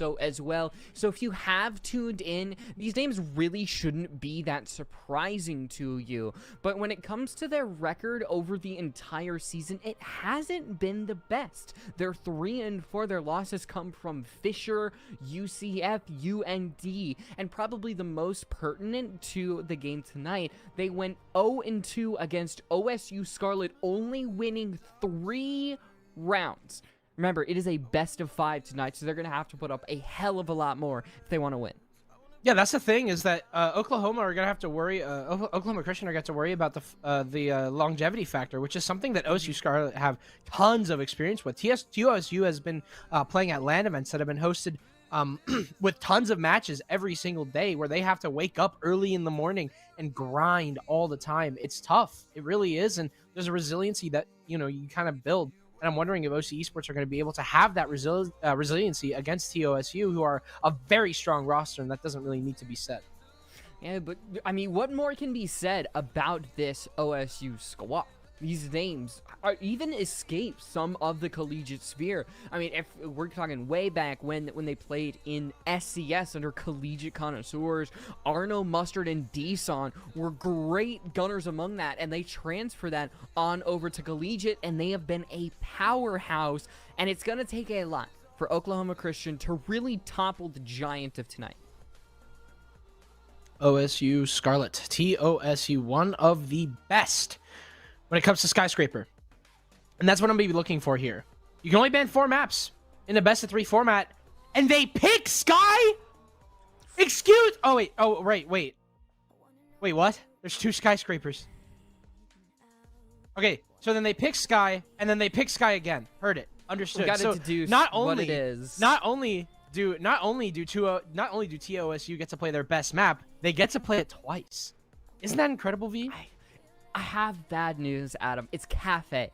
so as well. So if you have tuned in, these names really shouldn't be that surprising to you. But when it comes to their record over the entire season, it hasn't been the best. They're 3-4. Their losses come from Fisher, UCF, UND, and probably the most pertinent to the game tonight, they went 0-2 against OSU Scarlet, only winning 3 rounds. Remember, it is a best of 5 tonight, so they're going to have to put up a hell of a lot more if they want to win. Yeah, that's the thing, is that Oklahoma are going to have to worry, Oklahoma Christian are going to worry about the longevity factor, which is something that OSU Scarlet have tons of experience with. TOSU has been playing at LAN events that have been hosted with tons of matches every single day, where they have to wake up early in the morning and grind all the time. It's tough. It really is, and there's a resiliency that, you know, you kind of build. And I'm wondering if OC Esports are going to be able to have that resiliency against TOSU, who are a very strong roster, and that doesn't really need to be said. Yeah, but, I mean, what more can be said about this OSU squad? These names are even escape some of the collegiate sphere. I mean, if we're talking way back when they played in SCS under collegiate connoisseurs, Arno, Mustard, and Deson were great gunners among that, and they transfer that on over to collegiate, and they have been a powerhouse, and it's going to take a lot for Oklahoma Christian to really topple the giant of tonight. OSU Scarlet, TOSU, one of the best when it comes to Skyscraper. And that's what I'm going to be looking for here. You can only ban 4 maps in a best of 3 format, and they pick Sky? Excuse... Oh, wait. Oh, right. Wait, what? There's 2 Skyscrapers. Okay, so then they pick Sky, and then they pick Sky again. Heard it. Understood. So deduce what it is. Not only do TOSU get to play their best map, they get to play it twice. Isn't that incredible, V? I have bad news, Adam. It's Cafe.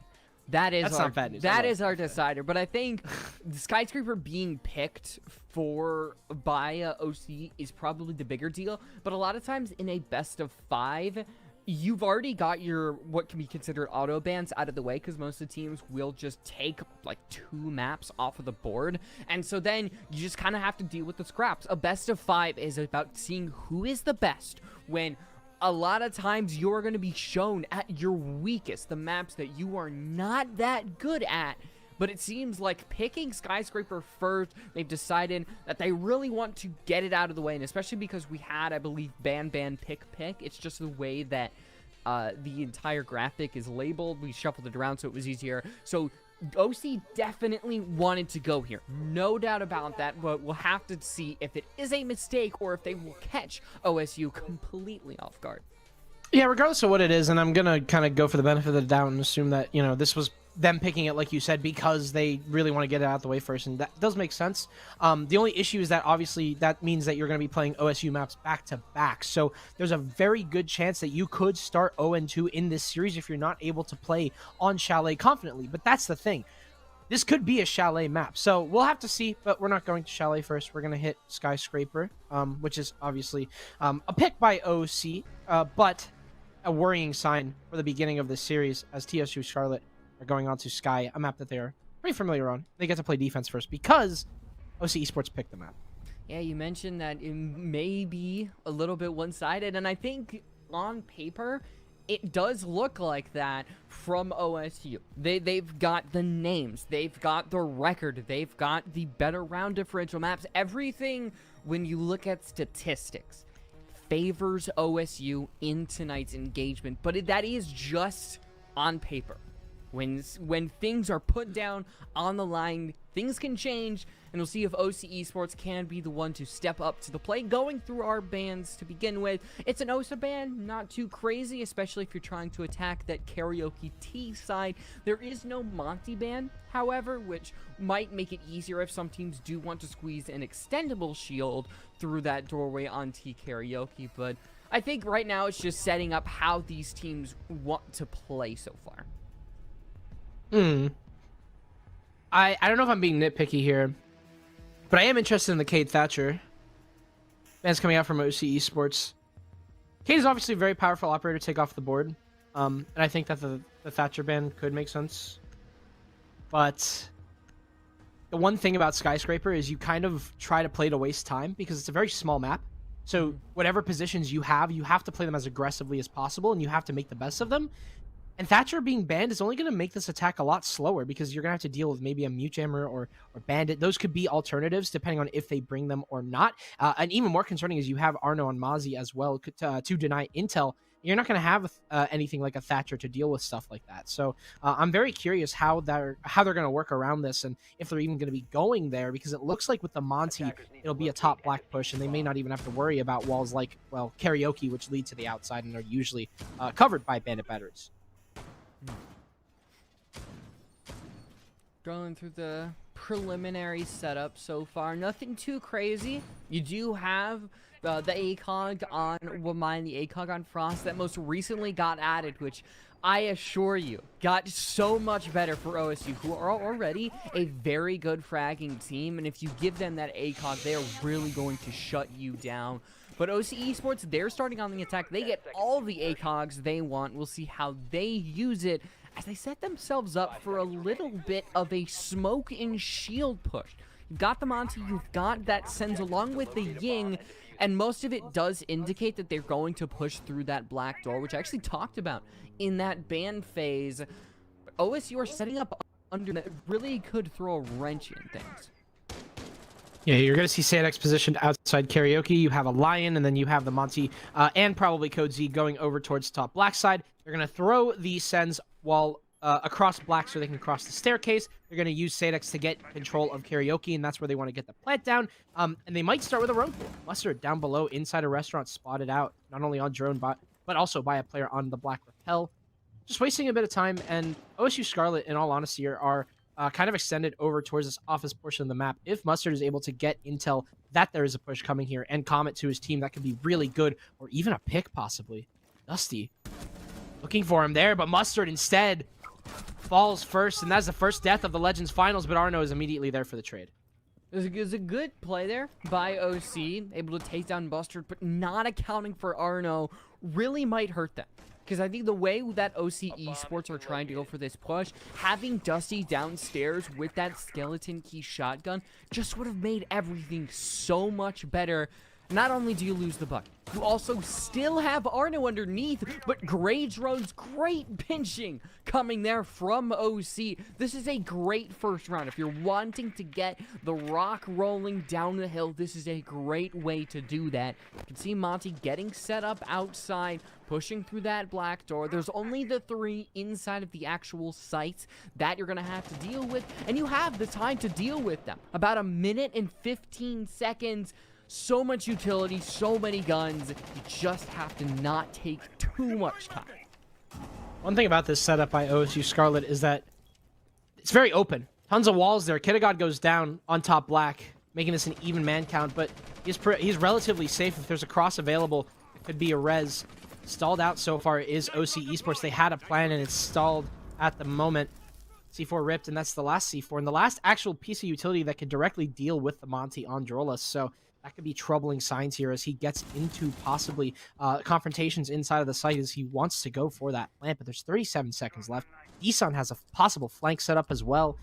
That's not bad news. That is our decider. But I think the Skyscraper being picked by OC is probably the bigger deal. But a lot of times in a best of 5, you've already got your what can be considered auto bans out of the way, because most of the teams will just take like 2 maps off of the board, and so then you just kind of have to deal with the scraps. A best of 5 is about seeing who is the best, when a lot of times you're going to be shown at your weakest, the maps that you are not that good at. But it seems like picking Skyscraper first, they've decided that they really want to get it out of the way, and especially because we had, I believe, ban, pick. It's just the way that the entire graphic is labeled. We shuffled it around so it was easier. So OC definitely wanted to go here. No doubt about that, but we'll have to see if it is a mistake or if they will catch OSU completely off guard. Yeah, regardless of what it is, and I'm going to kind of go for the benefit of the doubt and assume that, you know, this was them picking it, like you said, because they really want to get it out of the way first, and that does make sense. The only issue is that obviously that means that you're going to be playing OSU maps back-to-back, so there's a very good chance that you could start 0-2 in this series if you're not able to play on Chalet confidently. But that's the thing. This could be a Chalet map, so we'll have to see, but we're not going to Chalet first. We're going to hit Skyscraper, which is obviously a pick by OC, but a worrying sign for the beginning of this series, as TSU Scarlet are going on to Sky, a map that they are pretty familiar on. They get to play defense first because OC Esports picked the map. Yeah, you mentioned that it may be a little bit one-sided, and I think on paper, it does look like that from OSU. They've got the names, they've got the record, they've got the better round differential maps. Everything, when you look at statistics, favors OSU in tonight's engagement, but that is just on paper. When things are put down on the line, things can change, and we'll see if OC Esports can be the one to step up to the plate. Going through our bans to begin with, it's an OSA ban, not too crazy, especially if you're trying to attack that karaoke T side. There is no Monty ban, however, which might make it easier if some teams do want to squeeze an extendable shield through that doorway on T karaoke, but I think right now it's just setting up how these teams want to play so far. I don't know if I'm being nitpicky here, but I am interested in the Cade Thatcher. Ban's coming out from OC Esports. Cade is obviously a very powerful operator to take off the board, and I think that the Thatcher ban could make sense. But the one thing about Skyscraper is you kind of try to play to waste time because it's a very small map. So whatever positions you have to play them as aggressively as possible, and you have to make the best of them. And Thatcher being banned is only going to make this attack a lot slower because you're going to have to deal with maybe a Mute Jammer or Bandit. Those could be alternatives depending on if they bring them or not. And even more concerning is you have Arno and Mozzie as well to deny intel. You're not going to have anything like a Thatcher to deal with stuff like that. So I'm very curious how they're going to work around this and if they're even going to be going there, because it looks like with the Monty, it'll be a top black push and they may not even have to worry about walls like, well, Karaoke, which lead to the outside and are usually covered by Bandit batteries. Going through the preliminary setup so far, nothing too crazy. You do have the ACOG on Wamine, the ACOG on Frost that most recently got added, which I assure you got so much better for OSU, who are already a very good fragging team, and if you give them that ACOG, they are really going to shut you down. But OC Esports, they're starting on the attack. They get all the ACOGs they want. We'll see how they use it as they set themselves up for a little bit of a smoke and shield push. You've got the Monty, you've got that Sens along with the Ying, and most of it does indicate that they're going to push through that black door, which I actually talked about in that ban phase. But OSU are setting up under that really could throw a wrench in things. Yeah, you're going to see Sadek's positioned outside Karaoke. You have a Lion, and then you have the Monty and probably Code Z going over towards top black side. They're going to throw the Sens wall across black so they can cross the staircase. They're going to use Sadex to get control of Karaoke, and that's where they want to get the plant down. And they might start with a road pool. Mustard down below inside a restaurant spotted out, not only on drone, but also by a player on the black rappel. Just wasting a bit of time, and OSU Scarlet, in all honesty, are kind of extended over towards this office portion of the map. If Mustard is able to get intel that there is a push coming here and comment to his team, that could be really good, or even a pick possibly. Dusty looking for him there, but Mustard instead falls first, and that's the first death of the Legends Finals, but Arno is immediately there for the trade. It was a good play there by OC, able to take down Mustard, but not accounting for Arno really might hurt them. Because I think the way that OC Esports are trying to go for this push, having Dusty downstairs with that skeleton key shotgun just would have made everything so much better. Not only do you lose the bucket, you also still have Arno underneath, but Grey Drone's great pinching coming there from OC. This is a great first round. If you're wanting to get the rock rolling down the hill, this is a great way to do that. You can see Monty getting set up outside, pushing through that black door. There's only the 3 inside of the actual site that you're going to have to deal with, and you have the time to deal with them. About 1 minute and 15 seconds. So much utility, so many guns. You just have to not take too much time. One thing about this setup by OSU Scarlet is that it's very open. Tons of walls there. Kittagod goes down on top black, making this an even man count, but he's relatively safe. If there's a cross available, it could be a res. Stalled out so far is OC Esports. They had a plan, and it's stalled at the moment. C4 ripped, and that's the last C4. And the last actual piece of utility that can directly deal with the Monty on Drolas. So that could be troubling signs here as he gets into possibly confrontations inside of the site as he wants to go for that plant, but there's 37 seconds left. Deson has a possible flank set up as well,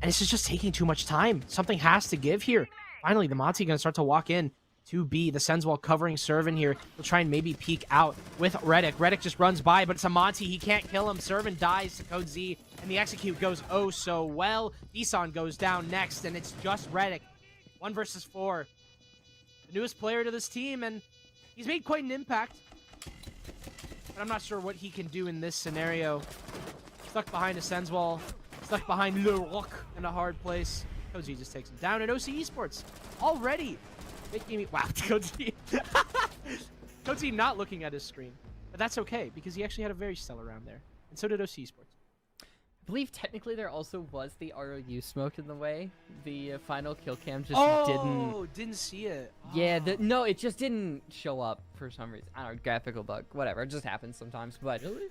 and this is just taking too much time. Something has to give here. Finally, the Monty going to start to walk in to B. The Senswall covering Servin here. He'll try and maybe peek out with Reddick. Reddick just runs by, but it's a Monty. He can't kill him. Servin dies to Code Z, and the execute goes oh so well. Deson goes down next, and it's just Reddick. 1 versus 4. The newest player to this team, and he's made quite an impact. But I'm not sure what he can do in this scenario. Stuck behind a Senswall, stuck behind Le Roc in a hard place. Koji just takes him down, and OC Esports already making me... Wow, Koji. Koji not looking at his screen. But that's okay, because he actually had a very stellar round there. And so did OC Esports. I believe technically there also was the ROU smoke in the way. The final kill cam just didn't see it. Yeah, no, it just didn't show up for some reason. I don't know, graphical bug, whatever. It just happens sometimes. But really?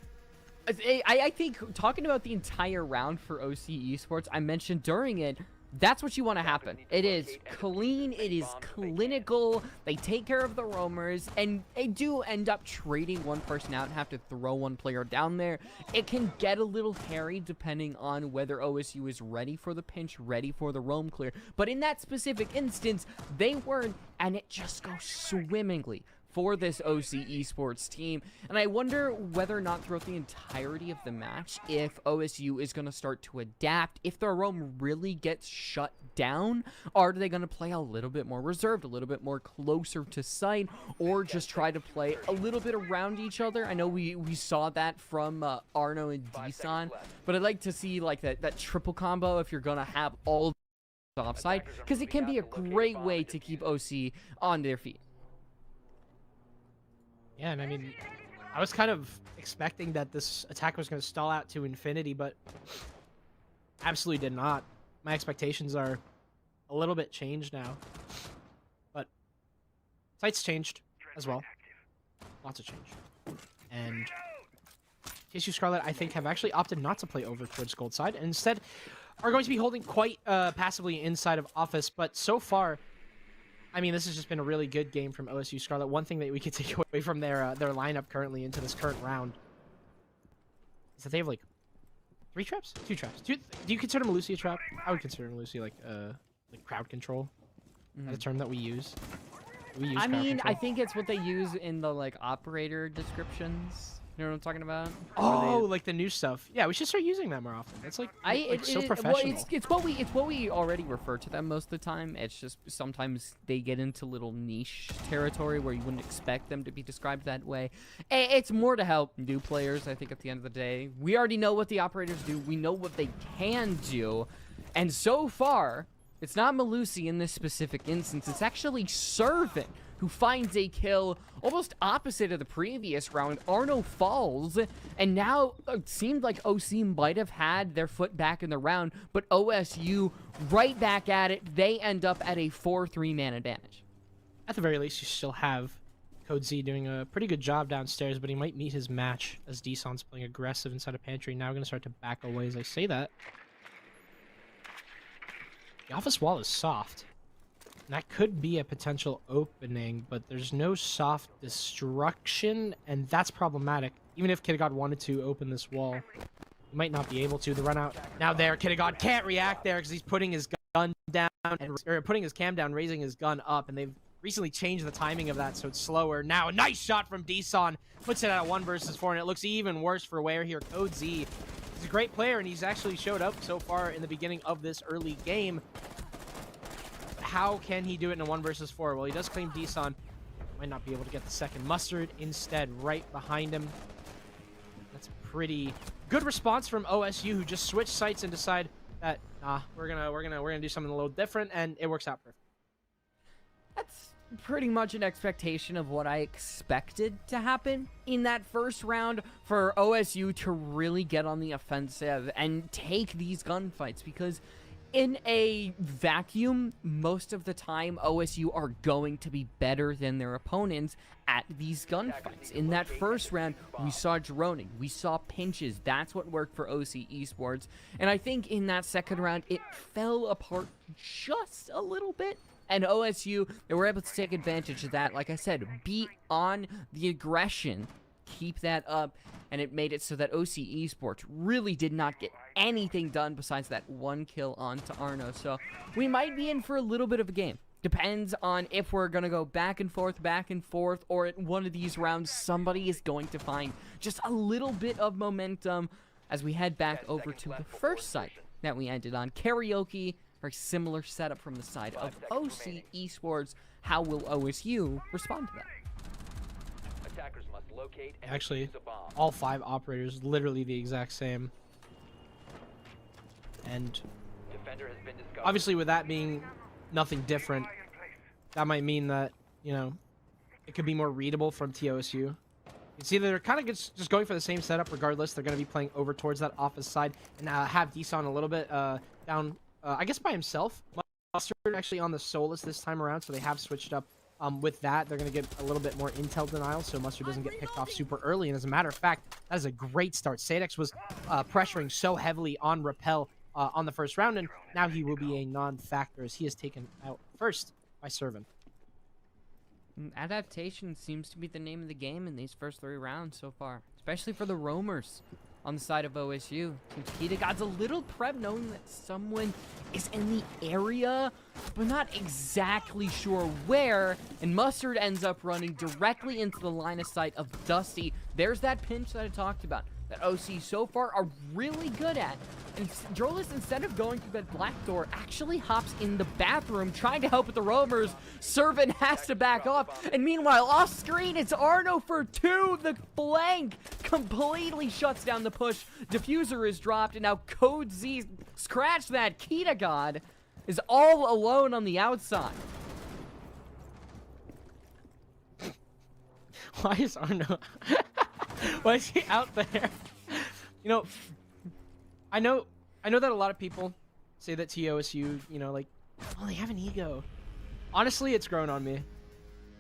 I think talking about the entire round for OC Esports, I mentioned during it, That's what you want to happen. It is clean, it is clinical, they take care of the roamers, and they do end up trading one person out and have to throw one player down there. It can get a little hairy depending on whether OSU is ready for the pinch, ready for the roam clear. But in that specific instance, they weren't, and it just goes swimmingly for this OC Esports team. And I wonder whether or not throughout the entirety of the match, if OSU is going to start to adapt, if their roam really gets shut down, or are they going to play a little bit more reserved, a little bit more closer to sight, or just try to play a little bit around each other? I know we saw that from Arno and Deson, but I'd like to see like that triple combo if you're going to have all offside, because it can be a great way to keep OC on their feet. Yeah, and I mean, I was kind of expecting that this attack was going to stall out to infinity, but absolutely did not. My expectations are a little bit changed now. But sights changed as well. Lots of change. And TSU Scarlet, I think, have actually opted not to play over towards Gold side, and instead are going to be holding quite passively inside of Office. But so far, I mean, this has just been a really good game from OSU Scarlet. One thing that we could take away from their lineup currently into this current round is that they have like 3 traps, 2 traps. Do you consider Melusi a trap? I would consider Melusi like crowd control. That's a term that we use. I mean, I think it's what they use in the like operator descriptions. You know what I'm talking about? Oh, like the new stuff. Yeah, we should start using that more often. It's like, so professional. Well, it's what we already refer to them most of the time. It's just sometimes they get into little niche territory where you wouldn't expect them to be described that way. It's more to help new players, I think, at the end of the day. We already know what the operators do. We know what they can do. And so far, it's not Melusi in this specific instance. It's actually Servant who finds a kill almost opposite of the previous round. Arno falls, and now it seemed like OC might have had their foot back in the round, but OSU right back at it. They end up at a 4-3 man advantage. At the very least, you still have Code Z doing a pretty good job downstairs, but he might meet his match as Deson's playing aggressive inside of Pantry. Now we're going to start to back away as I say that. The office wall is soft. And that could be a potential opening, but there's no soft destruction, and that's problematic. Even if Kittagod wanted to open this wall, he might not be able to. The run out now there, Kittagod can't react there because he's putting his gun down, or putting his cam down, raising his gun up, and they've recently changed the timing of that, so it's slower. Now a nice shot from Deson, puts it at 1 versus 4, and it looks even worse for Ware here. Code Z, he's a great player, and he's actually showed up so far in the beginning of this early game. How can he do it in a 1 versus 4? Well, he does claim Deson. Might not be able to get the second. Mustard instead right behind him. That's a pretty good response from OSU, who just switched sites and decide that we're gonna do something a little different, and it works out perfect. That's pretty much an expectation of what I expected to happen in that first round, for OSU to really get on the offensive and take these gunfights, because in a vacuum, most of the time, OSU are going to be better than their opponents at these gunfights. In that first round, we saw droning, we saw pinches. That's what worked for OC Esports. And I think in that second round, it fell apart just a little bit. And OSU, they were able to take advantage of that. Like I said, be on the aggression, keep that up, and it made it so that OC Esports really did not get anything done besides that 1 kill onto Arno. So we might be in for a little bit of a game. Depends on if we're going to go back and forth, or at one of these rounds, somebody is going to find just a little bit of momentum as we head back over to the first site that we ended on. Karaoke, very similar setup from the side of OC Esports. How will OSU respond to that? Actually, all 5 operators, literally the exact same. And obviously with that being nothing different, that might mean that, you know, it could be more readable from TOSU. You see they're kind of just going for the same setup regardless. They're going to be playing over towards that office side and have Deson a little bit down, I guess by himself. Mustard actually on the Solus this time around, so they have switched up. With that, they're going to get a little bit more intel denial, so Mustard doesn't get picked off super early. And as a matter of fact, that is a great start. Sadex was pressuring so heavily on Repel on the first round, and now he will be a non-factor as he is taken out first by Servant. Adaptation seems to be the name of the game in these first 3 rounds so far, especially for the roamers on the side of OSU. Seems Kita God's a little prep knowing that someone is in the area, but not exactly sure where, and Mustard ends up running directly into the line of sight of Dusty. There's that pinch that I talked about, that OC so far are really good at. And Drolis, instead of going through that black door, actually hops in the bathroom trying to help with the roamers. Servant has to back off. And meanwhile, off screen, it's Arno for 2. The flank completely shuts down the push. Diffuser is dropped, and now Code Z, scratch that, Kita God is all alone on the outside. Why is Arno? Why is he out there? You know, I know that a lot of people say that TOSU, you know, like, oh, they have an ego. Honestly, it's grown on me.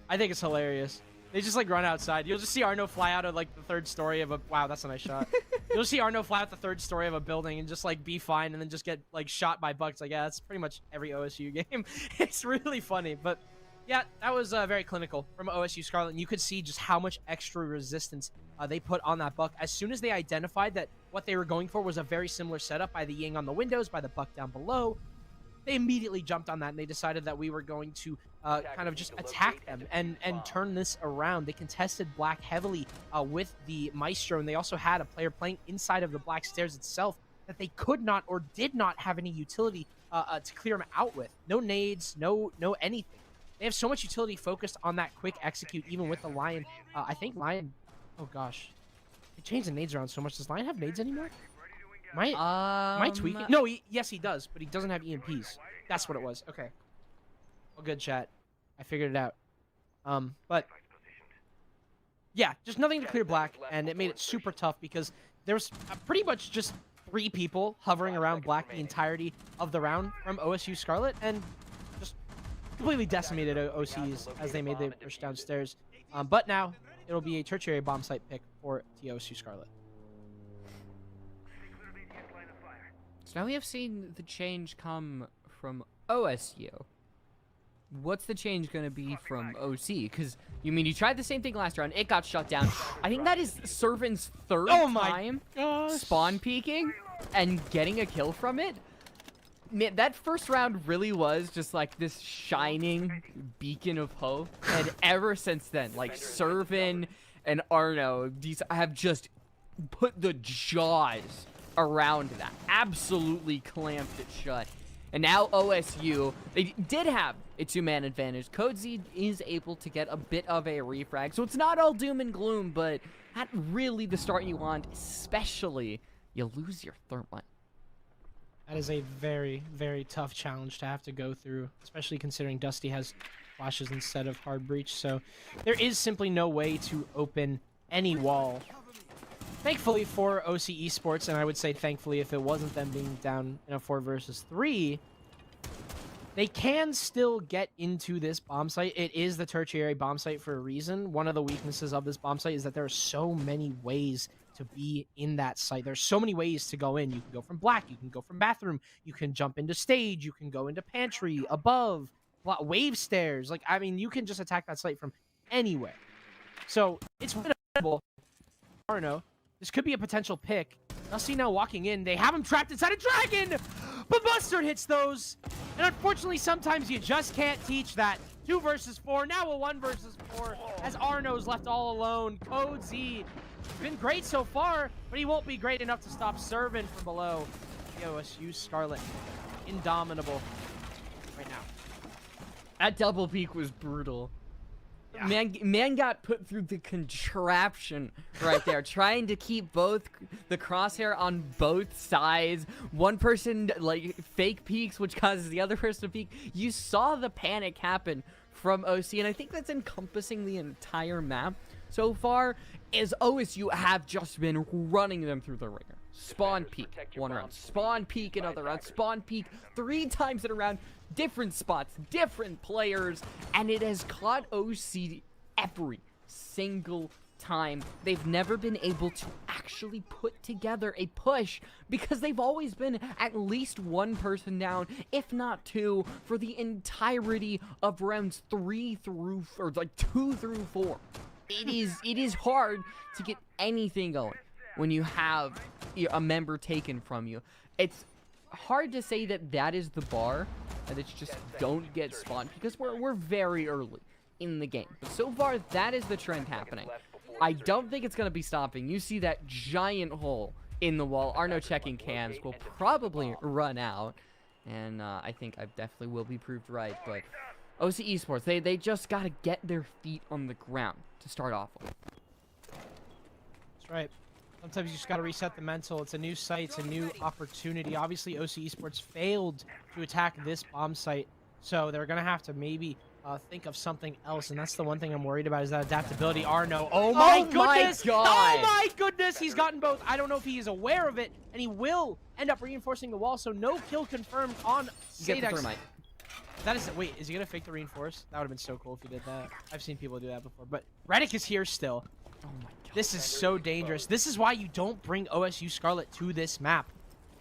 I think it's hilarious. They just like run outside. You'll just see Arno fly out of like the 3rd story of a, wow, that's a nice shot. You'll see Arno fly out the 3rd story of a building and just like be fine and then just get like shot by bugs. Like, yeah, that's pretty much every OSU game. It's really funny, but yeah, that was very clinical from OSU Scarlet, and you could see just how much extra resistance they put on that buck. As soon as they identified that what they were going for was a very similar setup by the Ying on the windows, by the buck down below, they immediately jumped on that, and they decided that we were going to kind of just attack them and turn this around. They contested black heavily with the Maestro, and they also had a player playing inside of the black stairs itself that they could not or did not have any utility to clear them out with. No nades, no anything. They have so much utility focused on that quick execute, even with the Lion. I think Lion... Oh, gosh. They changed the nades around so much. Does Lion have nades anymore? Am I tweaking? No, yes, he does, but he doesn't have EMPs. That's what it was. Okay. Well, good, chat. I figured it out. But... yeah, just nothing to clear black, and it made it super tough because there was pretty much just 3 people hovering around black the entirety of the round from OSU Scarlet, and just completely decimated OCs as they made their push downstairs. But now, it'll be a tertiary bomb site pick for TOSU Scarlet. So now we have seen the change come from OSU. What's the change going to be from OC? Because, you tried the same thing last round. It got shut down. I think that is Servant's 3rd time spawn peeking and getting a kill from it. Man, that first round really was just like this shining beacon of hope. And ever since then, like Servant and Arno, these have just put the jaws around that. Absolutely clamped it shut. And now OSU, they did have a 2-man advantage. Code Z is able to get a bit of a refrag, so it's not all doom and gloom, but not really the start you want, especially you lose your 3rd one. That is a very, very tough challenge to have to go through, especially considering Dusty has flashes instead of hard breach, so there is simply no way to open any wall. Thankfully for OC Esports, and I would say thankfully if it wasn't them being down in a 4 versus 3, they can still get into this bomb site. It is the tertiary bomb site for a reason. One of the weaknesses of this bomb site is that there are so many ways to be in that site. There's so many ways to go in. You can go from black, you can go from bathroom, you can jump into stage, you can go into pantry, above, wave stairs. Like, I mean, you can just attack that site from anywhere. So it's winnable. Arno. This could be a potential pick. Dusty now walking in. They have him trapped inside a dragon! But Mustard hits those! And unfortunately, sometimes you just can't teach that. 2 versus 4, now a 1 versus 4, as Arno's left all alone. Code Z been great so far, but he won't be great enough to stop Servant from below. OSU Scarlet, indomitable right now. That double peek was brutal. Yeah. Man got put through the contraption right there, trying to keep both the crosshair on both sides. One person like fake peeks, which causes the other person to peek. You saw the panic happen from OC, and I think that's encompassing the entire map so far. As OSU have just been running them through the ringer. Spawn peek 1 round, spawn peek another round, spawn peek 3 times in a round, different spots, different players, and it has caught OC every single time, they've never been able to actually put together a push because they've always been at least one person down, if not two, for the entirety of rounds 2 through 4. It is hard to get anything going when you have a member taken from you. It's hard to say that is the bar, and it's just don't get spawned because we're very early in the game. But so far, that is the trend happening. I don't think it's going to be stopping. You see that giant hole in the wall. Arno checking cams will probably run out, and I think I definitely will be proved right. But OC Esports, they just got to get their feet on the ground to start off with. That's right. Sometimes you just got to reset the mental. It's a new site. It's a new opportunity. Obviously, OC Esports failed to attack this bomb site, so they're going to have to maybe think of something else, and that's the one thing I'm worried about is that adaptability. Arno, oh my goodness! God. Oh my goodness! He's gotten both. I don't know if he is aware of it, and he will end up reinforcing the wall, so no kill confirmed on Sadex. That is, wait, is he gonna fake the reinforce? That would have been so cool if he did that. I've seen people do that before, but Redick is here still. Oh my God. This is so dangerous. This is why you don't bring OSU Scarlet to this map.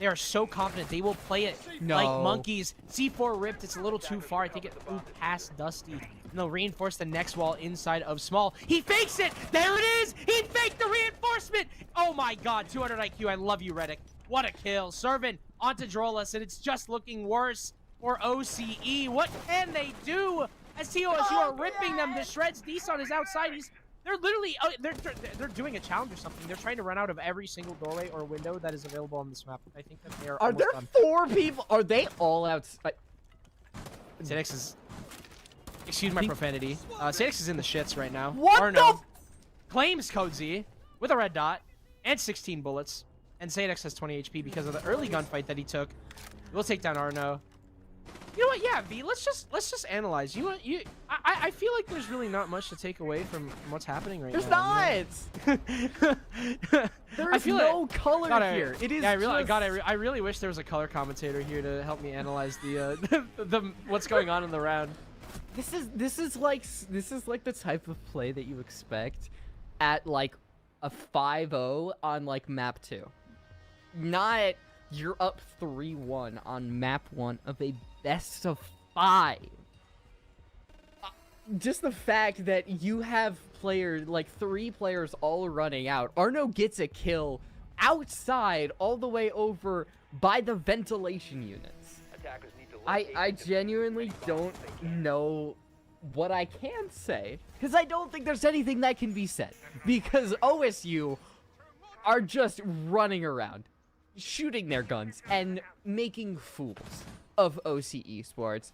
They are so confident. They will play it like monkeys. C4 ripped. It's a little too far. I think it flew past Dusty. And they'll reinforce the next wall inside of Small. He fakes it. There it is. He faked the reinforcement. Oh my God. 200 IQ. I love you, Redick. What a kill. Servant onto Drolas, and it's just looking worse for OCE. What can they do as TOSU are ripping them to shreds? Deson is outside. They're literally, they're doing a challenge or something. They're trying to run out of every single doorway or window that is available on this map. I think that they are there done. 4 people? Are they all outside? Sadex is, excuse my profanity. Sadex is in the shits right now. What Arno claims Code Z with a red dot and 16 bullets. And Sadex has 20 HP because of the early gunfight that he took. We'll take down Arno. You know what? Yeah, V. Let's just analyze. I feel like there's really not much to take away from what's happening right now. There's not. There's no color here. It is. Yeah, I really wish there was a color commentator here to help me analyze the what's going on in the round. This is like the type of play that you expect at like a 5-0 on like map 2. Not you're up 3-1 on map 1 of a best of 5. Just the fact that you have players, like 3 players all running out. Arno gets a kill outside all the way over by the ventilation units. I genuinely don't know what I can say, because I don't think there's anything that can be said, because OSU are just running around, shooting their guns, and making fools of OC Esports,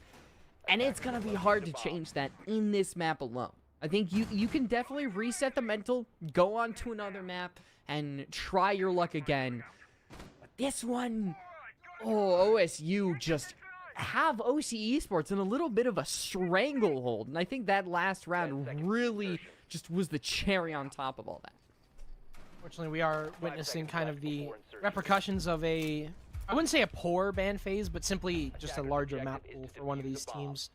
and it's gonna be hard to change that in this map alone. I think you can definitely reset the mental, go on to another map, and try your luck again. But this one, OSU just have OC Esports in a little bit of a stranglehold, and I think that last round really just was the cherry on top of all that. Fortunately, we are witnessing kind of the repercussions of I wouldn't say a poor ban phase, but simply just a larger map pool for one of these teams.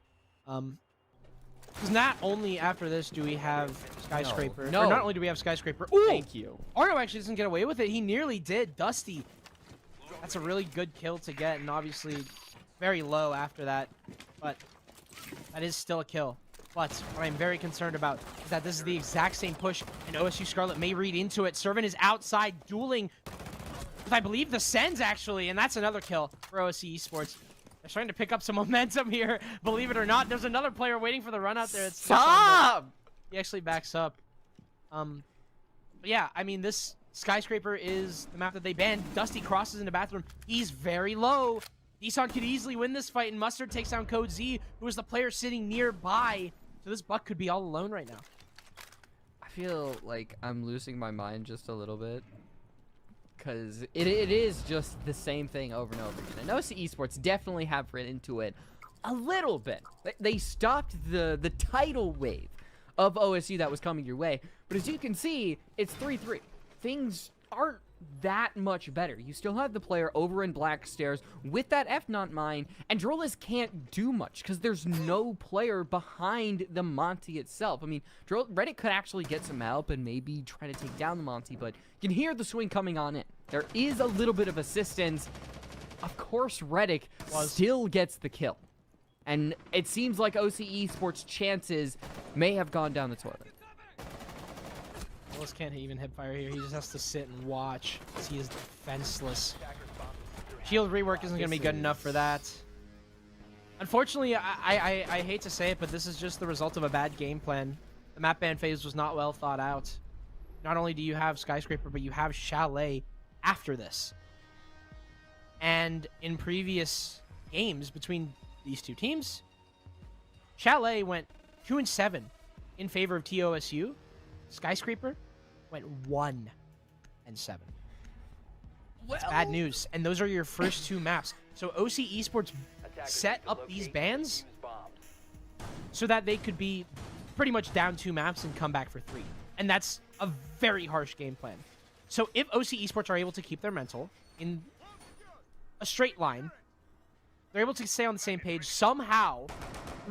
Because not only after this do we have Skyscraper, No. or not only do we have Skyscraper, ooh, Thank you. Arno actually doesn't get away with it. He nearly did. Dusty. That's a really good kill to get, and obviously very low after that, but that is still a kill. But what I'm very concerned about is that this is the exact same push, and OSU Scarlet may read into it. Servant is outside dueling with, I believe, the Sens, actually, and that's another kill for OSU Esports. They're starting to pick up some momentum here, believe it or not. There's another player waiting for the run out there. Stop! He actually backs up. But yeah, I mean, this Skyscraper is the map that they banned. Dusty crosses into bathroom. He's very low. Deson could easily win this fight, and Mustard takes down Code Z, who is the player sitting nearby. So this Buck could be all alone right now. I feel like I'm losing my mind just a little bit, because it is just the same thing over and over again. And OC Esports definitely have ran into it a little bit. They stopped the tidal wave of OSU that was coming your way, but as you can see, it's 3-3. Things aren't that much better. You still have the player over in Black Stairs with that F-Not mine, and Drolis can't do much because there's no player behind the Monty itself. I mean, Reddit could actually get some help and maybe try to take down the Monty, but you can hear the swing coming on in. There is a little bit of assistance. Of course, Reddit still gets the kill. And it seems like OC Esports' chances may have gone down the toilet. Willis can't even hip fire here. He just has to sit and watch because he is defenseless. Shield rework isn't going to be good enough for that. Unfortunately, I hate to say it, but this is just the result of a bad game plan. The map ban phase was not well thought out. Not only do you have Skyscraper, but you have Chalet after this. And in previous games between these two teams, Chalet went 2-7 in favor of TOSU. Skyscraper went 1-7. That's bad news. And those are your first two maps. So OC Esports set up these bans so that they could be pretty much down 2 maps and come back for 3. And that's a very harsh game plan. So if OC Esports are able to keep their mental in a straight line, they're able to stay on the same page somehow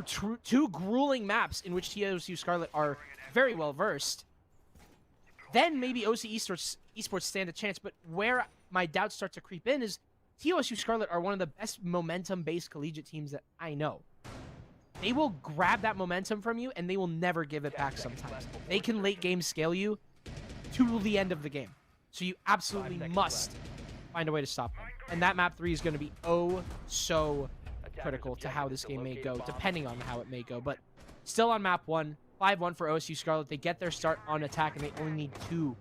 through two grueling maps in which TOSU Scarlet are very well versed, then maybe OC Esports stand a chance. But where my doubts start to creep in is TOSU Scarlet are one of the best momentum-based collegiate teams that I know. They will grab that momentum from you, and they will never give it back sometimes. They can late game scale you to the end of the game. So you absolutely must find a way to stop them. And that map 3 is going to be so critical to how this game may go, depending on how it may go. But still on map 1, 5-1 for OSU Scarlet. They get their start on attack, and they only need 2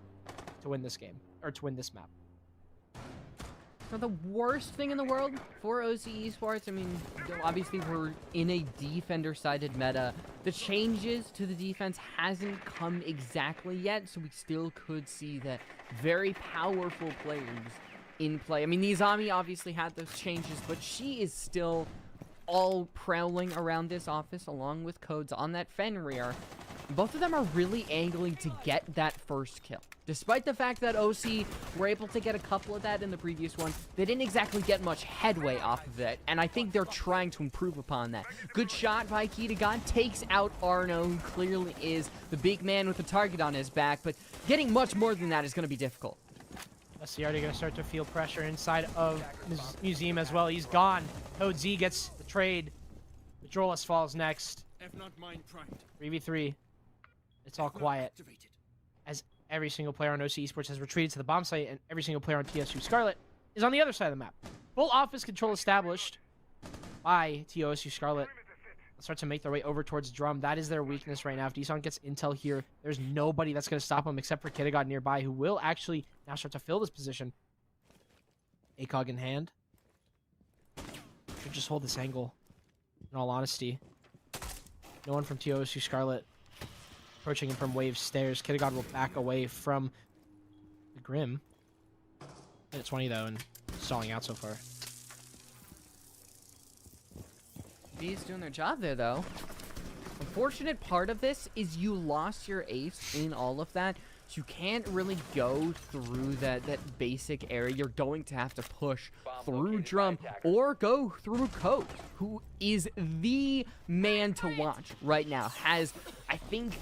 to win this game, or to win this map. Not the worst thing in the world for OC Esports. I mean, obviously we're in a defender-sided meta. The changes to the defense hasn't come exactly yet, so we still could see that very powerful players in play. I mean, Nizami obviously had those changes, but she is still all prowling around this office along with Codes on that Fenrir. Both of them are really angling to get that first kill. Despite the fact that OC were able to get a couple of that in the previous one, they didn't exactly get much headway off of it, and I think they're trying to improve upon that. Good shot by Kitagon, takes out Arno, who clearly is the big man with the target on his back, but getting much more than that is going to be difficult. SC already going to start to feel pressure inside of Museum as well. He's gone. Code Z gets the trade. Drolis falls next. 3v3. It's all quiet as every single player on OC Esports has retreated to the bomb site, and every single player on TSU Scarlet is on the other side of the map. Full office control established by TOSU Scarlet. They'll start to make their way over towards Drum. That is their weakness right now. If Deson gets intel here, there's nobody that's going to stop him except for Kitagon nearby, who will actually now start to fill this position. ACOG in hand. Should just hold this angle, in all honesty. No one from TOSU Scarlet approaching him from wave stairs. Kitagon will back away from the Grim. Hit 20 though, and stalling out so far. B's doing their job there, though. Unfortunate part of this is you lost your ace in all of that, so you can't really go through that basic area. You're going to have to push through Drum or go through Code, who is the man to watch right now. Has, I think,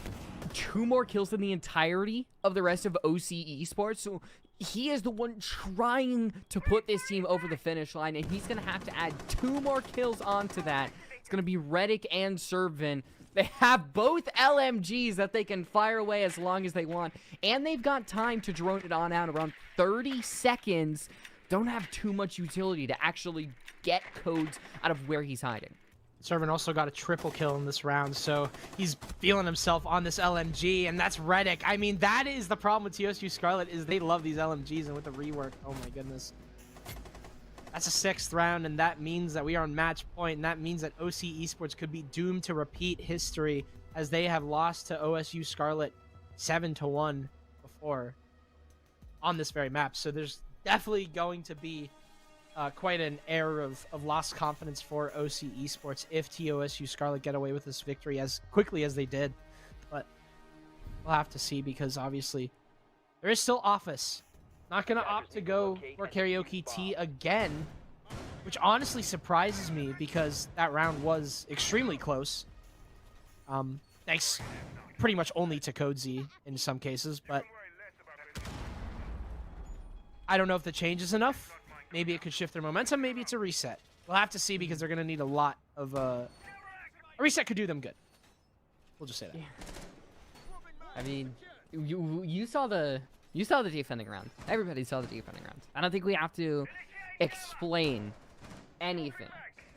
2 more kills than the entirety of the rest of OC Esports, so he is the one trying to put this team over the finish line, and he's going to have to add 2 more kills onto that. It's going to be Reddick and Servin. They have both LMGs that they can fire away as long as they want, and they've got time to drone it on out. Around 30 seconds. Don't have too much utility to actually get Codes out of where he's hiding. Servin also got a triple kill in this round, so he's feeling himself on this LMG, and that's Reddick. I mean, that is the problem with TSU Scarlet, is they love these LMGs, and with the rework, oh my goodness. That's a 6th round, and that means that we are on match point, and that means that OC Esports could be doomed to repeat history, as they have lost to OSU Scarlet 7-1 before on this very map. So there's definitely going to be quite an air of lost confidence for OC Esports if TOSU Scarlet get away with this victory as quickly as they did. But we'll have to see, because obviously there is still Office Not gonna opt to go for karaoke T again, which honestly surprises me because that round was extremely close. Thanks pretty much only to Code Z in some cases, but I don't know if the change is enough. Maybe it could shift their momentum. Maybe it's a reset. We'll have to see because they're gonna need a lot of a reset could do them good. We'll just say that. Yeah. I mean, you saw the defending round. Everybody saw the defending round. I don't think we have to explain anything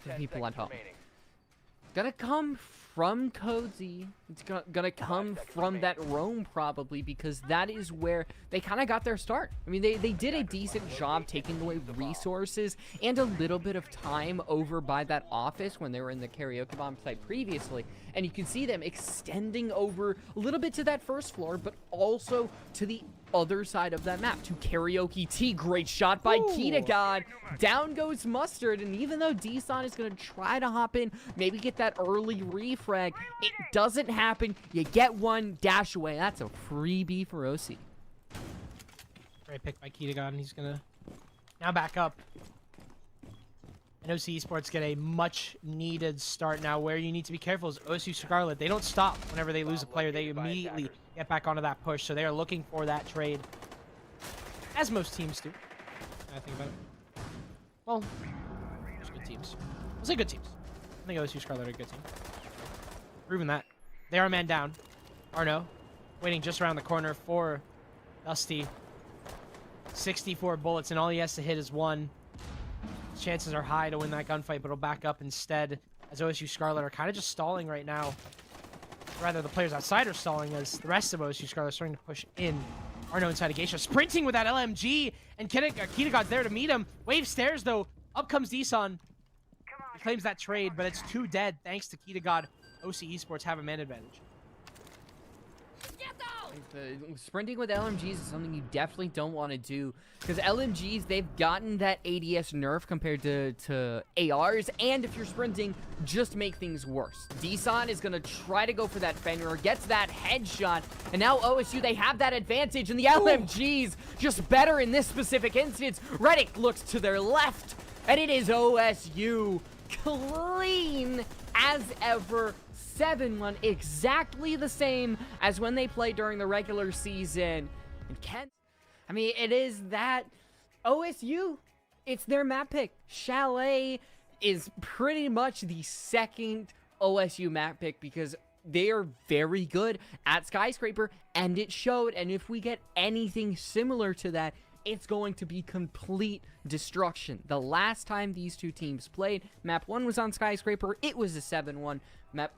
to people at home. It's gonna come from Cozy. It's gonna come from that roam probably, because that is where they kind of got their start. I mean, they did a decent job taking away resources and a little bit of time over by that office when they were in the karaoke bomb site previously. And you can see them extending over a little bit to that first floor, but also to the other side of that map to karaoke T. Great shot by Kitagod. Down goes Mustard, and even though D-Son is going to try to hop in, maybe get that early refrag, it doesn't happen. You get one dash away. That's a freebie for OC. Great pick by Kitagod, and he's going to now back up. And OC Esports get a much-needed start now. Where you need to be careful is OSU Scarlet. They don't stop whenever they lose a player. They immediately get back onto that push. So they are looking for that trade, as most teams do. I think about it. Well, there's good teams. I'll say good teams. I think OSU Scarlet are a good team. Proven that. They are man down. Arno waiting just around the corner for Dusty. 64 bullets, and all he has to hit is one. Chances are high to win that gunfight, but he'll back up instead, as OSU Scarlet are kind of just stalling right now. Rather, the players outside are stalling, as the rest of OSU Scarlet are starting to push in. Arno inside of Geisha, sprinting with that LMG, and Kitagod's there to meet him. Wave stairs, though. Up comes D-Son. He claims that trade, but it's too dead thanks to Kitagod. OC Esports have a man advantage. Sprinting with LMGs is something you definitely don't want to do, because LMGs, they've gotten that ADS nerf compared to ARs, and if you're sprinting, just make things worse. D-Son is going to try to go for that Fenrir, gets that headshot, and now OSU, they have that advantage, and the LMGs just better in this specific instance. Reddick looks to their left, and it is OSU clean as ever. 7-1, exactly the same as when they played during the regular season. And Kent, I mean, it is that OSU, it's their map pick. Chalet is pretty much the second OSU map pick because they are very good at Skyscraper, and it showed. And if we get anything similar to that, it's going to be complete destruction. The last time these two teams played, map 1 was on Skyscraper, it was a 7-1.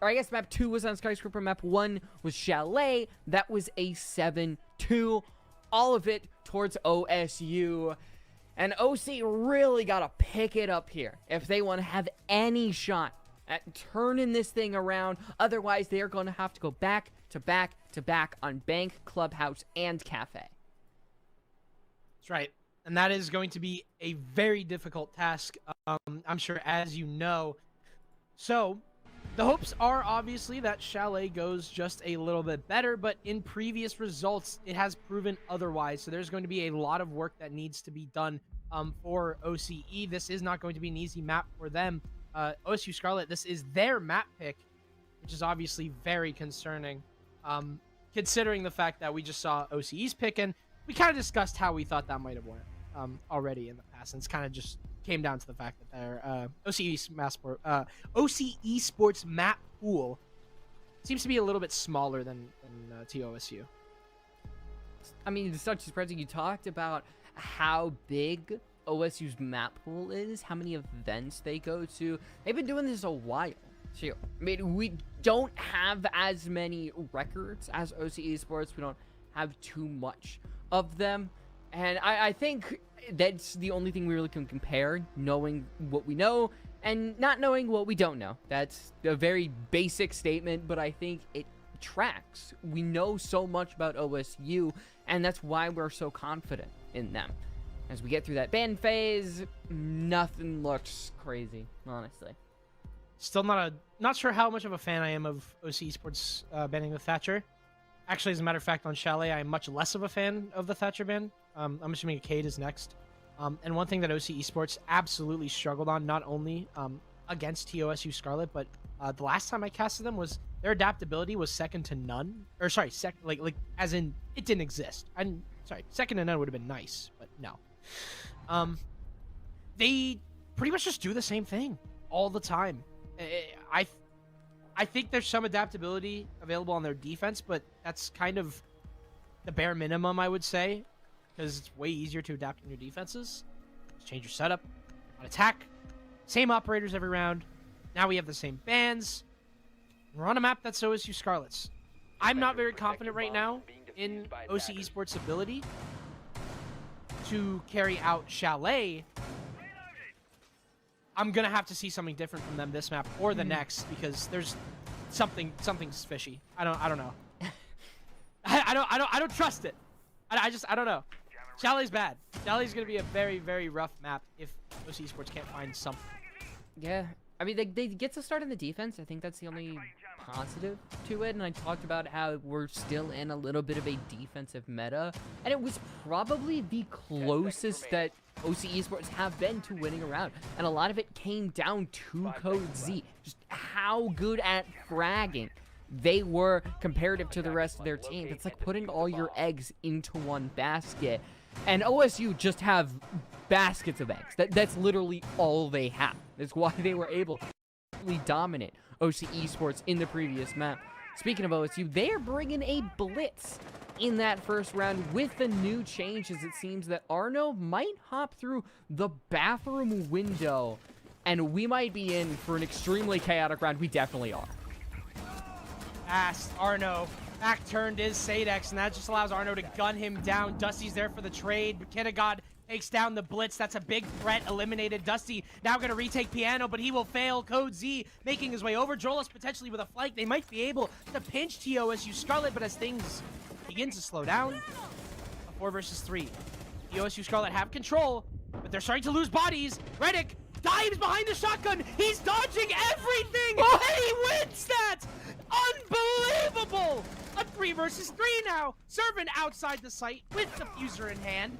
Or I guess map 2 was on Skyscraper, map 1 was Chalet, that was a 7-2. All of it towards OSU. And OC really got to pick it up here if they want to have any shot at turning this thing around. Otherwise, they are going to have to go back to back to back on Bank, Clubhouse, and Cafe. That's right. And that is going to be a very difficult task, I'm sure, as you know. So, the hopes are obviously that Chalet goes just a little bit better, but in previous results, it has proven otherwise. So there's going to be a lot of work that needs to be done for OCE. This is not going to be an easy map for them. OSU Scarlet, this is their map pick, which is obviously very concerning, considering the fact that we just saw OCE's pick, and we kind of discussed how we thought that might have went already in the past, and it's kind of just came down to the fact that their OCE Sports map pool seems to be a little bit smaller than TOSU. I mean, it's not surprising. You talked about how big OSU's map pool is, how many events they go to. They've been doing this a while, too. I mean, we don't have as many records as OCE Sports. We don't have too much of them. And I think that's the only thing we really can compare, knowing what we know and not knowing what we don't know. That's a very basic statement, but I think it tracks. We know so much about OSU, and that's why we're so confident in them. As we get through that ban phase, nothing looks crazy, honestly. Still not sure how much of a fan I am of OC Sports banning the Thatcher. Actually, as a matter of fact, on Chalet, I'm much less of a fan of the Thatcher ban. I'm assuming Cade is next. And one thing that OC Esports absolutely struggled on, not only against TOSU Scarlet, but the last time I casted them was their adaptability was second to none. Or sorry, like as in it didn't exist. I'm sorry, second to none would have been nice, but no. They pretty much just do the same thing all the time. I think there's some adaptability available on their defense, but that's kind of the bare minimum, I would say, because it's way easier to adapt in your defenses. Just change your setup on attack. Same operators every round. Now we have the same bans. We're on a map that's OSU Scarlet's. I'm not very confident right now in OC Esports' ability to carry out Chalet. I'm gonna have to see something different from them this map or the next, because there's something's fishy. I don't know. I don't trust it. I don't know. Chalet's bad. Chalet's gonna be a very, very rough map if OC Esports can't find something. Yeah, I mean, they get to start in the defense. I think that's the only positive to it. And I talked about how we're still in a little bit of a defensive meta, and it was probably the closest that OC Esports have been to winning a round. And a lot of it came down to Code Z, just how good at fragging they were comparative to the rest of their team. It's like putting all your eggs into one basket. And OSU just have baskets of eggs. That's literally all they have. That's why they were able to really dominate OC Esports in the previous map. Speaking of OSU, they are bringing a blitz in that first round with the new changes. It seems that Arno might hop through the bathroom window, and we might be in for an extremely chaotic round. We definitely are. Fast Arno. Back turned is Sadex, and that just allows Arno to gun him down. Dusty's there for the trade. Kinegod takes down the blitz. That's a big threat. Eliminated. Dusty now going to retake Piano, but he will fail. Code Z making his way over. Jolas potentially with a flank. They might be able to pinch TOSU Scarlet, but as things begin to slow down, a 4 versus 3. TOSU Scarlet have control, but they're starting to lose bodies. Reddick dives behind the shotgun. He's dodging everything, and he wins that! Unbelievable! A 3 versus 3 now. Servant outside the site with diffuser in hand.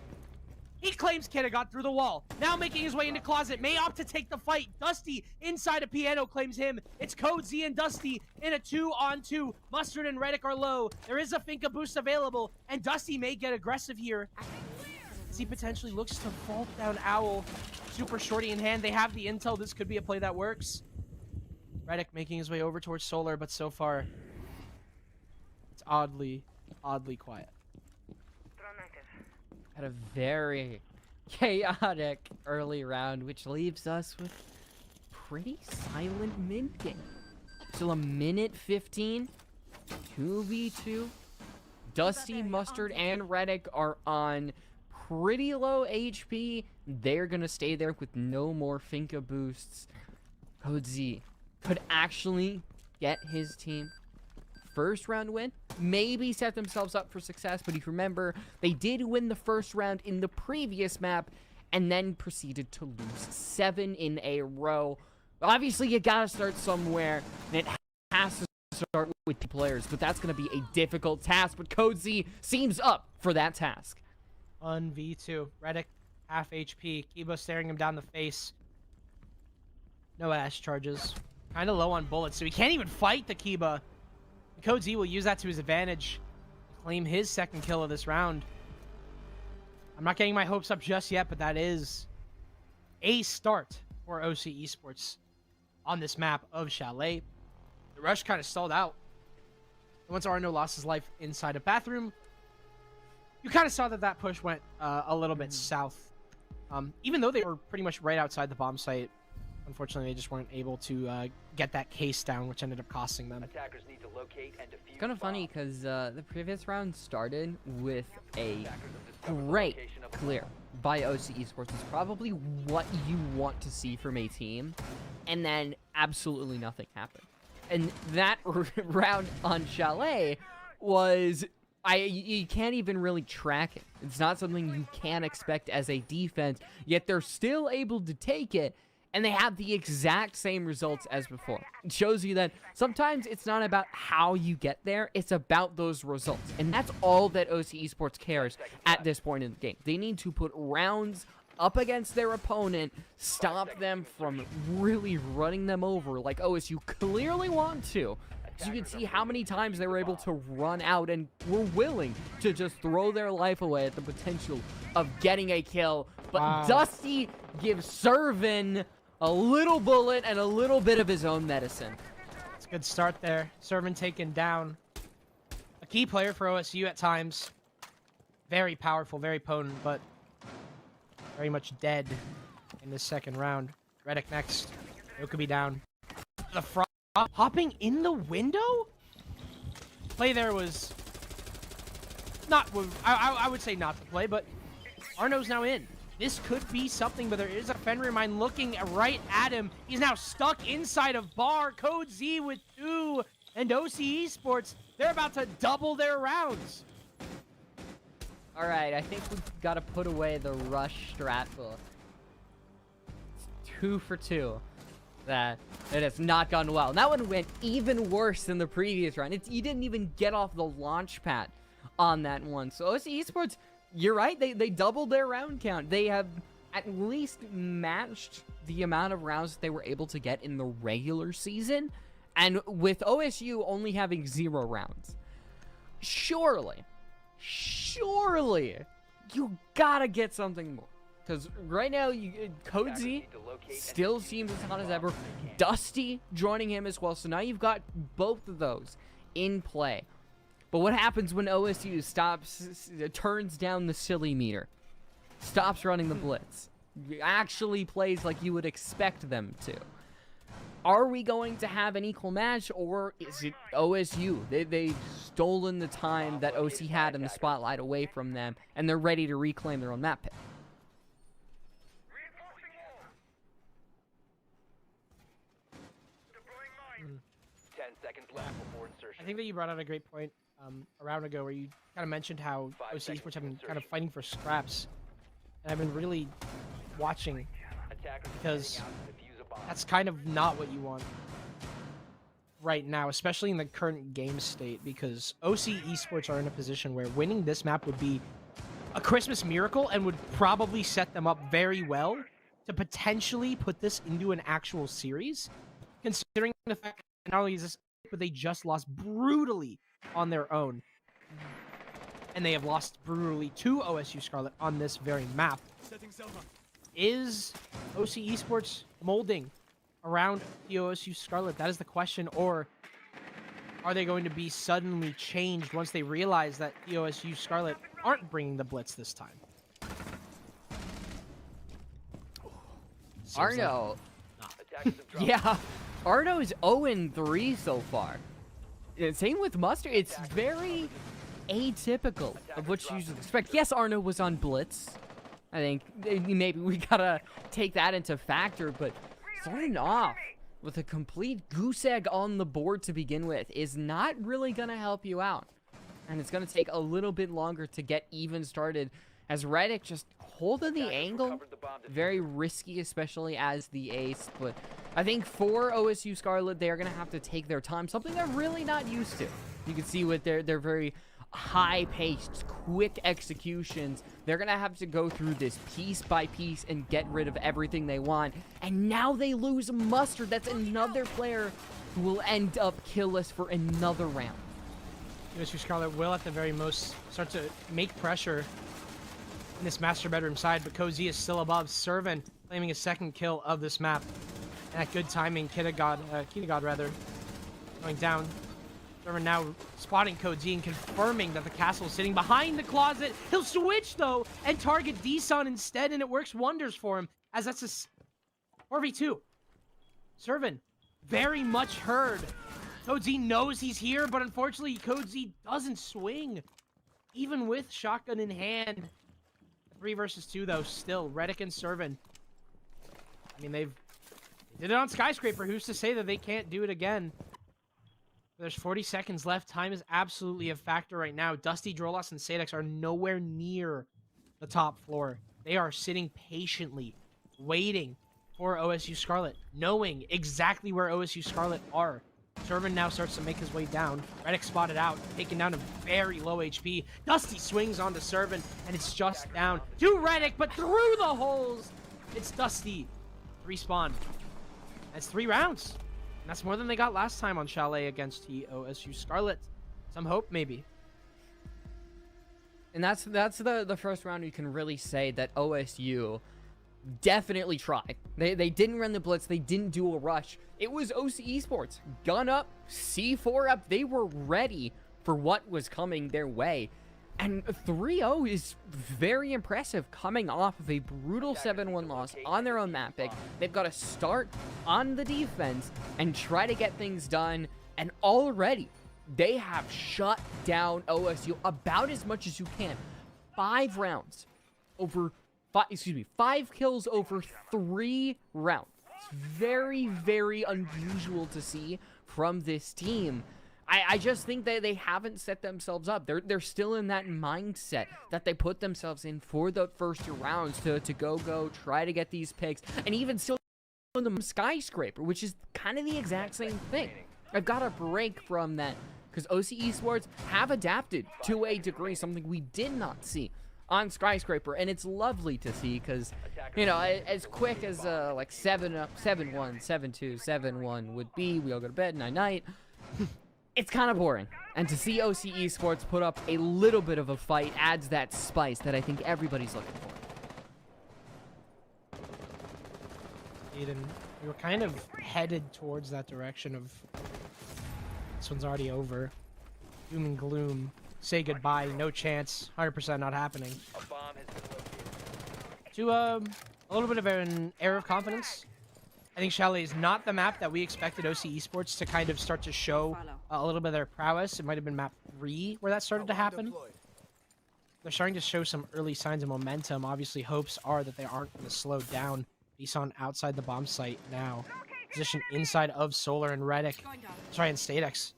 He claims Kinegod through the wall. Now making his way into Closet. May opt to take the fight. Dusty inside a Piano claims him. It's Code Z and Dusty in a 2-on-2. Mustard and Reddick are low. There is a Finka boost available, and Dusty may get aggressive here as he potentially looks to vault down Owl. Super shorty in hand. They have the intel. This could be a play that works. Reddick making his way over towards Solar, but so far it's oddly quiet. Had a very chaotic early round, which leaves us with pretty silent mid game. Still a minute 15, 2v2. Dusty, Mustard, and Reddick are on pretty low HP. They're gonna stay there with no more Finka boosts. Code Z could actually get his team first round win, maybe set themselves up for success. But if you remember, they did win the first round in the previous map and then proceeded to lose 7 in a row. Obviously, you gotta start somewhere, and it has to start with 2 players, but that's gonna be a difficult task. But Code Z seems up for that task. 1v2. Reddick, half HP. Kiba staring him down the face. No Ash charges. Kind of low on bullets, so he can't even fight the Kiba. Code Z will use that to his advantage. Claim his second kill of this round. I'm not getting my hopes up just yet, but that is a start for OC Esports on this map of Chalet. The rush kind of stalled out. Once Arno lost his life inside a bathroom, you kind of saw that push went a little bit south. Even though they were pretty much right outside the bomb site, unfortunately, they just weren't able to get that case down, which ended up costing them. Attackers need to locate and defuse It's kind of funny because the previous round started with a great clear by OC Esports. It's probably what you want to see from a team, and then absolutely nothing happened. And that round on Chalet was... you can't even really track it. It's not something you can expect as a defense, yet they're still able to take it. and they have the exact same results as before. It shows you that sometimes it's not about how you get there, it's about those results. And that's all that OC Esports cares at this point in the game. They need to put rounds up against their opponent, stop them from really running them over like OSU clearly want to. So you can see how many times they were able to run out and were willing to just throw their life away at the potential of getting a kill. But Dusty gives Servin a little bullet and a little bit of his own medicine. It's a good start there. Servin taken down. A key player for OSU at times. Very powerful, very potent, but very much dead in this second round. Redick next. It could be down. The front hopping in the window? Play there was not, I would say not the play, but Arno's now in. This could be something, but there is a Fenrir mine looking right at him. He's now stuck inside of bar. Code Z with 2, and OC Esports, they're about to double their rounds. All right, I think we've got to put away the rush stratful. It's 2 for 2. That it has not gone well. And that one went even worse than the previous round. You didn't even get off the launch pad on that one. So OC Esports, you're right. They doubled their round count. They have at least matched the amount of rounds that they were able to get in the regular season. And with OSU only having 0 rounds, surely, you gotta get something more. Because right now, Code Z still seems as hot as ever. Dusty joining him as well. So now you've got both of those in play. But what happens when OSU turns down the silly meter? Stops running the blitz. Actually plays like you would expect them to. Are we going to have an equal match, or is it OSU? They've stolen the time that OC had in the spotlight away from them, and they're ready to reclaim their own map pick. I think that you brought out a great point a round ago where you kind of mentioned how OC Esports have been kind of fighting for scraps. And I've been really watching because that's kind of not what you want right now, especially in the current game state, because OC Esports are in a position where winning this map would be a Christmas miracle and would probably set them up very well to potentially put this into an actual series, considering the fact that not only is this, but they just lost brutally on their own. And they have lost brutally to OSU Scarlet on this very map. Is OC Esports molding around the OSU Scarlet? That is the question. Or are they going to be suddenly changed once they realize that the OSU Scarlet aren't bringing the blitz this time? Arno. Yeah. Arno is 0-3 so far. Same with Mustard. It's very atypical of what you usually expect. Yes, Arno was on blitz. I think maybe we gotta take that into factor, but starting off with a complete goose egg on the board to begin with is not really gonna help you out. And it's gonna take a little bit longer to get even started, as Redick just holding the angle. Very risky, especially as the ace, but I think for OSU Scarlet, they're going to have to take their time, something they're really not used to. You can see with their very high-paced, quick executions, they're going to have to go through this piece by piece and get rid of everything they want. And now they lose Mustard. That's another player who will end up killless for another round. OSU Scarlet will, at the very most, start to make pressure in this master bedroom side, but Cozy is still above. Servin claiming his second kill of this map. And at good timing, Kitagod going down. Servin now spotting Code Z and confirming that the castle is sitting behind the closet. He'll switch, though, and target D-Sun instead, and it works wonders for him, as that's a 4v2. Servin, very much heard. Code Z knows he's here, but unfortunately, Code Z doesn't swing. Even with shotgun in hand. 3 versus 2, though, still. Redick and Servin. I mean, they did it on Skyscraper. Who's to say that they can't do it again? There's 40 seconds left. Time is absolutely a factor right now. Dusty, Drolos, and Sadex are nowhere near the top floor. They are sitting patiently, waiting for OSU Scarlet, knowing exactly where OSU Scarlet are. Servant now starts to make his way down. Reddick spotted out, taken down to very low HP. Dusty swings onto Servant, and it's just down to Reddick, but through the holes, it's Dusty. Respawn. That's 3 rounds. And that's more than they got last time on Chalet against the OSU Scarlet. Some hope, maybe. And that's the first round you can really say that OSU definitely tried. They didn't run the blitz. They didn't do a rush. It was OC Esports. Gun up, C4 up. They were ready for what was coming their way. And 3-0 is very impressive coming off of a brutal 7-1 loss on their own map pick. They've got to start on the defense and try to get things done. And already, they have shut down OSU about as much as you can. 5 rounds over... 5 kills over 3 rounds. It's very, very unusual to see from this team. I just think that they haven't set themselves up. They're still in that mindset that they put themselves in for the first 2 rounds to go, try to get these picks, and even still in the skyscraper, which is kind of the exact same thing. I've got to break from that because OC Esports have adapted to a degree, something we did not see on skyscraper, and it's lovely to see because, you know, as quick as like 7-up, 7-1, 7-2, 7-1 would be, we all go to bed, night. It's kind of boring, and to see OC Esports put up a little bit of a fight adds that spice that I think everybody's looking for. Aiden, we were kind of headed towards that direction of this one's already over. Doom and gloom. Say goodbye, no chance, 100% not happening. To a little bit of an air of confidence. I think Chalet is not the map that we expected OC Esports to kind of start to show a little bit of their prowess. It might have been map 3 where that started to happen. They're starting to show some early signs of momentum. Obviously, hopes are that they aren't going to slow down. Bison outside the bomb site now. Position inside of Solar and Reddick. Sorry, and Statex.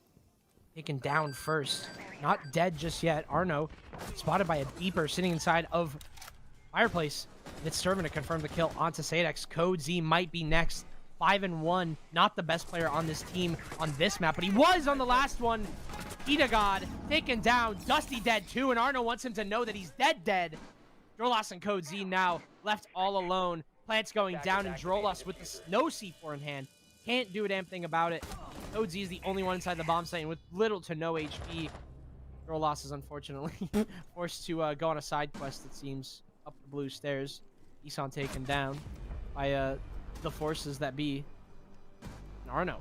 Taken down first. Not dead just yet. Arno spotted by a beeper sitting inside of Fireplace. It's Servant to confirm the kill onto Sadex. Code Z might be next. 5-1. Not the best player on this team on this map, but he was on the last one. Edagod taken down. Dusty dead too, and Arno wants him to know that he's dead. Drolas and Code Z now left all alone. Plants going down, and Drolas with no C4 in hand. Can't do a damn thing about it. Code Z is the only one inside the bomb site, and with little to no HP. Drolas is unfortunately forced to go on a side quest, it seems, up the blue stairs. Isan taken down by the forces that be. And Arno.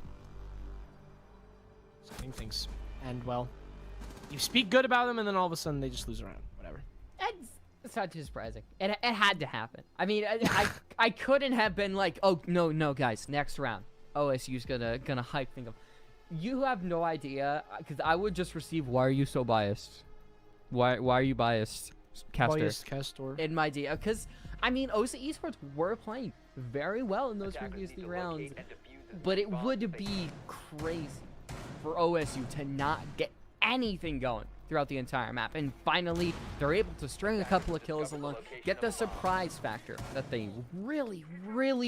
Same things. And, well, you speak good about them, and then all of a sudden they just lose around. Whatever. It's not too surprising. It had to happen. I mean, I couldn't have been like, oh, no, guys, next round. OSU's gonna hype thing up. You have no idea, because I would just receive, why are you so biased? Why are you biased, Castor? Biased Castor. In my idea, because, I mean, OC Esports were playing very well in those previous 3 rounds, but it would be crazy for OSU to not get anything going throughout the entire map, and finally they're able to string a couple of kills along, get the surprise factor that they really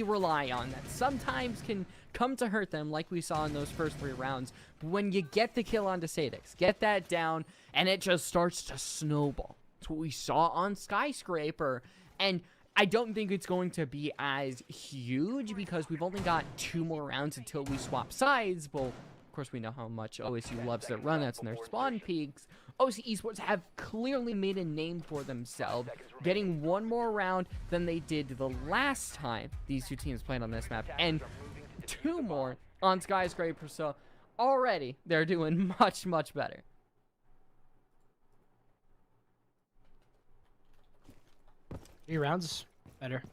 rely on, that sometimes can come to hurt them, like we saw in those first 3 rounds. But when you get the kill onto Sadex, get that down, and it just starts to snowball. It's what we saw on Skyscraper, and I don't think it's going to be as huge because we've only got 2 more rounds until we swap sides. Well, of course, we know how much OSU loves their runouts and their spawn peaks. OC Esports have clearly made a name for themselves, getting 1 more round than they did the last time these 2 teams played on this map, and 2 more on Skyscraper, so already they're doing much better. Three rounds better.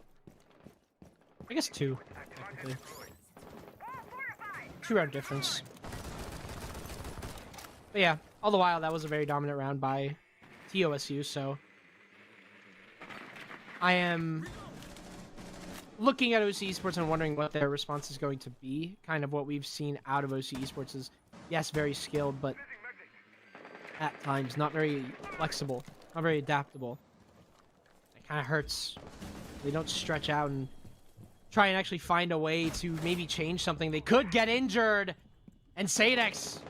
I guess 2, technically. 2-round difference. But yeah, all the while, that was a very dominant round by TOSU, so I am looking at OC Esports and wondering what their response is going to be. Kind of what we've seen out of OC Esports is, yes, very skilled, but at times not very flexible, not very adaptable. It kind of hurts. They don't stretch out and try and actually find a way to maybe change something. They could get injured. And Sadex,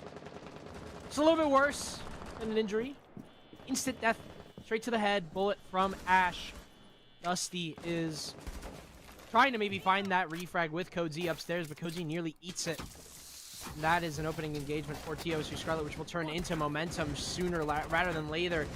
it's a little bit worse than an injury. Instant death, straight to the head, bullet from Ash. Dusty is trying to maybe find that refrag with Code Z upstairs, but Code Z nearly eats it. And that is an opening engagement for OSU Scarlet, which will turn into momentum sooner rather than later.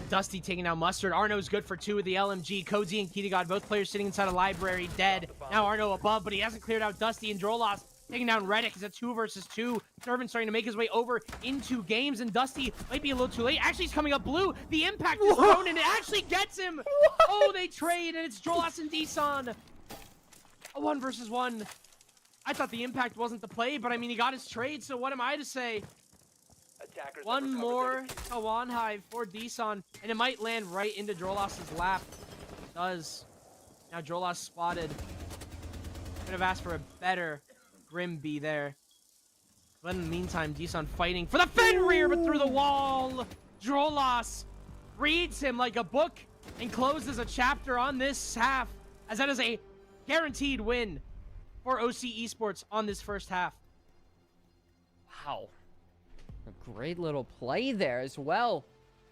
Dusty taking down Mustard. Arno's good for 2 with the LMG. Code Z and Kitagod, both players sitting inside a library, dead. Now Arno above, but he hasn't cleared out Dusty, and Drolos taking down Reddick. It's a 2 versus 2. Servant starting to make his way over into games, and Dusty might be a little too late. Actually, he's coming up blue. The impact is thrown, and it actually gets him. Oh, they trade, and it's Drolos and Deson. A 1 versus 1. I thought the impact wasn't the play, but I mean, he got his trade, so what am I to say? One more Kawan Hive for Deson, and it might land right into Drolos' lap. It does. Now Drolos spotted. Could have asked for a better Grimby there. But in the meantime, Deson fighting for the Fenrir, but through the wall. Drolos reads him like a book and closes a chapter on this half, as that is a guaranteed win for OC Esports on this first half. Wow. A great little play there as well.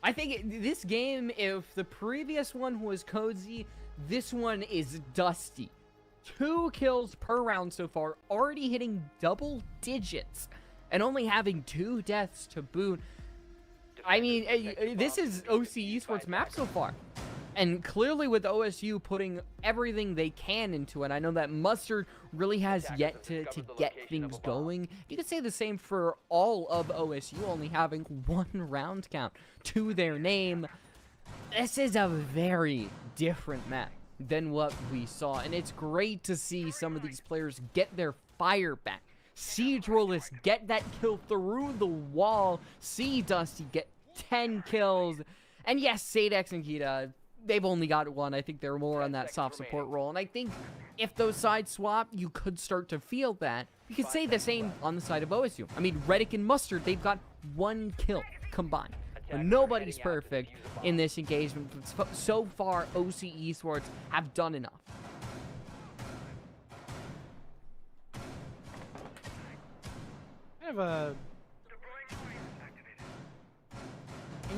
I think this game, if the previous one was Cozy, this one is Dusty. 2 kills per round so far, already hitting double digits, and only having 2 deaths to boot. I mean, this is OC Esports map so far. And clearly with OSU putting everything they can into it, I know that Mustard really has yet to get things going. You could say the same for all of OSU, only having 1 round count to their name. This is a very different map than what we saw, and it's great to see some of these players get their fire back. See Drolis get that kill through the wall. See Dusty get 10 kills. And yes, Sadex and Kita, they've only got 1. I think they're more on that soft support role. And I think if those sides swap, you could start to feel that. You could say the same on the side of OSU. I mean, Reddick and Mustard, they've got 1 kill combined. And nobody's perfect in this engagement. But so far, OC Esports have done enough. Kind of a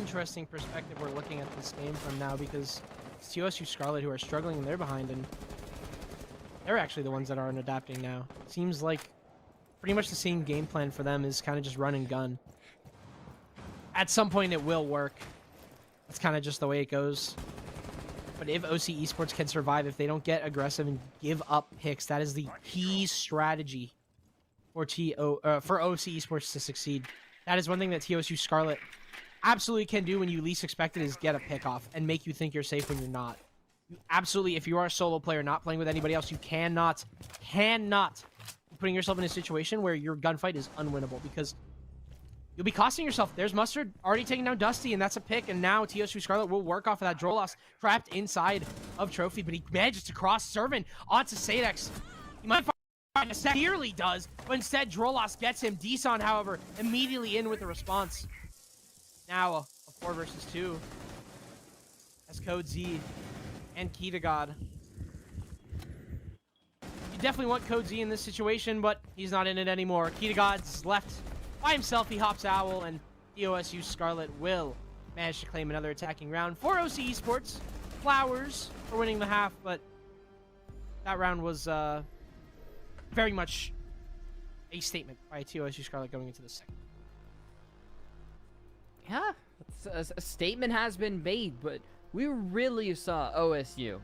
interesting perspective we're looking at this game from now, because it's OSU Scarlet who are struggling and they're behind, and they're actually the ones that aren't adapting now. Seems like pretty much the same game plan for them is kind of just run and gun. At some point it will work. It's kind of just the way it goes. But if OC Esports can survive, if they don't get aggressive and give up picks, that is the key strategy for OC Esports to succeed. That is one thing that TOSU Scarlet absolutely can do when you least expect it, is get a pick off and make you think you're safe when you're not. You absolutely, if you are a solo player not playing with anybody else, you cannot be putting yourself in a situation where your gunfight is unwinnable, because you'll be costing yourself. There's Mustard already taking down Dusty, and that's a pick, and now TOSU Scarlet will work off of that. Drolos trapped inside of Trophy, but he manages to cross Servant onto Sadex. He might find a set, nearly does, but instead Drolos gets him. Deson, however, immediately in with the response. Now a 4 versus 2 as Code Z and Kitagod. You definitely want Code Z in this situation, but he's not in it anymore. Kitagod's left by himself. He hops Owl, and OSU Scarlet will manage to claim another attacking round for OC Esports. Flowers for winning the half, but that round was very much a statement by OSU Scarlet going into the second. Yeah, a statement has been made, but we really saw OSU.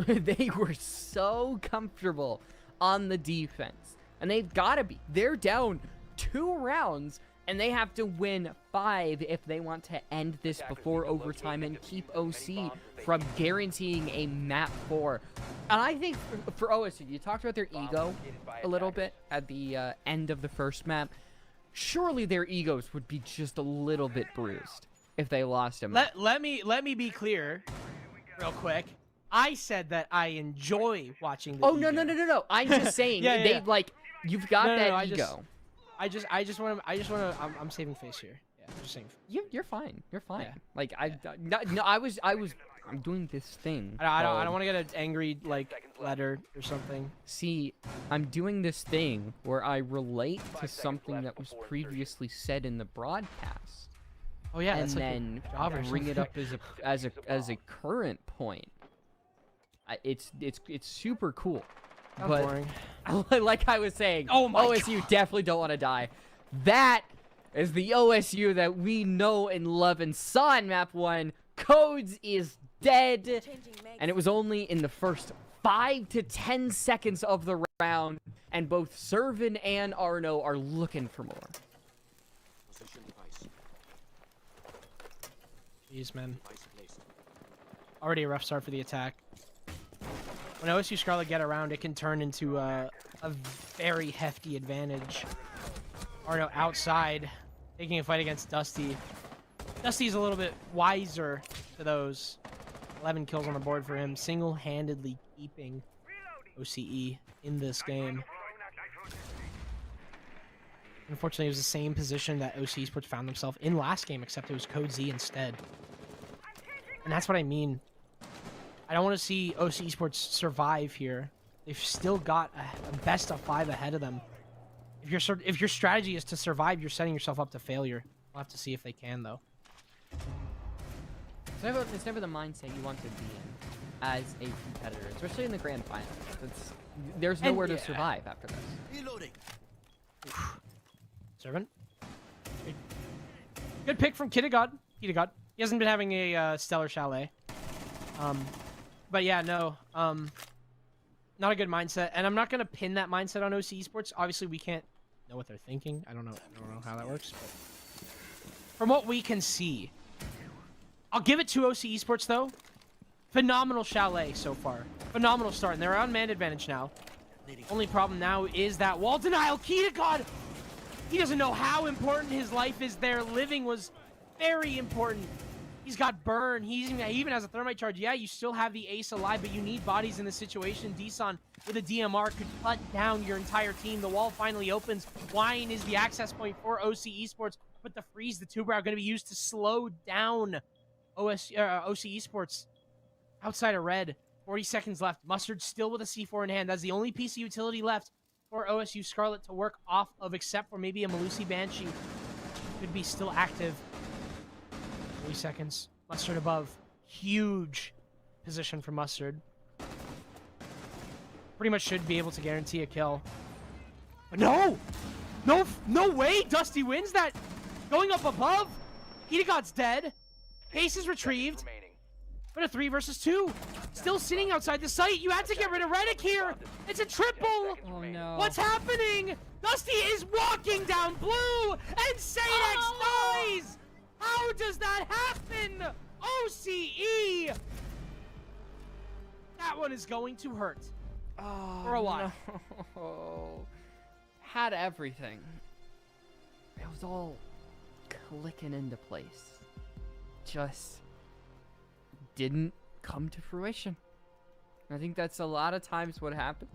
They were so comfortable on the defense, and they've got to be. They're down 2 rounds, and they have to win 5 if they want to end this before overtime and keep OC from guaranteeing a map 4. And I think for OSU, you talked about their ego a little bit at the end of the first map. Surely their egos would be just a little bit bruised if they lost him. Let me be clear real quick. I said that I enjoy watching the ego. No. I'm just saying they like, you've got that ego. I just want to I'm saving face here. Yeah, I'm just saying. You're fine. You're fine. Yeah. Like I was I'm doing this thing. I don't want to get an angry like letter or something. See, I'm doing this thing where I relate to something that was previously said in the broadcast. Oh yeah, and that's like then a job or bring it something. up as a current point. It's super cool. Sounds But boring. like I was saying, Oh my OSU definitely don't want to die. That is the OSU that we know and love and saw in map 1. Codes is dead, and it was only in the first 5 to 10 seconds of the round, and both Servin and Arno are looking for more. Jeez, man. Already a rough start for the attack. When OSU Scarlet get around, it can turn into a very hefty advantage. Arno outside, taking a fight against Dusty. Dusty's a little bit wiser to those. 11 kills on the board for him, single-handedly keeping OCE in this game. Unfortunately, it was the same position that OC Esports found themselves in last game, except it was Code Z instead. And that's what I mean. I don't want to see OC Esports survive here. They've still got a best of 5 ahead of them. If your strategy is to survive, you're setting yourself up to failure. We'll have to see if they can, though. It's never the mindset you want to be in as a competitor, especially in the grand finals. There's nowhere to survive after this. Reloading. Servant. Good pick from Kittigod. He hasn't been having a stellar chalet. But yeah, no. Not a good mindset, and I'm not gonna pin that mindset on OC Esports. Obviously, we can't know what they're thinking. I don't know how that works. But from what we can see, I'll give it to OC Esports though. Phenomenal chalet so far. Phenomenal start, and they're on man advantage now. Only problem now is that wall denial. Kittigod. He doesn't know how important his life is there. Living was very important. He's got burn. He even has a thermite charge. Yeah, you still have the ace alive, but you need bodies in this situation. Deson with a DMR could cut down your entire team. The wall finally opens. Wine is the access point for OC Esports, but the freeze, the two-brow, are going to be used to slow down OC Esports. Outside of red, 40 seconds left. Mustard still with a C4 in hand. That's the only piece of utility left for OSU Scarlet to work off of, except for maybe a Malusi Banshee. Could be still active. 3 seconds. Mustard above. Huge position for Mustard. Pretty much should be able to guarantee a kill. But no! No way! Dusty wins that! Going up above! Kittigod's dead. Pace is retrieved. But a 3 versus 2. Still sitting outside the site. You had to get rid of Reddick here. It's a triple. Oh no. What's happening? Dusty is walking down blue, and Sadex dies. How does that happen? OCE. That one is going to hurt. Oh, for a while. No. Had everything. It was all clicking into place. Just didn't come to fruition. I think that's a lot of times what happens.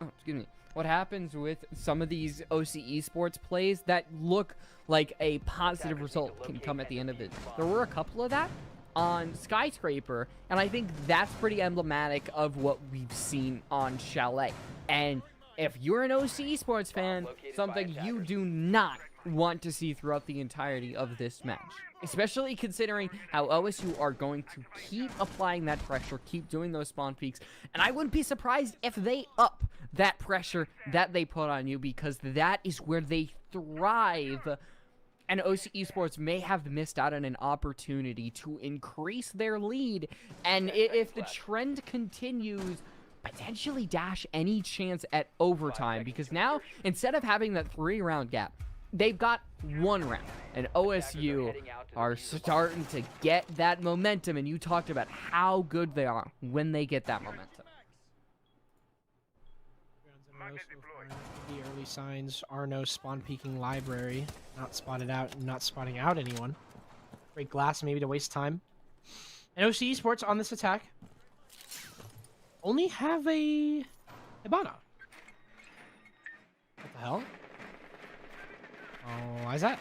Oh, excuse me. What happens with some of these OC Esports plays that look like a positive result can come at the end of it. There were a couple of that on Skyscraper, and I think that's pretty emblematic of what we've seen on Chalet. And if you're an OC Esports fan, something you do not want to see throughout the entirety of this match, especially considering how OSU are going to keep applying that pressure, keep doing those spawn peaks, and I wouldn't be surprised if they up that pressure that they put on you, because that is where they thrive. And OC Esports may have missed out on an opportunity to increase their lead, and if the trend continues, potentially dash any chance at overtime, because now, instead of having that 3-round gap, they've got 1 round, and OSU are starting to get that momentum, and you talked about how good they are when they get that momentum. The early signs are no spawn peeking library. Not spotted out and not spotting out anyone. Break glass maybe to waste time. And OC Esports on this attack only have a Hibana. What the hell? Oh, why is that?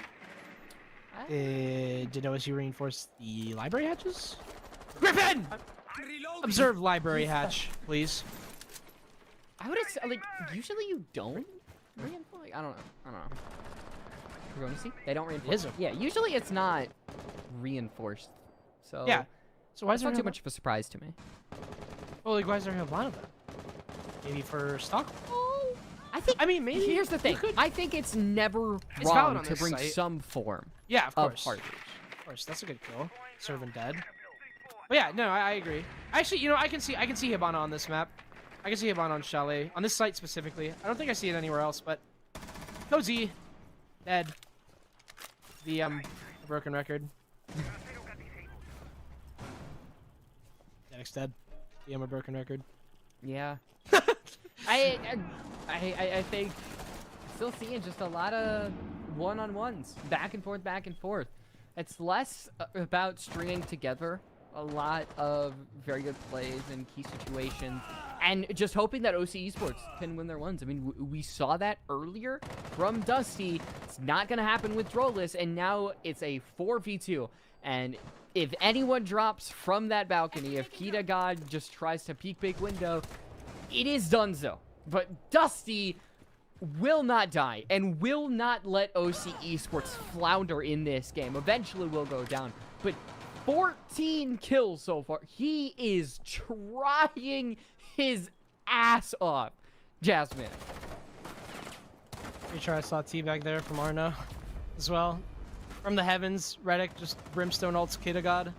Did OSU reinforce the library hatches? Griffin! Observe library hatch, please. I would have like usually you don't reinforce. I don't know. We're going to see. They don't reinforce. Yeah, usually it's not reinforced. So yeah. So why is it's there not too much of a surprise to me? Well, like why is there no Havana then? Maybe for stock. Oh, I mean, maybe. Here's the thing. I think it's never wrong to bring some form. Yeah, of course. Heart. Of course, that's a good kill. Serving dead. But yeah, no, I agree. Actually, you know, I can see Hibana on this map. I can see Hibana on Chalet. On this site specifically. I don't think I see it anywhere else, but Cozy. Dead. The broken record. Derek's dead. The a broken record. Yeah. I think still seeing just a lot of one-on-ones. Back and forth. It's less about stringing together a lot of very good plays in key situations and just hoping that OC Esports can win their ones. I mean, we saw that earlier from Dusty. It's not going to happen with Drolless, and now it's a 4v2. And if anyone drops from that balcony, if Kita God just tries to peek big window, it is donezo. But Dusty will not die and will not let OC Esports flounder in this game. Eventually will go down, but 14 kills so far. He is trying his ass off. Jasmine. Pretty sure I saw teabag there from Arno as well. From the heavens, Reddick just brimstone ults Kita God.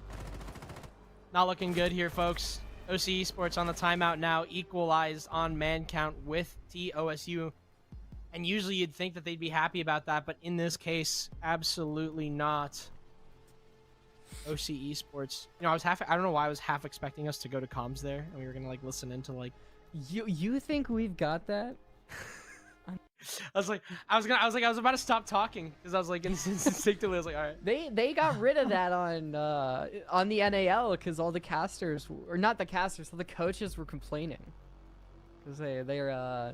Not looking good here, folks. OC Esports on the timeout now, equalized on man count with OSU. And usually you'd think that they'd be happy about that, but in this case, absolutely not. OC Esports. You know, I don't know why I was half expecting us to go to comms there, and we were gonna like listen into like. You think we've got that? I was about to stop talking because I was like instinctively I was like, all right. They got rid of that on the NAL because all the casters, or not the casters, so the coaches were complaining because they're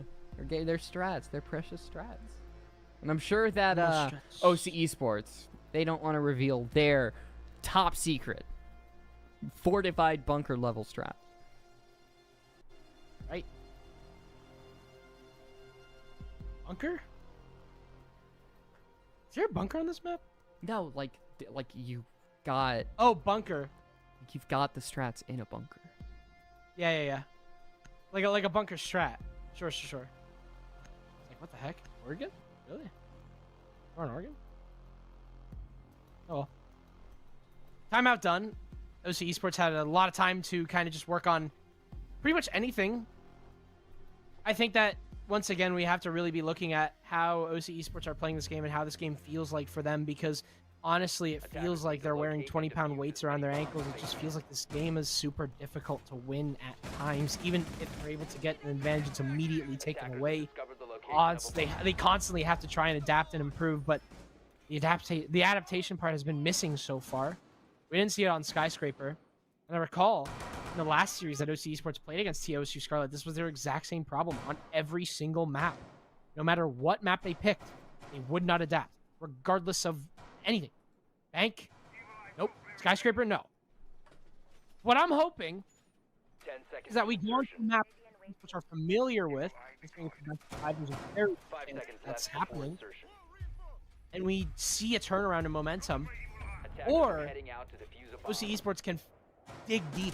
strats, they're precious strats, and I'm sure that OC Esports, they don't want to reveal their top secret fortified bunker level strat. Right. Bunker? Is there a bunker on this map? No, like you got. Oh, bunker. You've got the strats in a bunker. Yeah. Like a bunker strat. Sure. Like, what the heck? Oregon? Really? We're in Oregon? Oh well. Timeout done. OC Esports had a lot of time to kind of just work on pretty much anything. I think that once again, we have to really be looking at how OC Esports are playing this game and how this game feels like for them, because honestly, it feels like they're wearing 20-pound weights around their ankles. It just feels like this game is super difficult to win at times. Even if they're able to get an advantage, it's immediately taken away. Odds, they constantly have to try and adapt and improve, but the adaptation part has been missing so far. We didn't see it on Skyscraper. And I recall in the last series that OC Esports played against OSU Scarlet, this was their exact same problem on every single map. No matter what map they picked, they would not adapt, regardless of anything. Bank? Nope. Skyscraper? No. What I'm hoping is that we go on to maps which are familiar with, that's happening, and we see a turnaround in momentum, or OC Esports can dig deep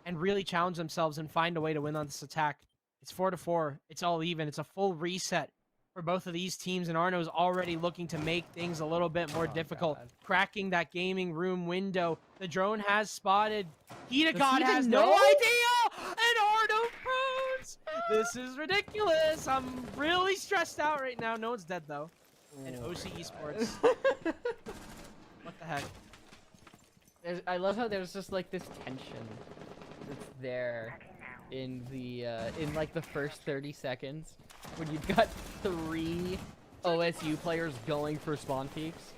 and really challenge themselves and find a way to win on this attack. It's 4-4. It's all even. It's a full reset for both of these teams, and Arno's already looking to make things a little bit more difficult. God. Cracking that gaming room window. The drone has spotted. God has no idea! And Arno froze! This is ridiculous. I'm really stressed out right now. No one's dead, though. And OC Esports. What the heck? I love how there's just like this tension that's there in the in like the first 30 seconds when you've got 3 OSU players going for spawn peaks,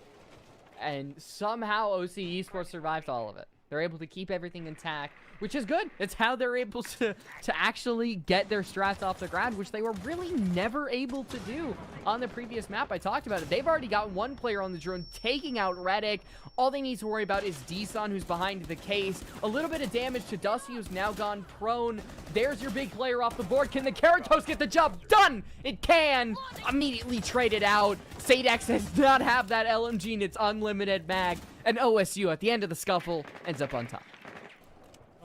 and somehow OC Esports survived all of it. They're able to keep everything intact, which is good. It's how they're able to actually get their strats off the ground, which they were really never able to do on the previous map. I talked about it. They've already got one player on the drone taking out Redick. All they need to worry about is Deson, who's behind the case. A little bit of damage to Dusty, who's now gone prone. There's your big player off the board. Can the Keratos get the job done? It can. Immediately traded out. Sadex does not have that LMG and its unlimited mag. And OSU at the end of the scuffle ends up on top.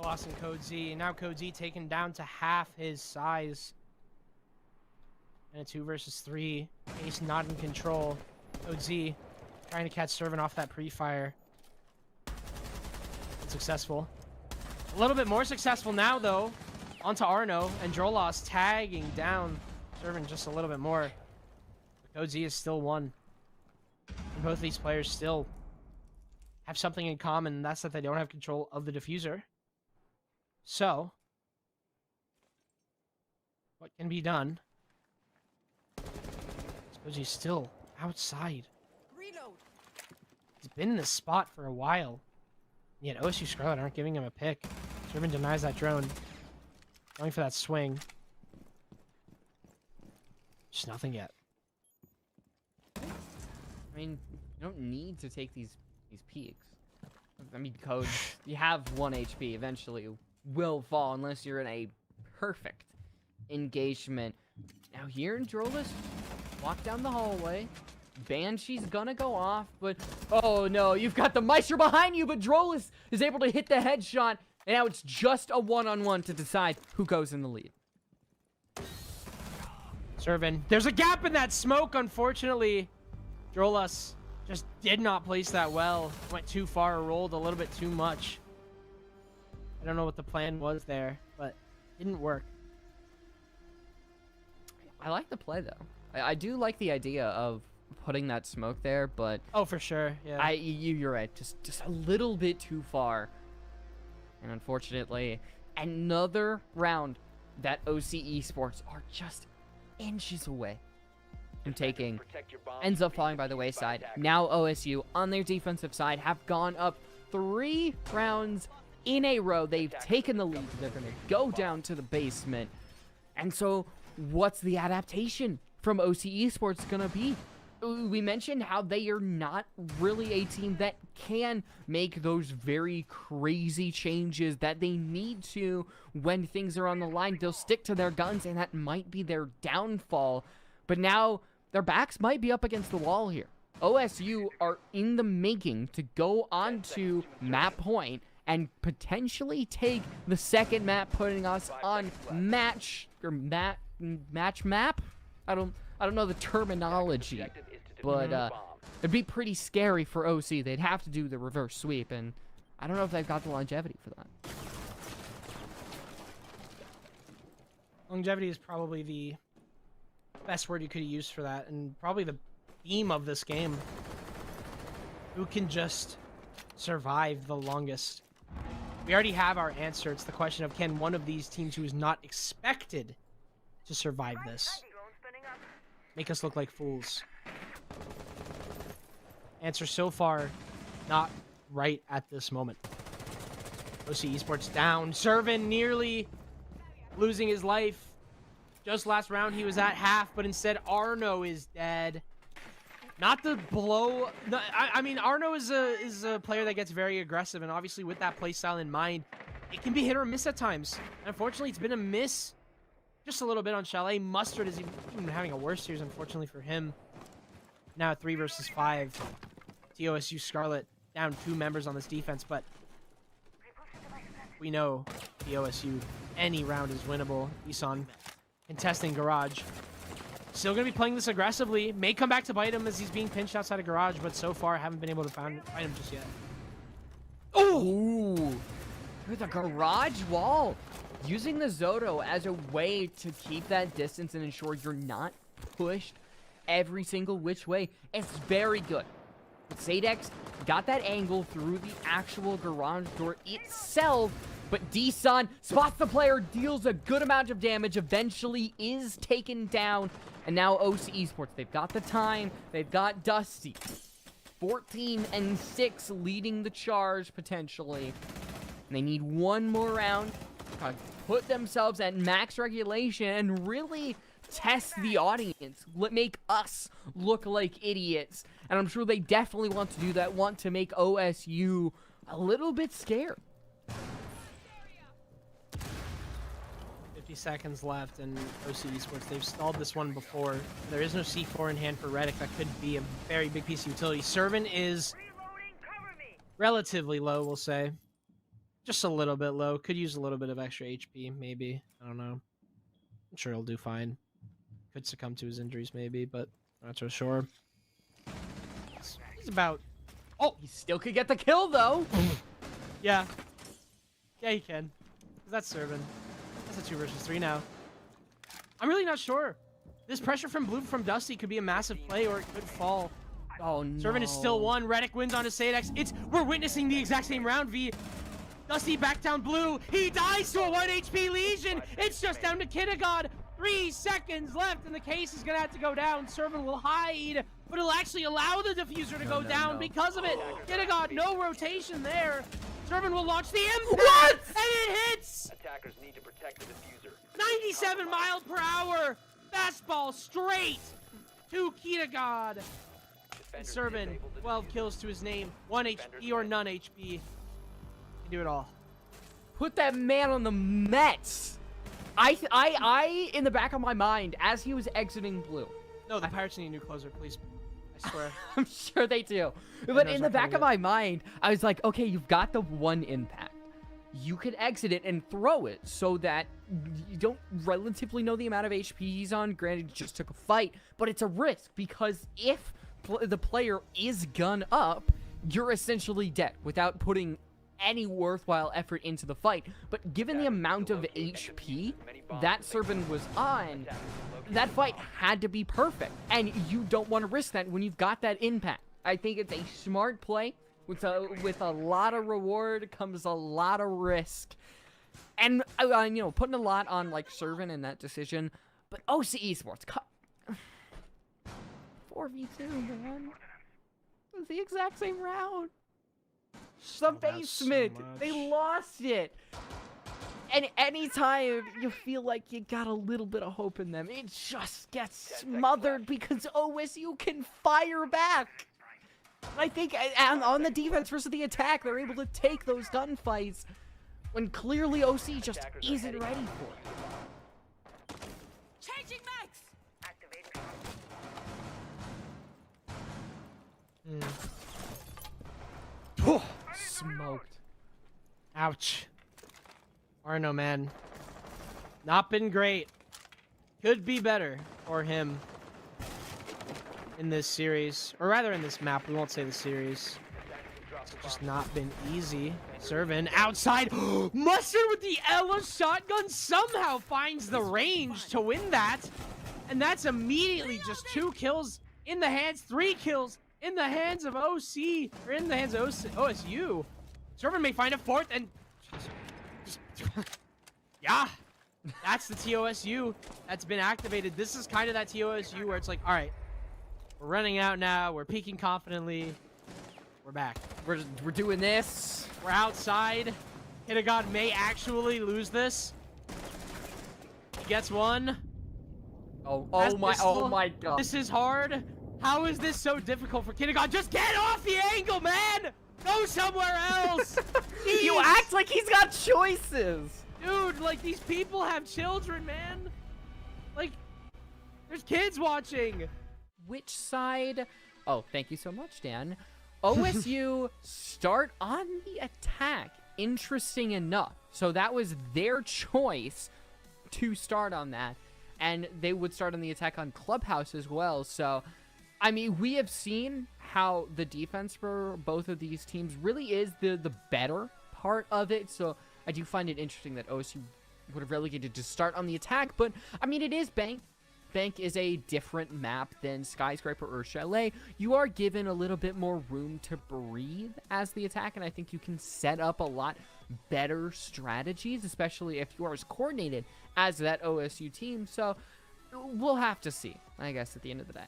Loss in Code Z, and now Code Z taken down to half his size. And a 2 versus 3. Ace not in control. Code Z trying to catch Servant off that pre-fire. Unsuccessful. A little bit more successful now, though. Onto Arno, and Drolos tagging down Servant just a little bit more. But Code Z is still one. And both of these players still have something in common, and that's that they don't have control of the diffuser. So, what can be done? Suppose he's still outside. Reload. He's been in this spot for a while. Yet OSU Scarlet aren't giving him a pick. Sherman denies that drone. Going for that swing. Just nothing yet. I mean, you don't need to take these peaks. I mean, Code, you have 1 HP. Eventually will fall unless you're in a perfect engagement. Now here in Drolos, walk down the hallway. Banshee's gonna go off, but oh no, you've got the Maestro behind you, but Drolos is able to hit the headshot, and now it's just a one-on-one to decide who goes in the lead. Servin. There's a gap in that smoke, unfortunately. Drolos just did not place that well. Went too far, rolled a little bit too much. I don't know what the plan was there, but didn't work. I like the play, though. I do like the idea of putting that smoke there, but... Oh, for sure, yeah. You're right. Just a little bit too far. And unfortunately, another round that OC Esports are just inches away from taking ends up falling by the wayside. Now OSU, on their defensive side, have gone up 3 rounds in a row. They've taken the lead. They're going to go down to the basement. And so, what's the adaptation from OC Esports going to be? We mentioned how they are not really a team that can make those very crazy changes that they need to when things are on the line. They'll stick to their guns, and that might be their downfall. But now, their backs might be up against the wall here. OSU are in the making to go on to map point and potentially take the second map, putting us on match map. I don't know the terminology, but it'd be pretty scary for OC. They'd have to do the reverse sweep, and I don't know if they've got the longevity for that. Longevity is probably the best word you could use for that, and probably the theme of this game. Who can just survive the longest? We already have our answer. It's the question of, can one of these teams who is not expected to survive this make us look like fools? Answer so far, not right at this moment. OC Esports down. Servin nearly losing his life. Just last round he was at half, but instead Arno is dead. Not the blow. No, I mean, Arno is a player that gets very aggressive, and obviously with that playstyle in mind, it can be hit or miss at times. And unfortunately, it's been a miss just a little bit on Chalet. Mustard is even having a worse series, unfortunately for him. Now 3 versus 5. TOSU Scarlet down 2 members on this defense, but we know TOSU, any round is winnable. Isan contesting Garage. Still going to be playing this aggressively. May come back to bite him as he's being pinched outside of Garage, but so far haven't been able to find him just yet. Ooh! Through the Garage wall. Using the Zoto as a way to keep that distance and ensure you're not pushed every single which way. It's very good. Sadex got that angle through the actual garage door itself, but Deson spots the player, deals a good amount of damage, eventually is taken down, and now OC Esports, they've got the time, they've got Dusty. 14 and 6 leading the charge, potentially. And they need one more round to put themselves at max regulation and really test the audience, make us look like idiots. And I'm sure they definitely want to do that, want to make OSU a little bit scared. 50 seconds left, and OSU Esports, they've stalled this one before. There is no C4 in hand for Reddick. That could be a very big piece of utility. Servant is relatively low, we'll say. Just a little bit low. Could use a little bit of extra HP, maybe. I don't know. I'm sure he'll do fine. Could succumb to his injuries, maybe, but not so sure. He's about... Oh, he still could get the kill, though. Yeah. Yeah, he can. That's Servant. That's a 2 versus 3 now. I'm really not sure. This pressure from Blue from Dusty could be a massive play, or it could fall. Oh, no. Servant is still 1. Reddick wins on his Sadex. We're witnessing the exact same round, V. Dusty back down Blue. He dies to a 1 HP Legion. It's just down to Kinnegod. 3 seconds left, and the case is going to have to go down. Servant will hide, but it'll actually allow the diffuser to go down because of it. Kinnegod, no rotation there. Servant will launch the impact. What? And it hits! Attackers need to protect the diffuser. 97 miles per hour. Fastball straight to Kinnegod. And Servant, 12 kills to his name. 1 HP or none HP. Can do it all. Put that man on the Mets. I, in the back of my mind, as he was exiting Blue. No, the Pirates need a new closer, please. I swear. I'm sure they do. But in the back of my mind, I was like, okay, you've got the 1 impact. You could exit it and throw it so that you don't relatively know the amount of HP he's on. Granted, he just took a fight, but it's a risk because if the player is gun up, you're essentially dead without putting any worthwhile effort into the fight. But given the amount of HP that Servant was on, that fight had to be perfect, and you don't want to risk that when you've got that impact. I think it's a smart play. With a lot of reward comes a lot of risk, and you know, putting a lot on like Servant in that decision. But OC Esports, 4v2, man. It was the exact same round. The basement, they lost it. And anytime you feel like you got a little bit of hope in them, it just gets smothered because OSU can fire back. I think on the defense versus the attack, they're able to take those gunfights when clearly OC just isn't ready for it. Changing max. Smoked. Ouch. Arno, man. Not been great. Could be better for him in this series. Or rather in this map. We won't say the series. It's just not been easy. Servant outside. Mustard with the Ella shotgun somehow finds the range to win that. And that's immediately just 2 kills in the hands. 3 kills in the hands of OC. Or in the hands of OSU. Servant may find a 4th and... yeah, that's the TOSU that's been activated. This is kind of that TOSU where it's like, all right, we're running out now. We're peaking confidently. We're back. We're doing this. We're outside. Kinnegod may actually lose this. He gets 1. Oh my god. This is hard. How is this so difficult for Kinnegod? Just get off the angle, man! Go somewhere else! You act like he's got choices! Dude, like, these people have children, man! Like, there's kids watching! Which side? Oh, thank you so much, Dan. OSU start on the attack. Interesting enough. So that was their choice to start on that. And they would start on the attack on Clubhouse as well, so... I mean, we have seen how the defense for both of these teams really is the better part of it. So I do find it interesting that OSU would have relegated to start on the attack. But, I mean, it is Bank. Bank is a different map than Skyscraper or Chalet. You are given a little bit more room to breathe as the attack. And I think you can set up a lot better strategies, especially if you are as coordinated as that OSU team. So we'll have to see, I guess, at the end of the day.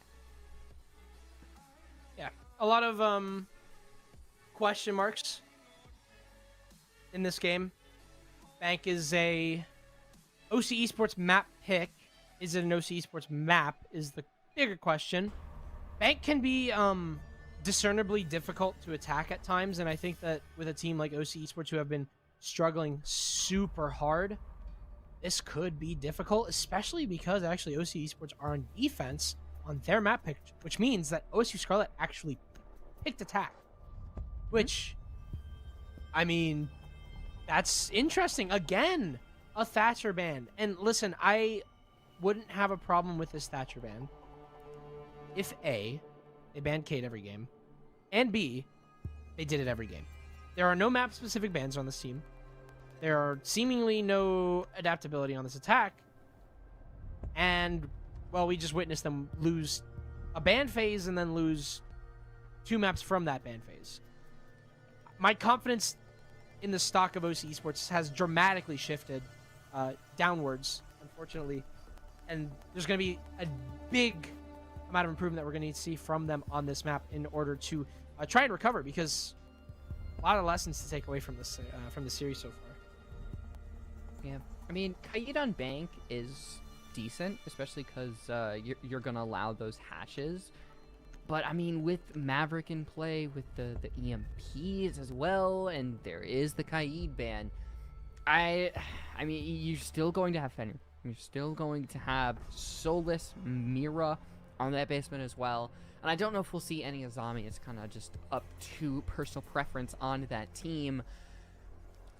Yeah, a lot of question marks in this game. Bank is a OC Esports map pick. Is it an OC Esports map is the bigger question. Bank can be discernibly difficult to attack at times, and I think that with a team like OC Esports who have been struggling super hard, this could be difficult, especially because actually OC Esports are on defense on their map pick, which means that OSU Scarlet actually picked attack. Which, I mean, that's interesting. Again, a Thatcher ban. And listen, I wouldn't have a problem with this Thatcher ban if A, they banned Kate every game, and B, they did it every game. There are no map-specific bans on this team. There are seemingly no adaptability on this attack. And, well, we just witnessed them lose a ban phase and then lose 2 maps from that ban phase. My confidence in the stock of OC Esports has dramatically shifted downwards, unfortunately. And there's going to be a big amount of improvement that we're going to need to see from them on this map in order to try and recover, because a lot of lessons to take away from this from the series so far. Yeah, I mean, Kaid on Bank is decent, especially because you're going to allow those hatches. But, I mean, with Maverick in play, with the EMPs as well, and there is the Kaid ban, I mean, you're still going to have Fenrir. You're still going to have Solus, Mira on that basement as well. And I don't know if we'll see any Azami. It's kind of just up to personal preference on that team.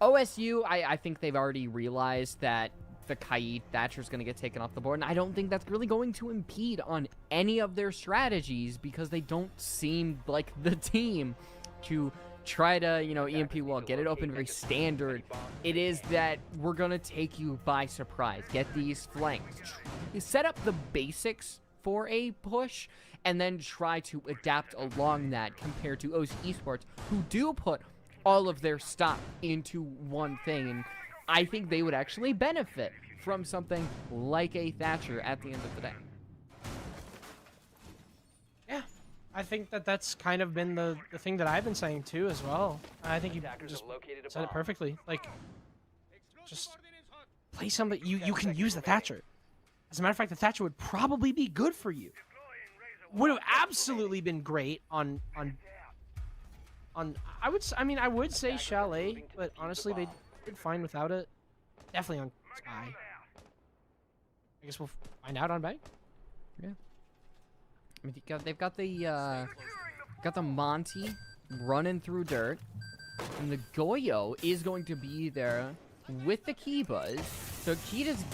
OSU, I think they've already realized that the Kaid Thatcher is going to get taken off the board, and I don't think that's really going to impede on any of their strategies, because they don't seem like the team to try to, you know, EMP wall, get it open very standard. It is that we're going to take you by surprise, get these flanks, set up the basics for a push, and then try to adapt along that, compared to OC Esports, who do put all of their stock into one thing. And I think they would actually benefit from something like a Thatcher at the end of the day. Yeah, I think that that's kind of been the thing that I've been saying too as well. I think you just said it perfectly. Like, just play something. You can use the Thatcher. As a matter of fact, the Thatcher would probably be good for you. Would have absolutely been great on I would say Chalet, but honestly they did fine without it. Definitely on Sky. I guess we'll find out on Bank. Yeah. I mean, they've got the Monty running through dirt, and the Goyo is going to be there with the Kibas. So Kita's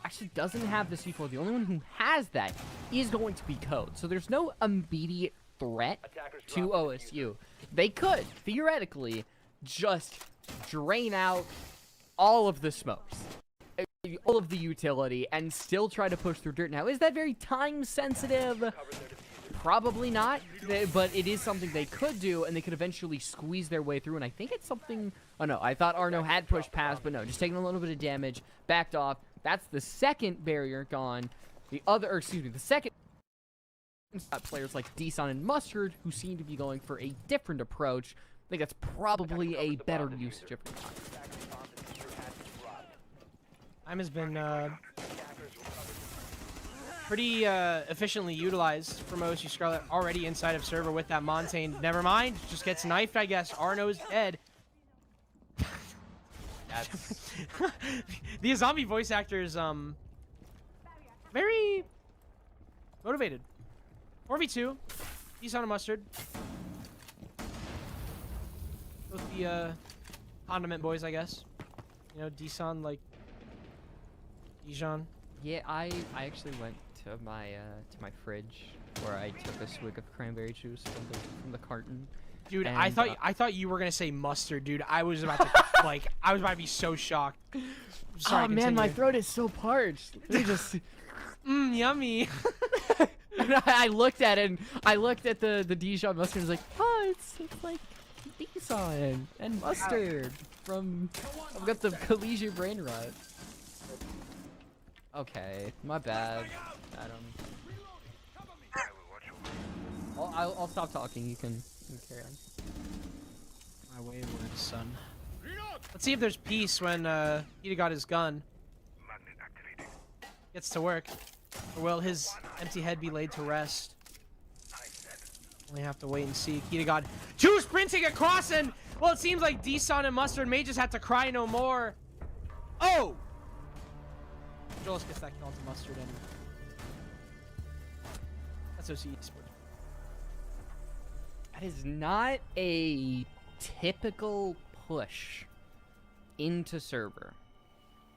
actually doesn't have the C4. The only one who has that is going to be Code. So there's no immediate threat to OSU. They could theoretically just drain out all of the smokes, all of the utility, and still try to push through dirt. Now, is that very time sensitive? Probably not, but it is something they could do, and they could eventually squeeze their way through. And I think it's something. Oh no, I thought Arno had pushed past, but no, just taking a little bit of damage, backed off. That's the second barrier gone. The second players like Deson and Mustard, who seem to be going for a different approach. I think that's probably a better usage of time. Time has been pretty efficiently utilized from OSU Scarlet already inside of server with that Montaigne. Never mind, just gets knifed, I guess. Arno's dead. That's... the zombie voice actor is very motivated. 4v2. He's on a Mustard. Both the condiment boys, I guess. You know, Deson, like Dijon. Yeah, I actually went to my fridge where I took a swig of cranberry juice from the carton. Dude, and, I thought you were gonna say mustard, dude. I was about to I was about to be so shocked. Sorry, oh man, my throat is so parched. Let me just yummy. And I looked at it, and I looked at the Dijon mustard and was like, oh, it's like Dijon and mustard from... I've got the collegiate brain rot. Okay, my bad, Adam. I'll stop talking, you can carry on. My wayward son. Let's see if there's peace when he got his gun. Gets to work. Or will his empty head be laid to rest? Only have to wait and see. Key to God. 2 sprinting across, and well, it seems like D-Son and Mustard may just have to cry no more. Oh! Jolas gets that kill to Mustard, and that's OC Esports. That is not a typical push into server.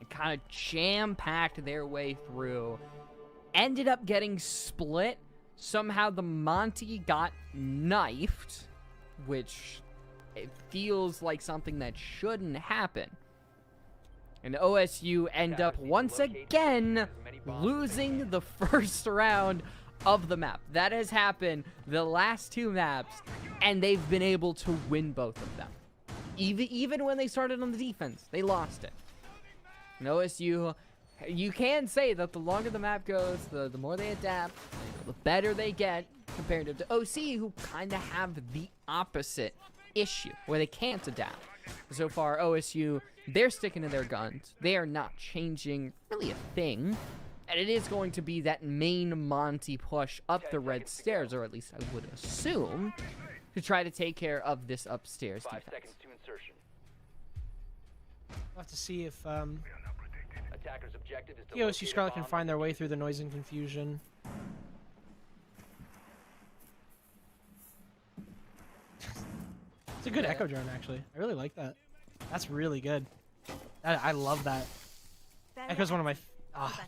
It kind of jam-packed their way through. Ended up getting split. Somehow the Monty got knifed, which it feels like something that shouldn't happen. And OSU end up once again losing the first round of the map. That has happened the last 2 maps, and they've been able to win both of them. Even when they started on the defense, they lost it. And OSU, you can say that the longer the map goes, the more they adapt, the better they get compared to OC, who kind of have the opposite issue, where they can't adapt. So far, OSU, they're sticking to their guns. They are not changing really a thing. And it is going to be that main Monty push up the red stairs, or at least I would assume, to try to take care of this upstairs 5 defense. seconds to insertion. We'll have to see if Attacker's objective is to the OSU locate a Scarlet can bomb find their way through the noise and confusion. It's a good echo drone, actually. I really like that. That's really good. I love that. Echo's one of my...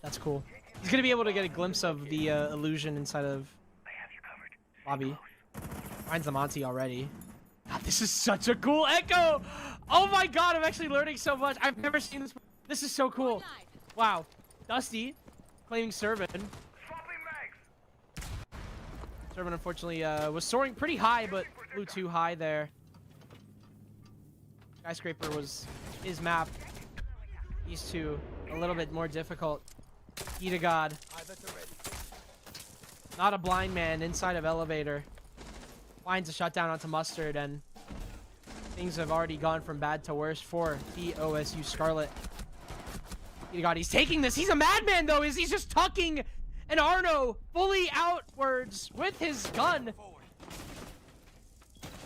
that's cool. He's gonna be able to get a glimpse of the illusion inside of Bobby. Finds the Monty already. God, this is such a cool echo! Oh my god, I'm actually learning so much. I've never seen this. This is so cool. Wow. Dusty claiming Servant. Servant unfortunately was soaring pretty high, but flew too high there. Skyscraper was his map. These two a little bit more difficult. Key to God. Not a blind man inside of elevator. Finds a shutdown onto Mustard, and things have already gone from bad to worse for the OSU Scarlet. Key to God, he's taking this. He's a madman though. He's just tucking an Arno fully outwards with his gun.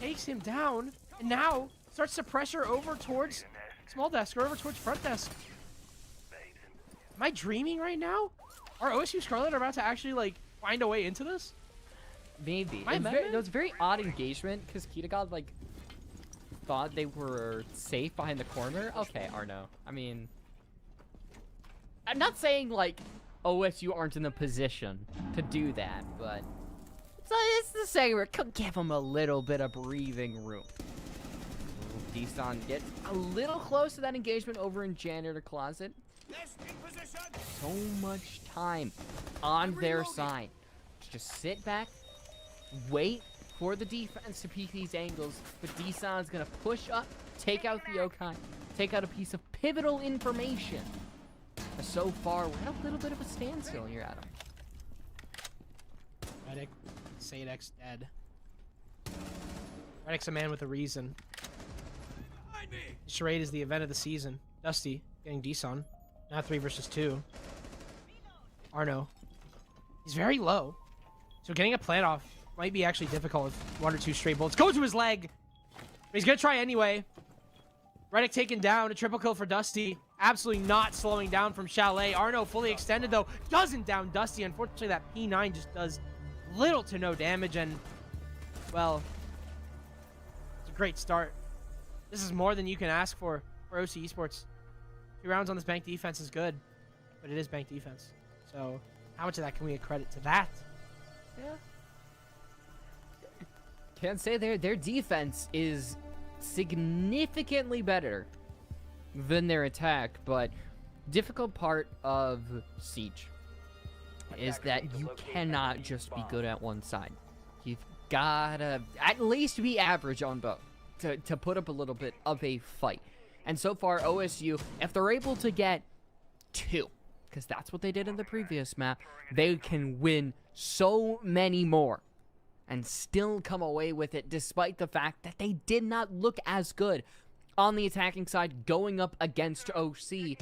Takes him down, and now starts to pressure over towards small desk or over towards front desk. Am I dreaming right now? Are OSU Scarlet about to actually like find a way into this? Maybe. Am I It was very odd engagement, because Kitagod, like, thought they were safe behind the corner. Okay, Arno. I mean, I'm not saying, like, OSU aren't in the position to do that, but it's the same. We could give them a little bit of breathing room. D-Son gets a little close to that engagement over in Janitor Closet. So much time on their side. Just sit back, wait for the defense to peek these angles, but D-Son's gonna push up, take out the Yokai, take out a piece of pivotal information. But so far, we're at a little bit of a standstill here, Adam. Reddick, Sadek's dead. Reddick's a man with a reason. Charade is the event of the season. Dusty getting D-Son. Now 3 versus 2. Arno. He's very low. So getting a plant off might be actually difficult with 1 or 2 straight bullets. Go to his leg! But he's gonna try anyway. Reddick taken down. A triple kill for Dusty. Absolutely not slowing down from Chalet. Arno fully extended though. Doesn't down Dusty. Unfortunately that P9 just does little to no damage, and well, it's a great start. This is more than you can ask for OC Esports. 2 rounds on this bank defense is good, but it is bank defense. So how much of that can we accredit to that? Yeah. Can't say their defense is significantly better than their attack, but difficult part of Siege is that you cannot just be good at one side. You've gotta at least be average on both to put up a little bit of a fight. And so far, OSU, if they're able to get 2, because that's what they did in the previous map, they can win so many more and still come away with it, despite the fact that they did not look as good on the attacking side going up against OC.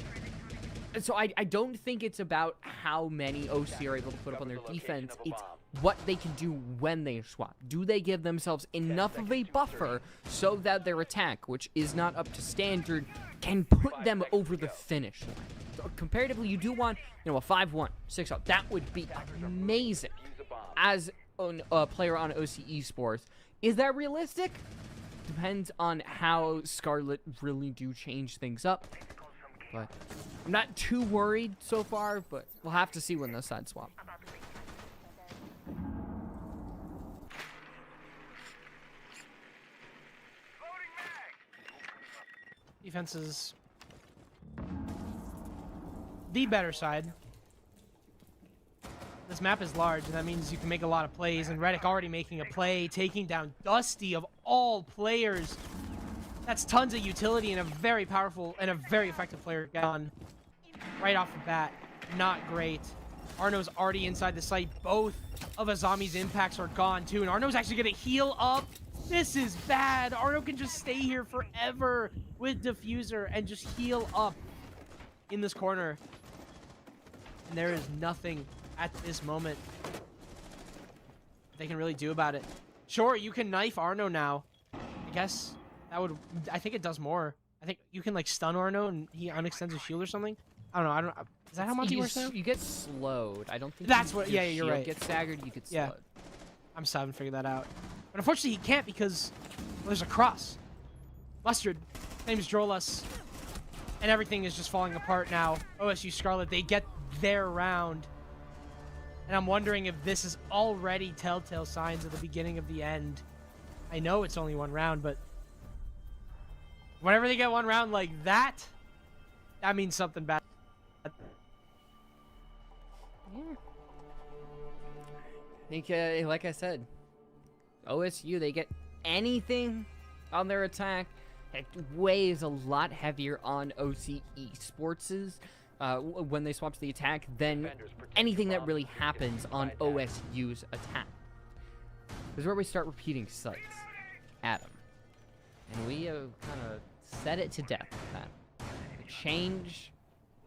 So I don't think it's about how many OC are able to put up on their defense. It's what they can do when they swap. Do they give themselves enough of a buffer so that their attack, which is not up to standard, can put them over the finish line? So comparatively, you do want, a 5-1, 6-0. That would be amazing as a player on OC Esports. Is that realistic? Depends on how Scarlet really do change things up. But I'm not too worried so far, but we'll have to see when those sides swap. Defense is the better side. This map is large, and that means you can make a lot of plays, and NECC already making a play, taking down Dusty of all players. That's tons of utility and a very powerful and a very effective player gone right off the bat. Not great. Arno's already inside the site. Both of Azami's impacts are gone too, and Arno's actually gonna heal up. This is bad. Arno can just stay here forever with Diffuser and just heal up in this corner. And there is nothing at this moment they can really do about it. Sure, you can knife Arno now. I guess that would, I think it does more. I think you can like stun Arno and he unextends his shield or something. I don't know. Is that how Monty works now? You get slowed. I don't think that's what. Yeah, you're right. Get staggered. You get slowed. Yeah. I'm still haven't figured that out. But unfortunately, he can't because there's a cross. Mustard claims Drolas, and everything is just falling apart now. OSU Scarlet, they get their round. And I'm wondering if this is already telltale signs of the beginning of the end. I know it's only one round, but whenever they get one round like that, that means something bad. Yeah. I think, like I said, OSU, they get anything on their attack, it weighs a lot heavier on OC Esports' when they swap to the attack than anything that really happens on OSU's attack. This is where we start repeating sites, Adam. And we kind of set it to death. That the change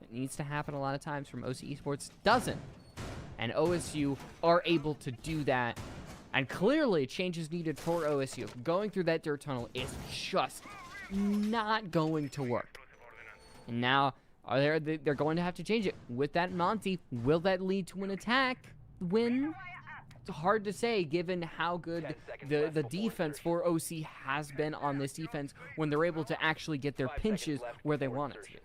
that needs to happen a lot of times from OC Esports doesn't. And OSU are able to do that. And clearly, change is needed for OSU. Going through that dirt tunnel is just not going to work. And now, they're going to have to change it. With that Monty, will that lead to an attack win? It's hard to say, given how good the defense for OC has been on this defense when they're able to actually get their pinches where they want it to.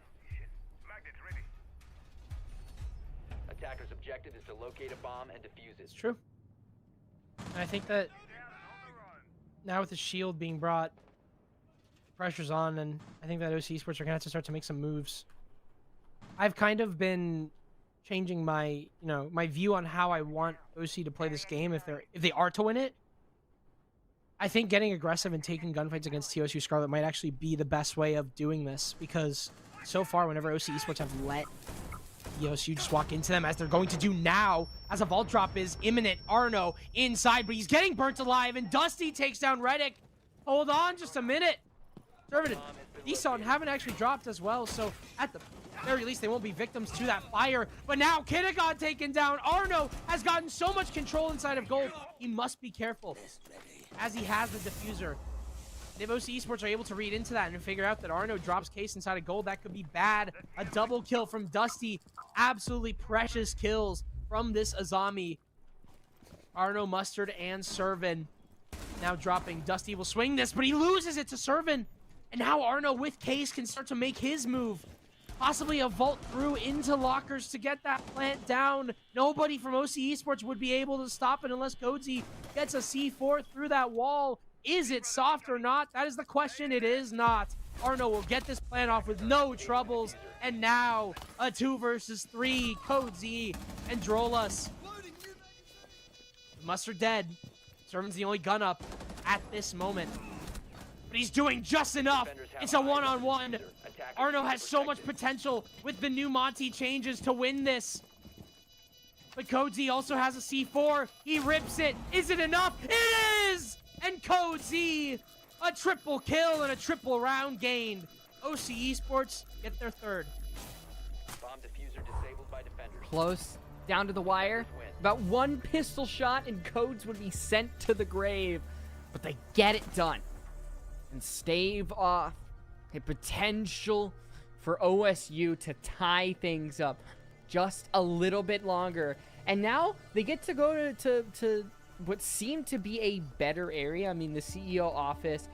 Attacker's objective is to locate a bomb and defuse it. It's true. And I think that now with the shield being brought, pressure's on, and I think that OC Esports are going to have to start to make some moves. I've kind of been changing my, my view on how I want OC to play this game if they are to win it. I think getting aggressive and taking gunfights against TOSU Scarlet might actually be the best way of doing this, because so far whenever OC Esports have let OSU just walk into them, as they're going to do now, as a vault drop is imminent. Arno inside, but he's getting burnt alive, and Dusty takes down NECC. Hold on just a minute. Servant and Nissan haven't actually dropped as well, so at the very least they won't be victims to that fire. But now Kidda got taken down. Arno has gotten so much control inside of gold. He must be careful as he has the diffuser. If OC Esports are able to read into that and figure out that Arno drops case inside of gold, that could be bad. A double kill from Dusty. Absolutely precious kills from this Azami. Arno, Mustard, and Servin now dropping. Dusty will swing this, but he loses it to Servin. And now Arno with case can start to make his move. Possibly a vault through into lockers to get that plant down. Nobody from OC Esports would be able to stop it unless Godzi gets a C4 through that wall. Is it soft or not? That is the question. It is not. Arno will get this plant off with no troubles. And now a 2 versus 3. Code Z and Drolas. Mustard dead. Sermon's the only gun up at this moment. But he's doing just enough. It's a one-on-one. Arno has so much potential with the new Monty changes to win this. But Code Z also has a C4. He rips it. Is it enough? It is! And Code Z, A triple kill and a triple round gained. OC Esports get their third. Bomb diffuser disabled by defenders. Close, down to the wire. About one pistol shot and Codes would be sent to the grave. But they get it done. And stave off a potential for OSU to tie things up just a little bit longer. And now they get to go to what seemed to be a better area. I mean, the CEO office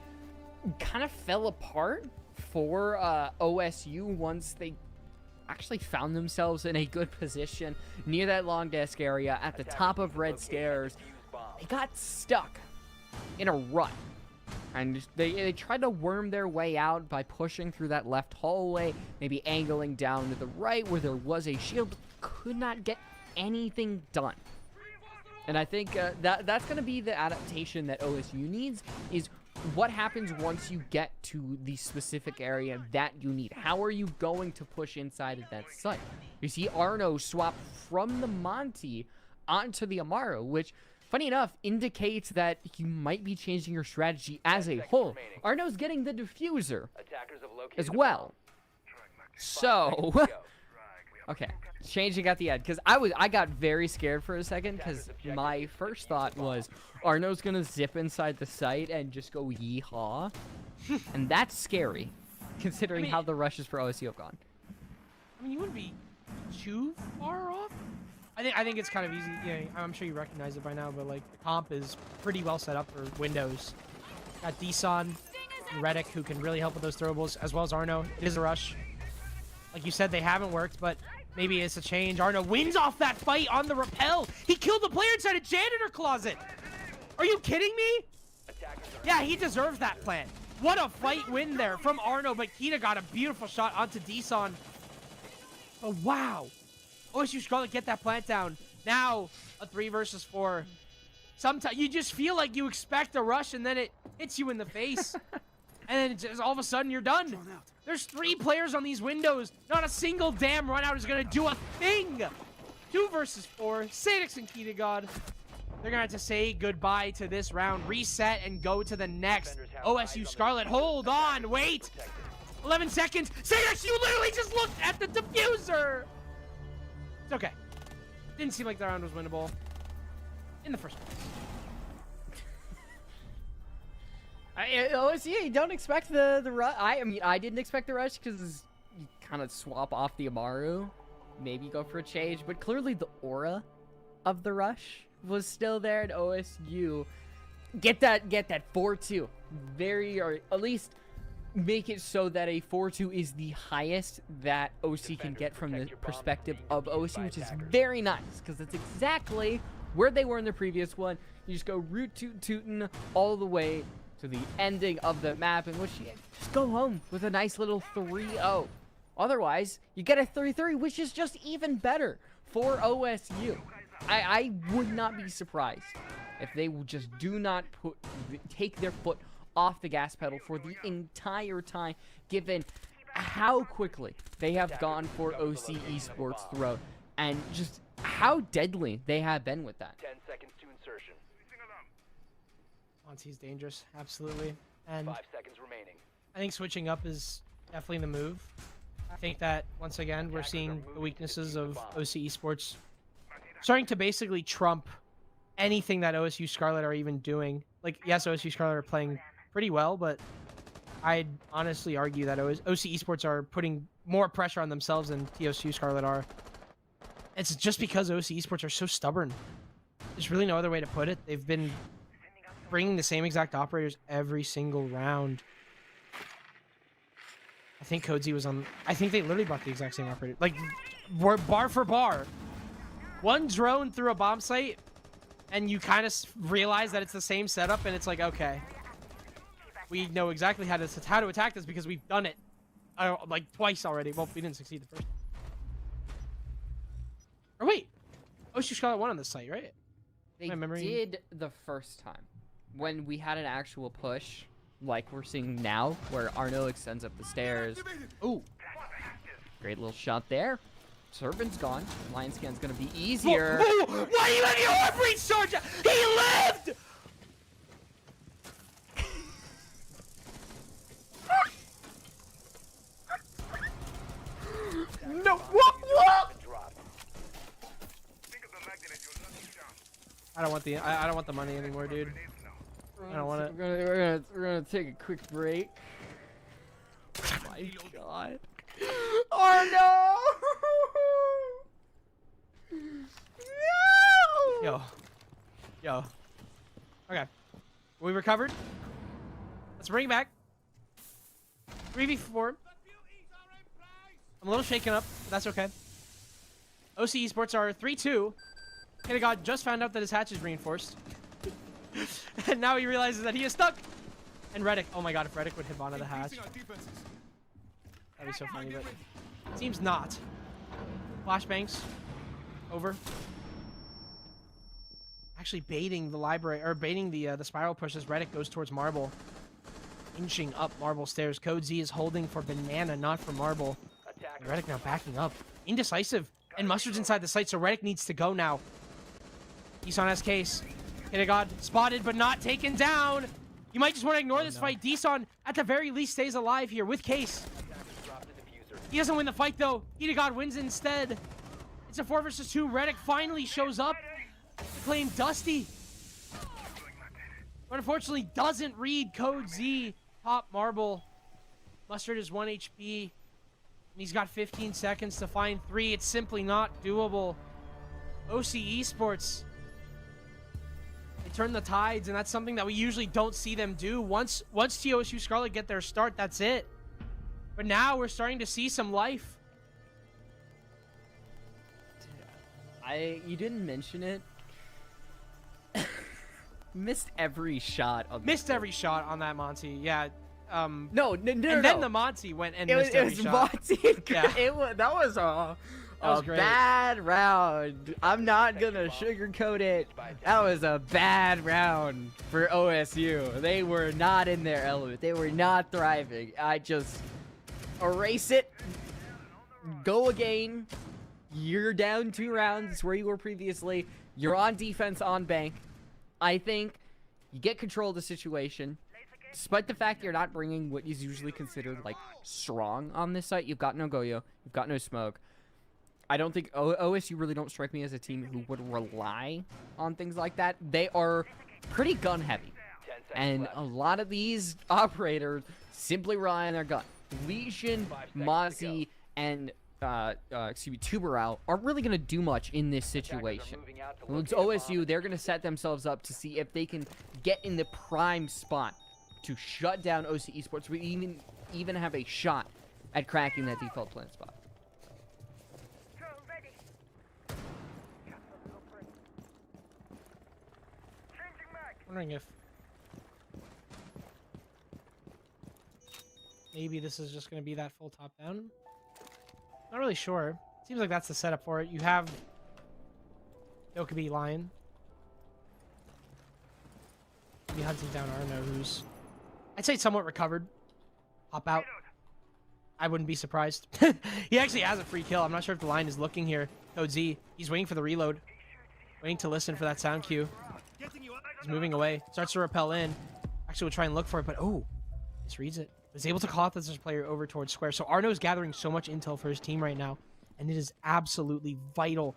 kind of fell apart for OSU once they actually found themselves in a good position near that long desk area at the top of red stairs. They got stuck in a rut. And they tried to worm their way out by pushing through that left hallway, maybe angling down to the right where there was a shield, but could not get anything done. And I think that's going to be the adaptation that OSU needs, is what happens once you get to the specific area that you need. How are you going to push inside of that site? You see Arno swap from the Monty onto the Amaru, which, funny enough, indicates that you might be changing your strategy as a whole. Arno's getting the diffuser as well. So, okay, changing at the end, because I got very scared for a second, because my first thought was Arno's gonna zip inside the site and just go yeehaw, and that's scary, considering how the rushes for OSU have gone. I mean, you wouldn't be too far off. I think it's kind of easy. Yeah, I'm sure you recognize it by now, but like the comp is pretty well set up for Windows. Got Deson and Reddick who can really help with those throwables, as well as Arno. It is a rush. Like you said, they haven't worked, but maybe it's a change. Arno wins off that fight on the rappel. He killed the player inside a janitor closet. Are you kidding me? Yeah, he deserves that plant. What a fight win there from Arno, but Kita got a beautiful shot onto Deson. Oh, wow. OSU Scarlet get that plant down. Now, a 3 versus 4. Sometimes you just feel like you expect a rush, and then it hits you in the face. And then just all of a sudden, you're done. There's 3 players on these windows. Not a single damn run out is going to do a thing. 2 versus 4. Sadix and Kita God. They're going to have to say goodbye to this round, reset, and go to the next. OSU Scarlet, hold on, wait. 11 seconds. Sadix, you literally just looked at the diffuser. It's okay. Didn't seem like the round was winnable in the first place. OSU, you don't expect the rush. I mean, I didn't expect the rush because you kind of swap off the Amaru, maybe go for a change, but clearly the aura of the rush was still there, and OSU get that 4-2 or at least make it so that a 4-2 is the highest that OC can get from the perspective of OC, which is very nice because that's exactly where they were in the previous one. You just go root tootin' all the way to the ending of the map, in which you just go home with a nice little 3-0. Otherwise, you get a 3-3, which is just even better for OSU. I would not be surprised if they just do not take their foot off the gas pedal for the entire time, given how quickly they have gone for OC Esports throughout, and just how deadly they have been with that. 10 seconds to insertion. Monty's dangerous, absolutely. And 5 seconds remaining. I think switching up is definitely the move. I think that, once again, we're seeing the weaknesses of OC Esports starting to basically trump anything that OSU Scarlet are even doing. Like, yes, OSU Scarlet are playing pretty well, but I'd honestly argue that OC Esports are putting more pressure on themselves than TSU Scarlet are. It's just because OC Esports are so stubborn. There's really no other way to put it. They've been bringing the same exact operators every single round. I think Codesy was on... I think they literally brought the exact same operator. Like, bar for bar. One drone through a bomb site, and you kind of realize that it's the same setup, and it's like, okay. We know exactly how to attack this because we've done it like twice already. Well, we didn't succeed the first. Or wait, OSU Scarlet won on this site, right? They did the first time when we had an actual push, like we're seeing now, where Arno extends up the stairs. Ooh, great little shot there. Servant's gone. Lion Scan's gonna be easier. Whoa, whoa, why do you have your heart breach charge? He lived! want the I don't want the money anymore, dude. I don't want it. We're gonna take a quick break. Oh my god. Oh no! No! Yo. Okay. We recovered. Let's bring it back. 3v4. I'm a little shaken up, but that's okay. OC Esports are 3-2. God just found out that his hatch is reinforced. And now he realizes that he is stuck. And Reddick. Oh my god, if Reddick would hit onto the hatch. That'd be so funny, but seems not. Flashbangs. Over. Actually baiting the library, or baiting the spiral push as Reddick goes towards Marble. Inching up Marble stairs. Code Z is holding for Banana, not for Marble. And Reddick now backing up. Indecisive. And Mustard's inside the site, so Reddick needs to go now. Deson has case. God spotted, but not taken down. You might just want to ignore this fight. Deson, at the very least, stays alive here with case. He doesn't win the fight, though. God wins instead. It's a 4 versus 2. Reddick finally shows up to claim Dusty. But unfortunately, doesn't read Code Z. Top Marble. Mustard is 1 HP. And he's got 15 seconds to find 3. It's simply not doable. OC Esports. They turn the tides, and that's something that we usually don't see them do. Once TOSU Scarlet get their start, that's it. But now we're starting to see some life. You didn't mention it. Missed every shot of Missed every shot on that Monty. Yeah. No. And then the Monty went and missed every shot. Monty. Yeah. That was a great. bad round. I'm not gonna sugarcoat it. That was a bad round for OSU. They were not in their element. They were not thriving. I just erase it. Go again. You're down 2 rounds where you were previously. You're on defense on bank. I think you get control of the situation. Despite the fact you're not bringing what is usually considered, like, strong on this site. You've got no Goyo. You've got no smoke. I don't think OSU really don't strike me as a team who would rely on things like that. They are pretty gun heavy. And a lot of these operators simply rely on their gun. Legion, Mozzie, and Tuberal aren't really going to do much in this situation. Well, it's OSU. They're going to set themselves up to see if they can get in the prime spot to shut down OC Esports. We even have a shot at cracking that default plan spot. Wondering if maybe this is just going to be that full top down. Not really sure. Seems like that's the setup for it. You have Dokubi Lion. Maybe hunting down Arno, who's, I'd say, somewhat recovered. Hop out. I wouldn't be surprised. He actually has a free kill. I'm not sure if the line is looking here. Code Z. He's waiting for the reload. Waiting to listen for that sound cue. He's moving away. Starts to rappel in. Actually, we'll try and look for it, but oh, misreads it. Was able to call out this player over towards square. So Arno's gathering so much intel for his team right now, and it is absolutely vital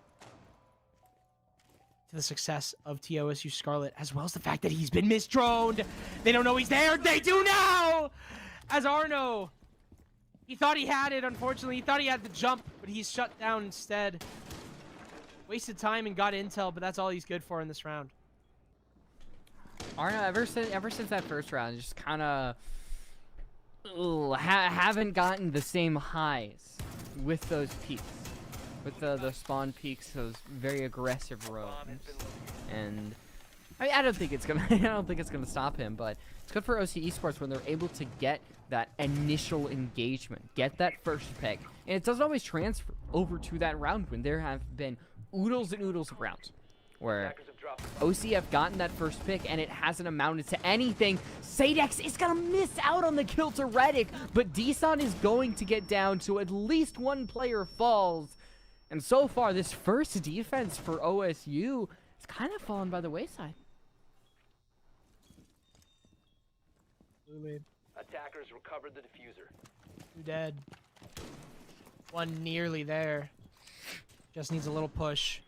to the success of TOSU Scarlet, as well as the fact that he's been misdroned. They don't know he's there. They do now! As Arno, he thought he had it, unfortunately. He thought he had the jump, but he's shut down instead. Wasted time and got intel, but that's all he's good for in this round. Arno, ever since that first round, just kind of haven't gotten the same highs with those peaks, with the spawn peaks, those very aggressive roams. And I don't think it's gonna stop him, but it's good for OC Esports when they're able to get that initial engagement, get that first pick, and it doesn't always transfer over to that round when there have been oodles and oodles of rounds where OC have gotten that first pick and it hasn't amounted to anything. Sadex is gonna miss out on the kill to Reddick, but Deson is going to get down to at least one player falls. And so far, this first defense for OSU has kind of fallen by the wayside. Attackers recovered the diffuser. 2 dead. 1 nearly there. Just needs a little push.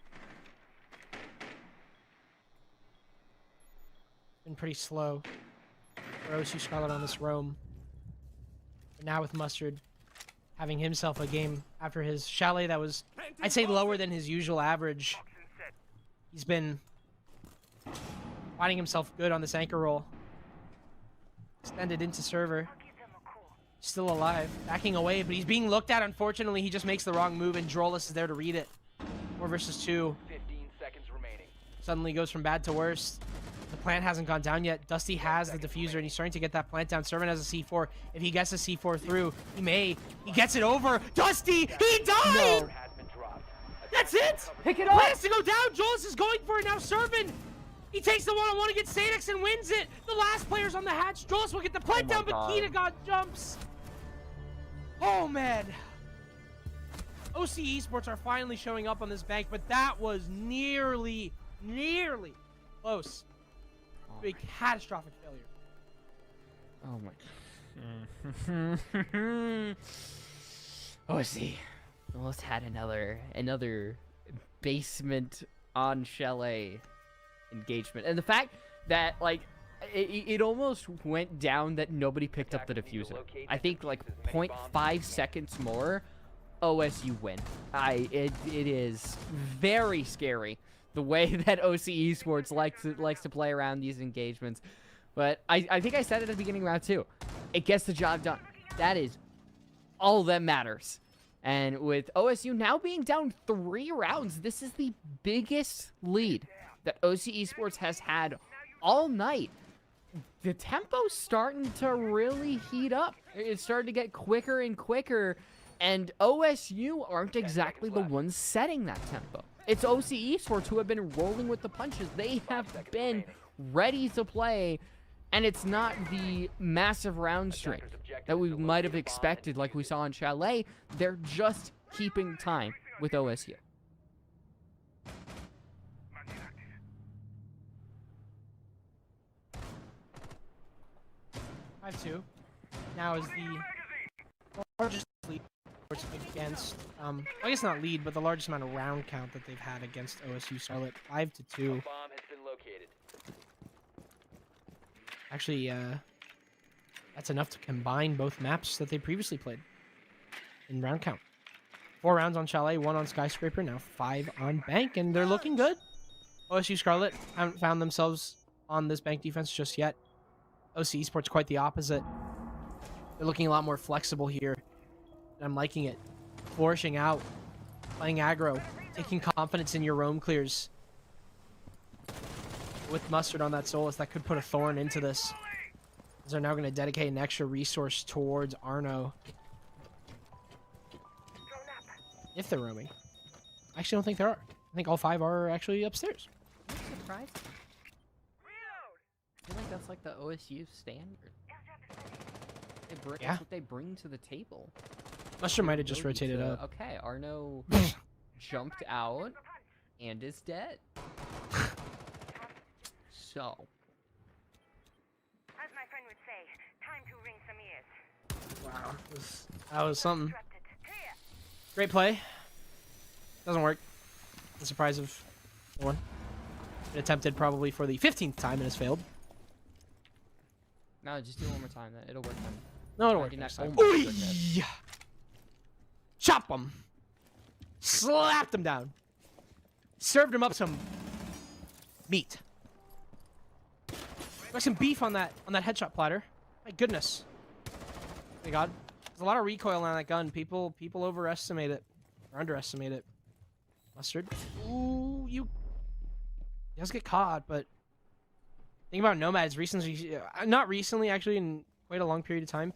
pretty slow for OSU Scarlet on this roam. But now with Mustard having himself a game after his chalet that was, I'd say, lower than his usual average. He's been finding himself good on this anchor roll. Extended into server. Still alive. Backing away, but he's being looked at. Unfortunately, he just makes the wrong move, and Drolis is there to read it. 4 versus 2. 15 seconds remaining. Suddenly goes from bad to worse. The plant hasn't gone down yet. Dusty has the diffuser, and he's starting to get that plant down. Servant has a C4. If he gets a C4 through, he may. He gets it over. Dusty! He died! Has been dropped. That's it! Pick it up! Plans to go down. Drolis is going for it now. Servant! He takes the one-on-one against Sadix and wins it. The last player's on the hatch. Drolis will get the plant down, but Keita jumps. Oh, man. OC Esports are finally showing up on this bank, but that was nearly close to a catastrophic failure. Oh my. OC almost had another basement on chalet engagement, and the fact that like it almost went down that nobody picked up the diffuser. I think like 0.5 seconds more, OSU win. It is very scary the way that OC Esports likes to play around these engagements. But I think I said it at the beginning of round 2. It gets the job done. That is all that matters. And with OSU now being down 3 rounds, this is the biggest lead that OC Esports has had all night. The tempo's starting to really heat up. It's starting to get quicker and quicker, and OSU aren't exactly the ones setting that tempo. It's OC Esports who have been rolling with the punches. They have been ready to play, and it's not the massive round streak that we might have expected like we saw in Chalet. They're just keeping time with OSU. 5-2. Now is the largest lead against, I guess not lead, but the largest amount of round count that they've had against OSU Scarlet. 5-2. Bomb has been located. Actually, that's enough to combine both maps that they previously played in round count. 4 rounds on Chalet, 1 on Skyscraper, now 5 on Bank, and they're looking good. OSU Scarlet haven't found themselves on this Bank defense just yet. OC Esports quite the opposite. They're looking a lot more flexible here. And I'm liking it. Flourishing out, playing aggro, taking confidence in your roam clears. With Mustard on that Solus, that could put a thorn into this. As they're now going to dedicate an extra resource towards Arno. If they're roaming. I actually don't think there are. I think all 5 are actually upstairs. I'm surprised. I feel like that's like the OSU standard. Yeah. That's what they bring to the table. Mustard might have just rotated up. Okay, Arno jumped out and is dead. So. As my friend would say, time to ring some ears. Wow. That was something. Great play. Doesn't work. The surprise of one. It attempted probably for the 15th time and has failed. No, just do it one more time. It'll work then. No, it'll work 99 next time. oh my Ooh, goodness. yeah. Chop him. Slapped him down. Served him up some meat. Got some beef on that headshot platter. My goodness. My God. There's a lot of recoil on that gun. People overestimate it. Or underestimate it. Mustard. Ooh, he does get caught, but think about Nomads recently. Not recently, actually, in quite a long period of time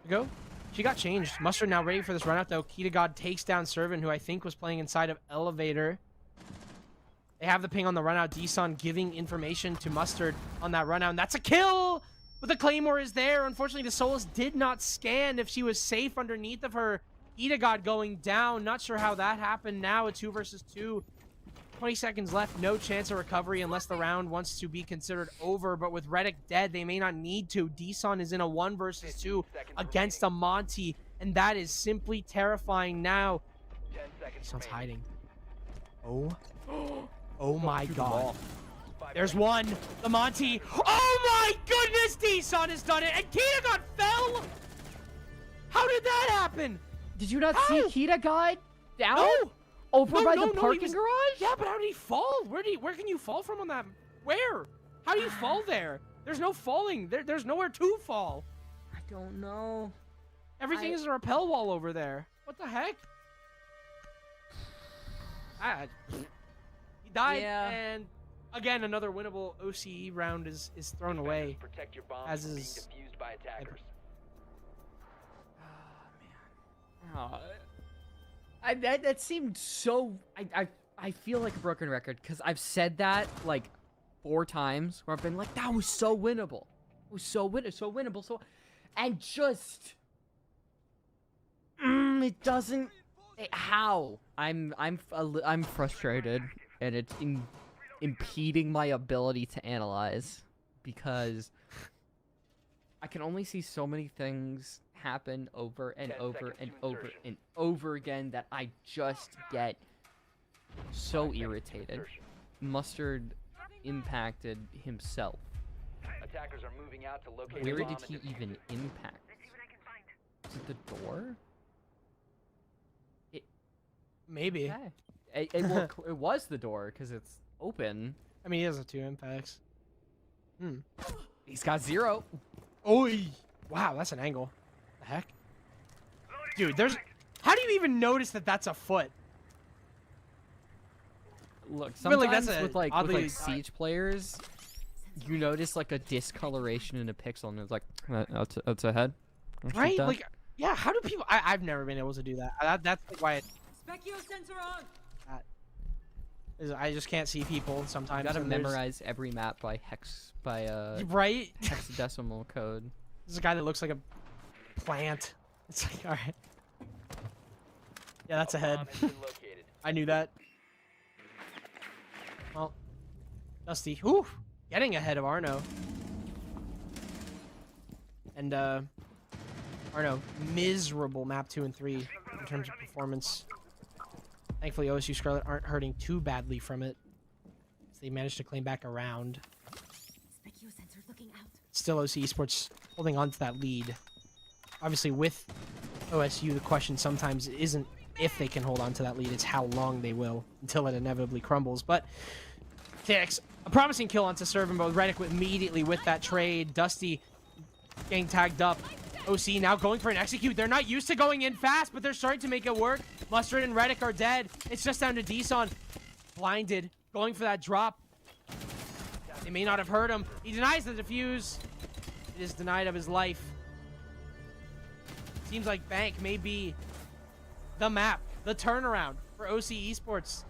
ago. She got changed. Mustard now ready for this run out, though. Keita God takes down Servant, who I think was playing inside of Elevator. They have the ping on the run out. Deson giving information to Mustard on that run out, and that's a kill! But the Claymore is there. Unfortunately, the Solus did not scan if she was safe underneath of her. Keita God going down. Not sure how that happened. Now a 2 versus 2. 20 seconds left. No chance of recovery unless the round wants to be considered over. But with Reddick dead, they may not need to. Deson is in a 1 versus 2 against a Monty. And that is simply terrifying now. 10 seconds Deson's remaining. hiding. Oh. Oh my God. There's one. The Monty. Oh my goodness, D-Son has done it. And Kita got fell. How did that happen? Did you not How? see Kita got down? No. Over No, by no, the no, parking he was- garage? Yeah, but how did he fall? Where can you fall from on that? Where? How do you fall there? There's no falling. There's nowhere to fall. I don't know. Everything is a rappel wall over there. What the heck? He died, Yeah. and again, another winnable OCE round is thrown away. Protect your bombs As from being is- defused by attackers. That seemed so. I feel like a broken record because I've said that like 4 times where I've been like, that was so winnable. It was so winnable. And just it doesn't. How? I'm frustrated, and it's impeding my ability to analyze because I can only see so many things happen over and 10 over seconds and to over insertion. and over again that I just get so 5 seconds to irritated. insertion. Mustard impacted himself. Attackers are moving out to locate Where the bomb did he and defuse even it. impact? Let's see what I can find. Was it the door? Maybe. Okay. It was the door because it's open. I mean, he has 2 impacts. He's got 0. Oi! Wow, that's an angle. The heck? Dude, there's... How do you even notice that that's a foot? Look, feel like sometimes that's a with like oddly- Siege players, you notice like a discoloration in a pixel, and it's like that's a head. I'll shoot Right? that. Like, yeah, how do people... I've never been able to do that. That's like why Sensor on. I just can't see people sometimes. you gotta and there's- memorize every map by Right? hexadecimal code. There's a guy that looks like a plant. It's like, alright. Yeah, that's a head. Bomb has been located. I knew that. Well, Dusty, whew, getting ahead of Arno. And, Arno, miserable map 2 and 3 in terms of performance. Thankfully, OSU Scarlet aren't hurting too badly from it. So they managed to claim back around. Specchio sensor looking out. Still, OC Esports holding on to that lead. Obviously, with OSU, the question sometimes isn't if they can hold on to that lead, it's how long they will until it inevitably crumbles. But KX, a promising kill onto Servant, but Reddick immediately with that trade. Dusty getting tagged up. OC now going for an execute. They're not used to going in fast, but they're starting to make it work. Mustard and Reddick are dead. It's just down to D-Son. Blinded, going for that drop. They may not have heard him. He denies the defuse. It is denied of his life. Seems like Bank may be the map, the turnaround for OC Esports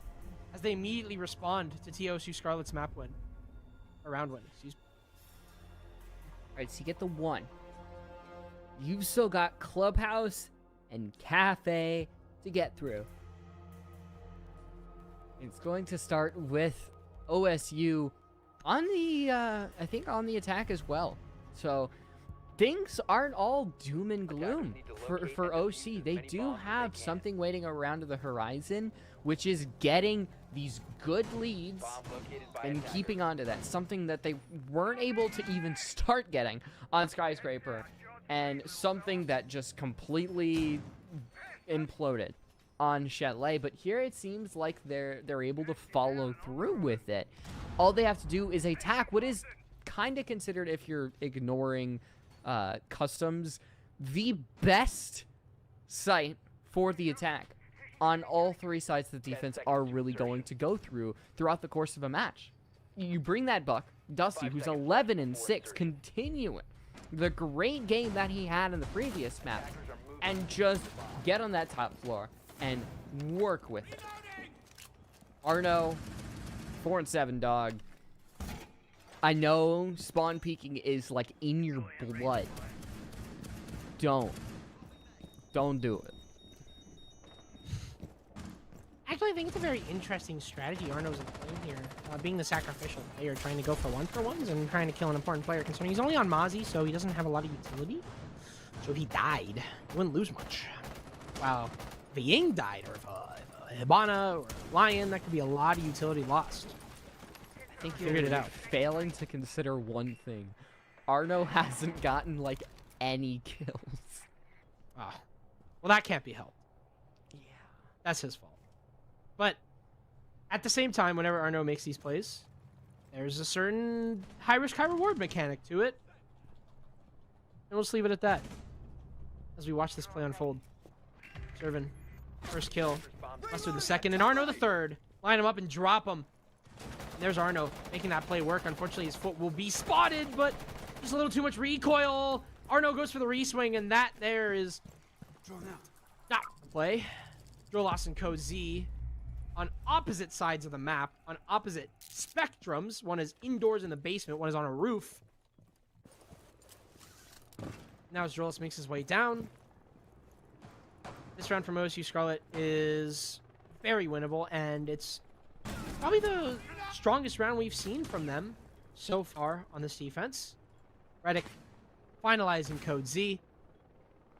as they immediately respond to TOSU Scarlet's map win. Or round win, excuse me. Alright, so you get the 1. You've still got Clubhouse and Cafe to get through. It's going to start with OSU on the, I think on the attack as well. So things aren't all doom and gloom for OC. They do have something waiting around the horizon, which is getting these good leads Bomb located by and attackers. keeping on to that. Something that they weren't able to even start getting on Skyscraper, and something that just completely imploded on Chalet. But here it seems like they're able to follow through with it. All they have to do is attack what is kind of considered, if you're ignoring customs, the best site for the attack. On all 3 sides that the defense are really going to go through throughout the course of a match. You bring that buck, Dusty, who's 11 and 6, continuing the great game that he had in the previous map, and just get on that top floor and work with it. Arno, 4 and 7, dog. I know spawn peeking is like in your blood. Don't do it. Actually, I think it's a very interesting strategy Arno's playing here. Being the sacrificial player, trying to go for 1-for-1s and trying to kill an important player, considering he's only on Mozzie, so he doesn't have a lot of utility. So if he died, he wouldn't lose much. Wow. If a Ying died, or if a Hibana or a Lion, that could be a lot of utility lost. think Figured it you're out. failing to consider one thing. Arno hasn't gotten like any kills. Oh. Well, that can't be helped. Yeah. That's his fault. But at the same time, whenever Arno makes these plays, there's a certain high risk, high reward mechanic to it. And we'll just leave it at that as we watch this play unfold. Servin, first kill. Mustard the second, and Arno the third. Line him up and drop him. And there's Arno making that play work. Unfortunately, his foot will be spotted, but just a little too much recoil. Arno goes for the re-swing, and that there is not the play. Drolos and Co. Z on opposite sides of the map, on opposite spectrums. One is indoors in the basement, one is on a roof. Now as Drolos makes his way down. This round from OSU Scarlet is very winnable, and it's probably the strongest round we've seen from them so far on this defense. Reddick finalizing Code Z,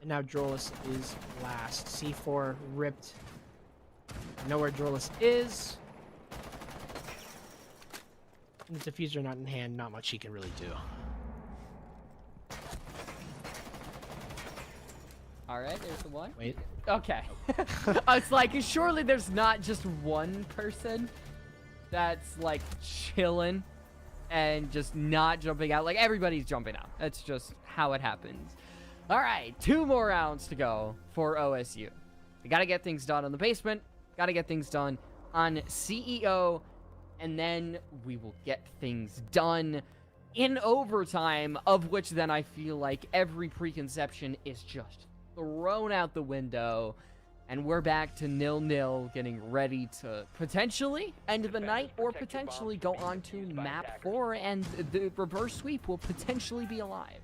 and now Drolos is last. C4 ripped. Know where Drolos is. And the diffuser not in hand, not much he can really do. Alright, there's the one. Wait. Okay. It's like, surely there's not just one person that's like chilling and just not jumping out. Like, everybody's jumping out. That's just how it happens. Alright, 2 more rounds to go for OSU. We gotta get things done on the basement. Gotta get things done on CEO. And then we will get things done in overtime, of which then I feel like every preconception is just thrown out the window, and we're back to 0-0, getting ready to potentially end the night or potentially go on to map 4, and the reverse sweep will potentially be alive.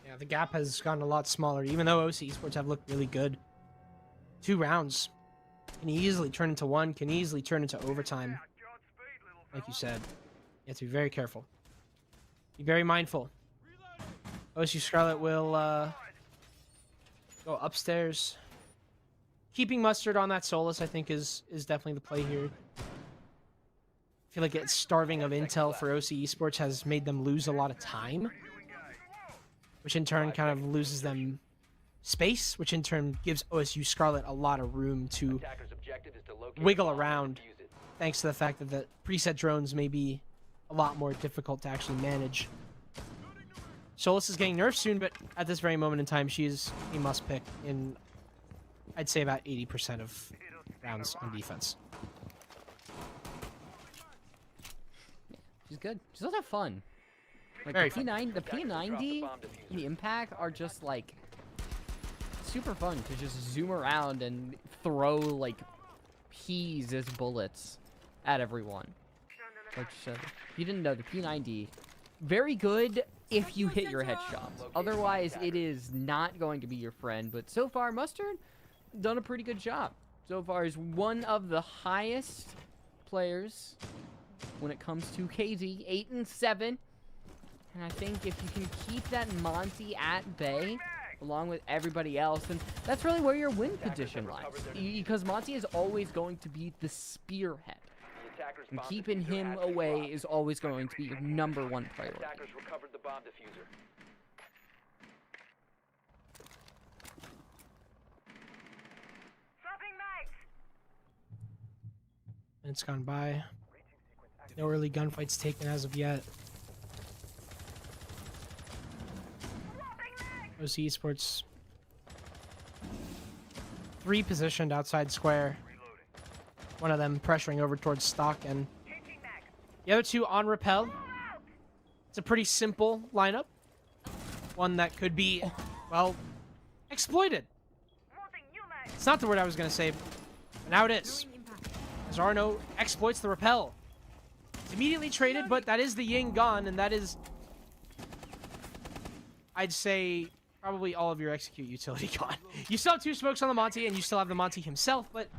Yeah, the gap has gotten a lot smaller, even though OC Esports have looked really good. 2 rounds can easily turn into 1, can easily turn into overtime. Like you said, you have to be very careful. Be very mindful. OSU Scarlet will go upstairs. Keeping Mustard on that Solus, I think, is definitely the play here. I feel like it's starving of intel for OC Esports has made them lose a lot of time, which in turn kind of loses them space, which in turn gives OSU Scarlet a lot of room to wiggle around, thanks to the fact that the preset drones may be a lot more difficult to actually manage. Solus is getting nerfed soon, but at this very moment in time, she's a must-pick in, I'd say, about 80% of rounds on defense. She's good. She's also fun. Like Very the fun. P9, the P90, and the Impact are just like super fun to just zoom around and throw like peas as bullets at everyone. Like if you didn't know, the P90 very good if you hit your headshots. Otherwise, it is not going to be your friend. But so far, Mustard done a pretty good job. So far, is one of the highest players when it comes to KD, 8 and 7. And I think if you can keep that Monty at bay, along with everybody else, and that's really where your win condition lies. Because Monty is always going to be the spearhead. And keeping him away is always going to be your #1 priority. Attackers recovered the bomb diffuser. Swapping mags. Minutes gone by. No early gunfights taken as of yet. OC Esports 3 positioned outside square. One of them pressuring over towards stock, and the other 2 on rappel. It's a pretty simple lineup. One that could be, well, exploited. It's not the word I was going to say, but now it is. As Arno exploits the rappel. It's immediately traded, but that is the Ying gun, and that is, I'd say, probably all of your execute utility gone. You still have 2 smokes on the Monty, and you still have the Monty himself, but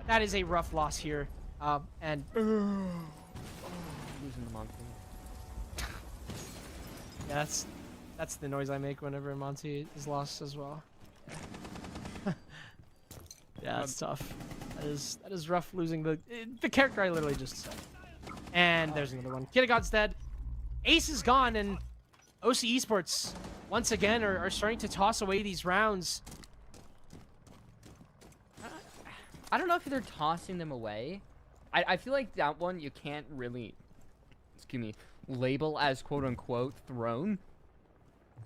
that is a rough loss here. And Losing the Monty. yeah, that's the noise I make whenever Monty is lost as well. Yeah, that's tough. That is rough losing the character I literally just said. And there's another one. Kid of God's dead. Ace is gone, and OC Esports once again are starting to toss away these rounds. I don't know if they're tossing them away. I feel like that one you can't really, excuse me, label as quote-unquote thrown.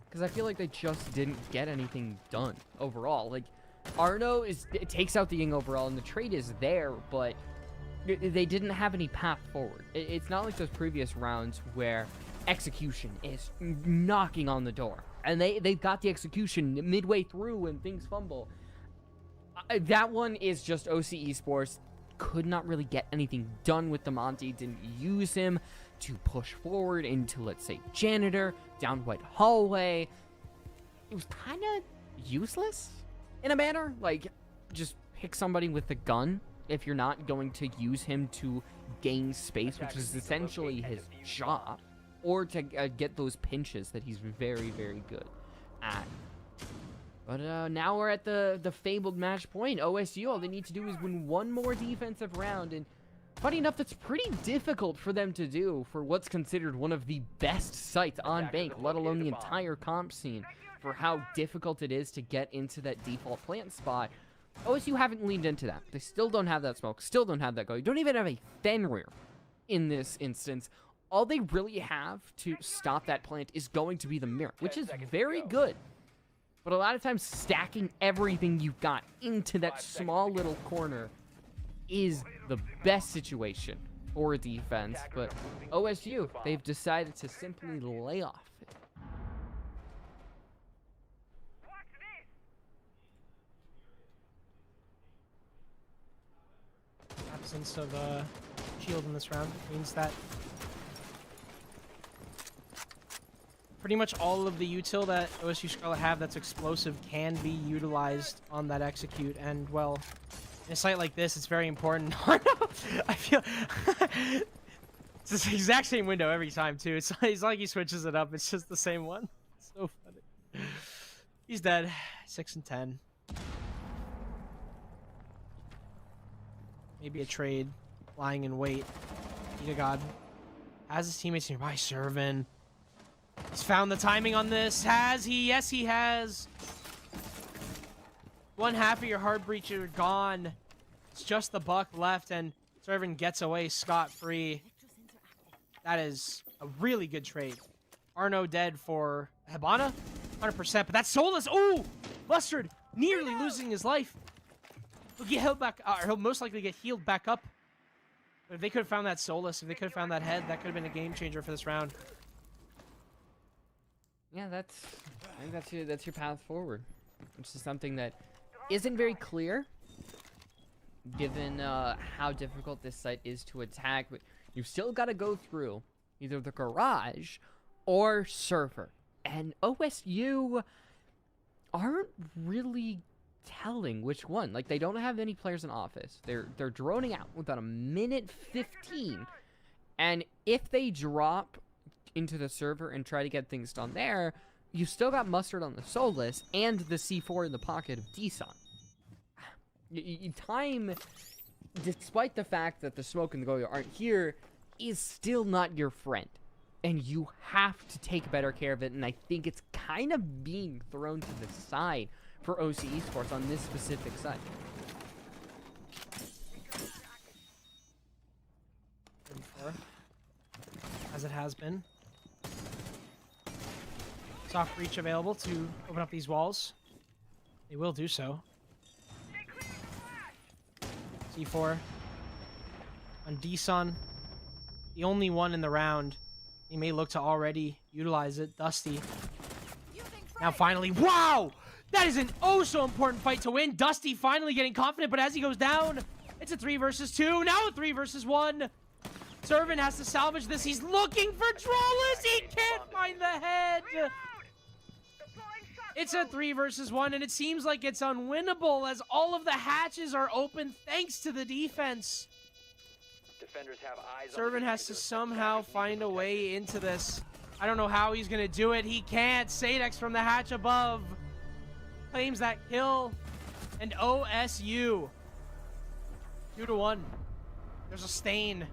Because I feel like they just didn't get anything done overall. Like, Arno it takes out the Ying overall, and the trade is there, but they didn't have any path forward. It's not like those previous rounds where execution is knocking on the door. And they've got the execution midway through and things fumble. That one is just OC Esports could not really get anything done with the Monty, didn't use him to push forward into, let's say, Janitor, down White Hallway. It was kind of useless in a manner. Like, just pick somebody with a gun if you're not going to use him to gain space, which is essentially his job, or to get those pinches that he's very, very good at. But now we're at the fabled match point. OSU, all they need to do is win one more defensive round, and funny enough, that's pretty difficult for them to do for what's considered one of the best sites on Bank, let alone the entire comp scene, for how difficult it is to get into that default plant spot. OSU haven't leaned into that. They still don't have that smoke, still don't have that go. You don't even have a Fenrir in this instance. All they really have to stop that plant is going to be the mirror, which is very good. But a lot of times, stacking everything you've got into that small little corner is the best situation for defense. But OSU, they've decided to simply lay off it. Absence of shield in this round means that pretty much all of the util that OSU Scarlet have that's explosive can be utilized on that execute, and well, in a site like this, it's very important. I feel it's the exact same window every time too. It's like he switches it up. It's just the same one. It's so funny. He's dead. 6 and 10. Maybe a trade, lying in wait. Dear God, has his teammates nearby. Servin. He's found the timing on this. Has he? Yes, he has. One half of your heart breacher gone. It's just the buck left, and Servin gets away scot-free. That is a really good trade. Arno dead for Hibana, 100%. But that's Soulless. Oh, Mustard nearly losing his life. He'll get healed back. He'll most likely get healed back up. But if they could have found that Soulless, if they could have found that head, that could have been a game changer for this round. Yeah, I think that's your path forward, which is something that isn't very clear, given how difficult this site is to attack. But you've still got to go through either the garage or server, and OSU aren't really telling which one. Like, they don't have any players in office. They're droning out with about 1:15, and if they drop into the server and try to get things done there, you still got Mustard on the Soulless and the C4 in the pocket of Deson. Time, despite the fact that the smoke and the Goyo aren't here, is still not your friend. And you have to take better care of it, and I think it's kind of being thrown to the side for OC Esports on this specific site. As it has been. Soft breach available to open up these walls. They will do so. C4 on Deson, the only one in the round. He may look to already utilize it. Dusty. Now finally, wow! That is an oh so important fight to win. Dusty finally getting confident, but as he goes down, it's a 3 versus 2. Now a 3 versus 1. Servin has to salvage this. He's looking for Trollus. He can't find the head. It's a 3 versus 1, and it seems like it's unwinnable as all of the hatches are open thanks to the defense. Defenders have eyes on Servin the has to diffuser. somehow find a way into this. I don't know how he's going to do it. He can't. Sadex from the hatch above claims that kill. And OSU 2-1. There's a stain.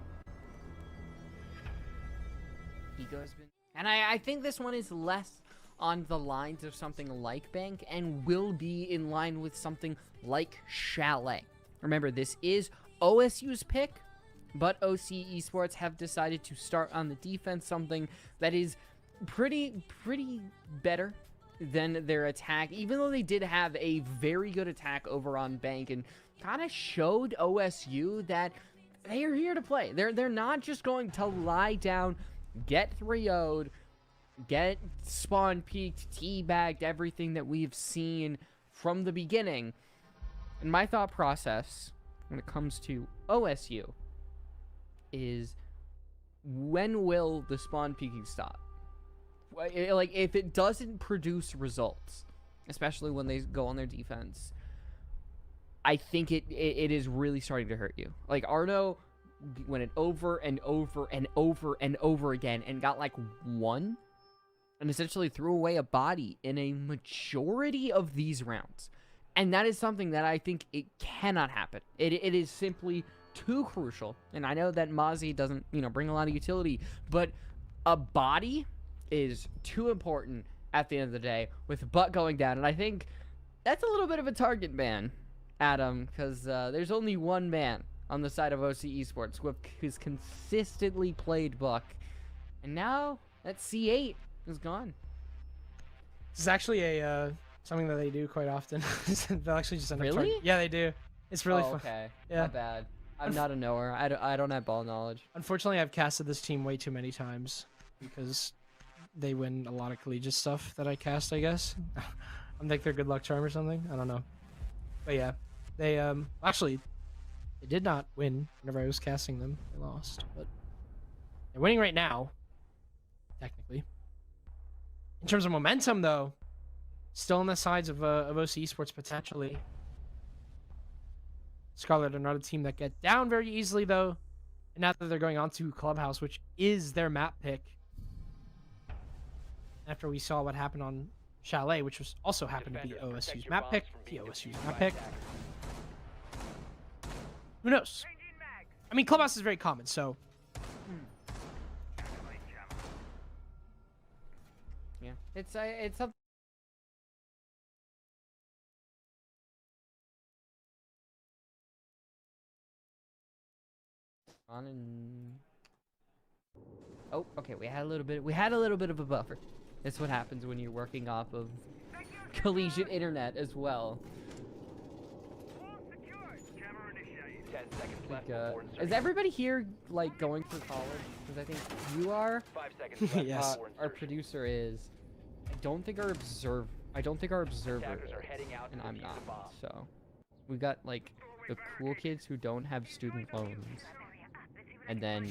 Ego's been, and I think this one is less on the lines of something like Bank and will be in line with something like Chalet. Remember, this is OSU's pick, but OC Esports have decided to start on the defense, something that is pretty better than their attack, even though they did have a very good attack over on Bank and kind of showed OSU that they are here to play. They're not just going to lie down, get 3-0'd, get spawn peaked, teabagged, everything that we've seen from the beginning. And my thought process when it comes to OSU is, when will the spawn peaking stop? Like, if it doesn't produce results, especially when they go on their defense, I think it is really starting to hurt you. Like, Arno went it over and over and over and over again and got like one, and essentially threw away a body in a majority of these rounds. And that is something that I think it cannot happen. It is simply too crucial. And I know that Mozzie doesn't, bring a lot of utility, but a body is too important at the end of the day with butt going down. And I think that's a little bit of a target ban, Adam, because there's only one man on the side of OC Esports who's consistently played Buck. And now that C8 is gone. This is actually a something that they do quite often. They'll actually just end up Really? Yeah, they do. It's really fun. Okay. Yeah. Not bad. I'm not a knower. I don't have ball knowledge. Unfortunately, I've casted this team way too many times because they win a lot of collegiate stuff that I cast, I guess. I'm like their good luck charm or something. I don't know. But yeah, they actually they did not win whenever I was casting them. They lost, but they're winning right now, technically. In terms of momentum, though, still on the sides of OC Esports potentially. Scarlet are not a team that get down very easily, though. And now that they're going on to Clubhouse, which is their map pick, after we saw what happened on Chalet, which was also happened to be OSU's map pick, the OSU's map pick. Who knows? I mean, Clubhouse is very common, so Yeah. It's something. On and oh, okay. We had a little bit of a buffer. That's what happens when you're working off of collegiate internet as well. 10 seconds left Like, before is insertion. everybody here like going through college? Because I think you are. 5 seconds left Yes. before Our insertion. producer is. I don't think our observer Attackers is, are heading out to and I'm defuse not. the bomb. So we got like the cool kids who don't have student loans, and then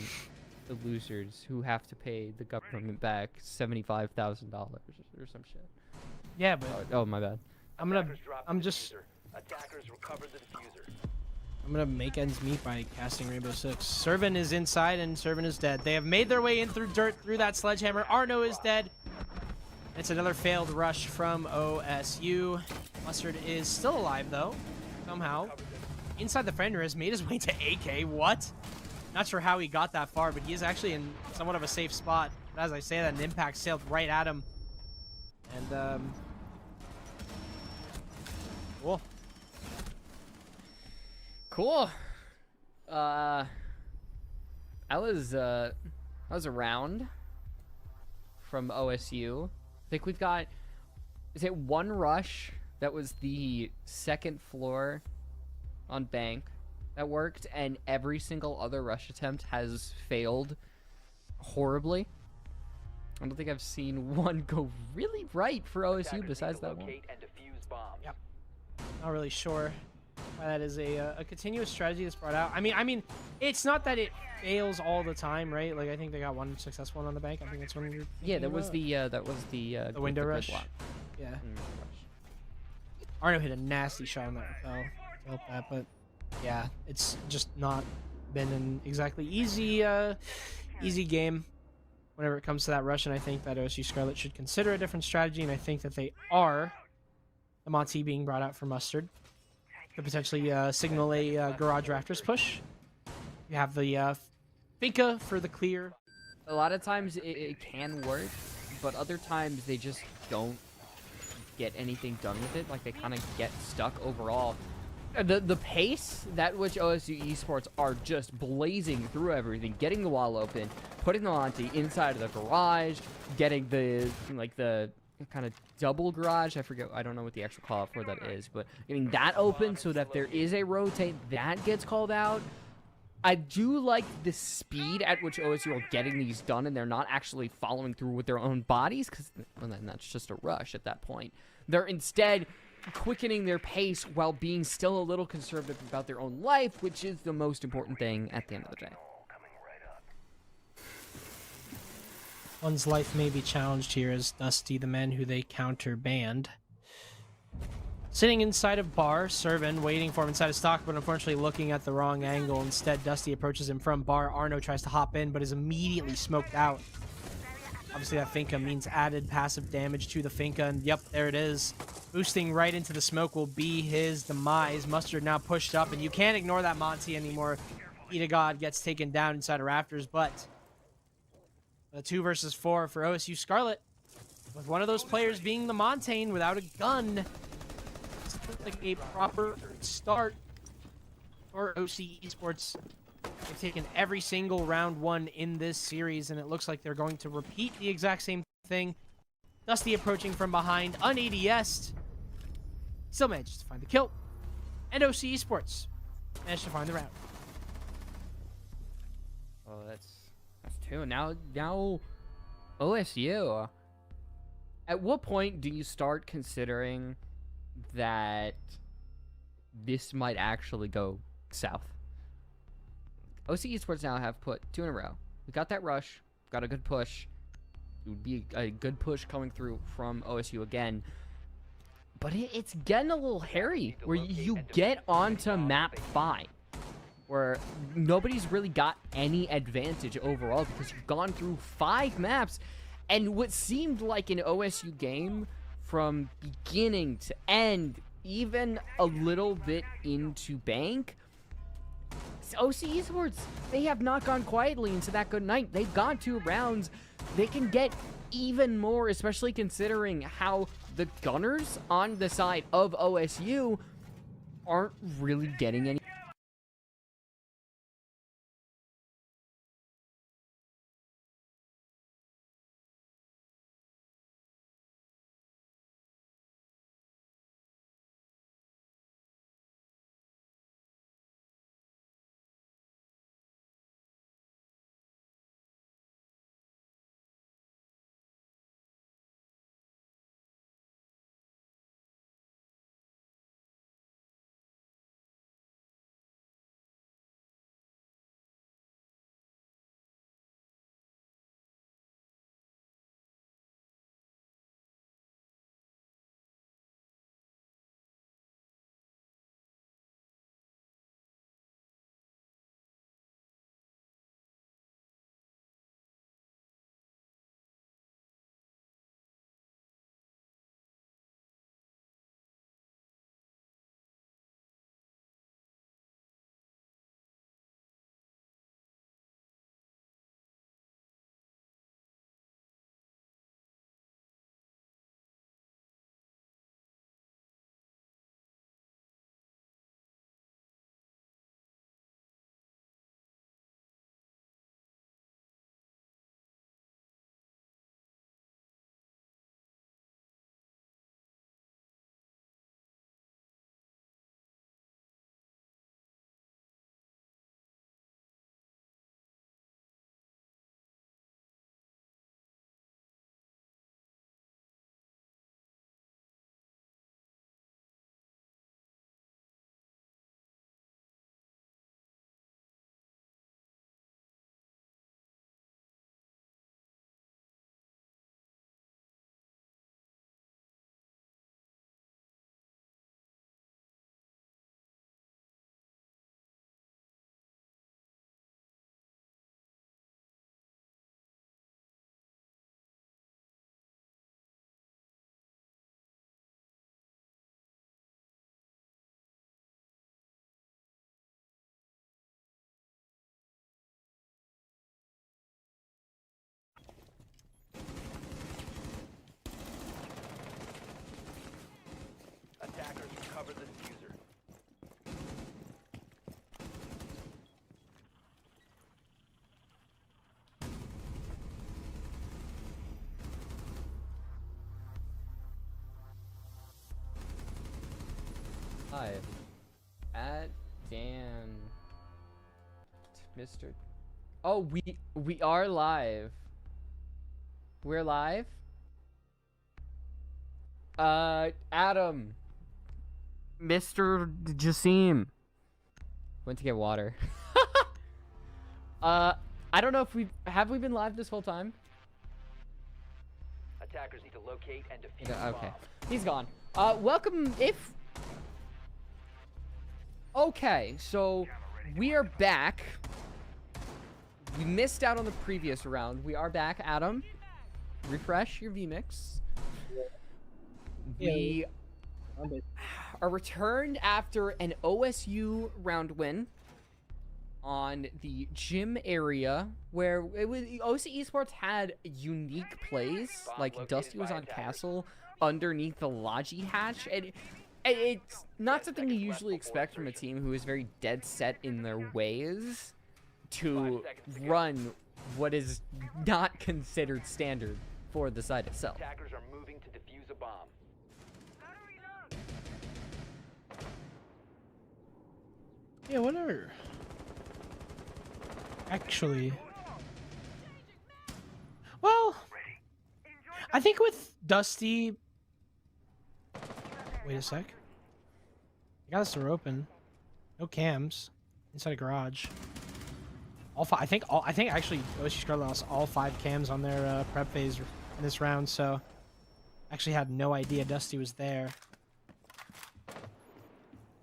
the losers who have to pay the government back $75,000 or some shit. yeah, but Oh, my bad. Attackers dropped the I'm just diffuser. Attackers recovered the diffuser. I'm gonna make ends meet by casting Rainbow Six. Servant is inside and Servant is dead. They have made their way in through dirt through that sledgehammer. Arno is dead. It's another failed rush from OSU. Mustard is still alive though, somehow. Inside the fender has made his way to AK. What? Not sure how he got that far, but he is actually in somewhat of a safe spot. But as I say that, an impact sailed right at him. And cool. Cool. That was a round from OSU. I think we've got, is it one rush that was the second floor on Bank that worked, and every single other rush attempt has failed horribly? I don't think I've seen one go really right for OSU Attackers besides need to that one. locate and defuse bombs. Yep. Not really sure why that is a continuous strategy that's brought out. I mean, it's not that it fails all the time, right? Like I think they got one successful one on the Bank. I think that's one. Yeah, that was the window the rush. block. Yeah. Rush. Arno hit a nasty shot on that rappel to help that, but yeah, it's just not been an exactly easy game whenever it comes to that rush, and I think that OSU Scarlet should consider a different strategy, and I think that they are. The Monty being brought out for Mustard. Could potentially signal a garage rafters push. You have the Finca for the clear. A lot of times it can work, but other times they just don't get anything done with it. Like, they kind of get stuck overall. The pace that which OSU Esports are just blazing through everything, getting the wall open, putting the Monty inside of the garage, getting the kind of double garage. I forget. I don't know what the actual call out for that is, but getting that open so that there is a rotate that gets called out. I do like the speed at which OSU are getting these done, and they're not actually following through with their own bodies, because then that's just a rush at that point. They're instead quickening their pace while being still a little conservative about their own life, which is the most important thing at the end of the day. One's life may be challenged here as Dusty, the men who they counter banned. Sitting inside of bar, Servan waiting for him inside of stock, but unfortunately looking at the wrong angle. Instead, Dusty approaches him from bar. Arno tries to hop in, but is immediately smoked out. Obviously, that Finca means added passive damage to the Finca, and yep, there it is. Boosting right into the smoke will be his demise. Mustard now pushed up, and you can't ignore that Monty anymore. Eat a God gets taken down inside of rafters, but a 2 versus 4 for OSU Scarlet, with one of those players being the Montaigne without a gun. Like a proper start for OC Esports. They've taken every single round 1 in this series, and it looks like they're going to repeat the exact same thing. Dusty approaching from behind, un-ADS'd. Still manages to find the kill. And OC Esports managed to find the round. Oh, that's 2. Now OSU. At what point do you start considering that this might actually go south? OC Esports now have put 2 in a row. We got that rush, got a good push. It would be a good push coming through from OSU again. But it's getting a little hairy where you get onto map 5, where nobody's really got any advantage overall because you've gone through 5 maps, and what seemed like an OSU game from beginning to end, even a little bit into bank, OC Esports, they have not gone quietly into that good night. They've gone 2 rounds. They can get even more, especially considering how the Gunners on the side of OSU aren't really getting any Live. At Dan. Mr. Oh, we are live. We're live? Adam. Mr. Jassim. Went to get water. I don't know if we been live this whole time? Attackers need to locate and defuse the Okay. bomb. He's gone. Welcome if... Okay, so we are back. We missed out on the previous round. We are back, Adam. Refresh your VMix. We are returned after an OSU round win on the gym area where OSU Esports had unique plays. Like Dusty was on Castle underneath the Logi hatch, and it's not something you usually expect from a team who is very dead set in their ways to run what is not considered standard for the site itself. Attackers are moving to defuse a bomb. Yeah, whatever. Actually, well, I think with Dusty. Wait a sec. I got this door open. No cams inside a garage. All five. I think actually OSU Scarlet lost all 5 cams on their prep phase in this round. So, actually had no idea Dusty was there.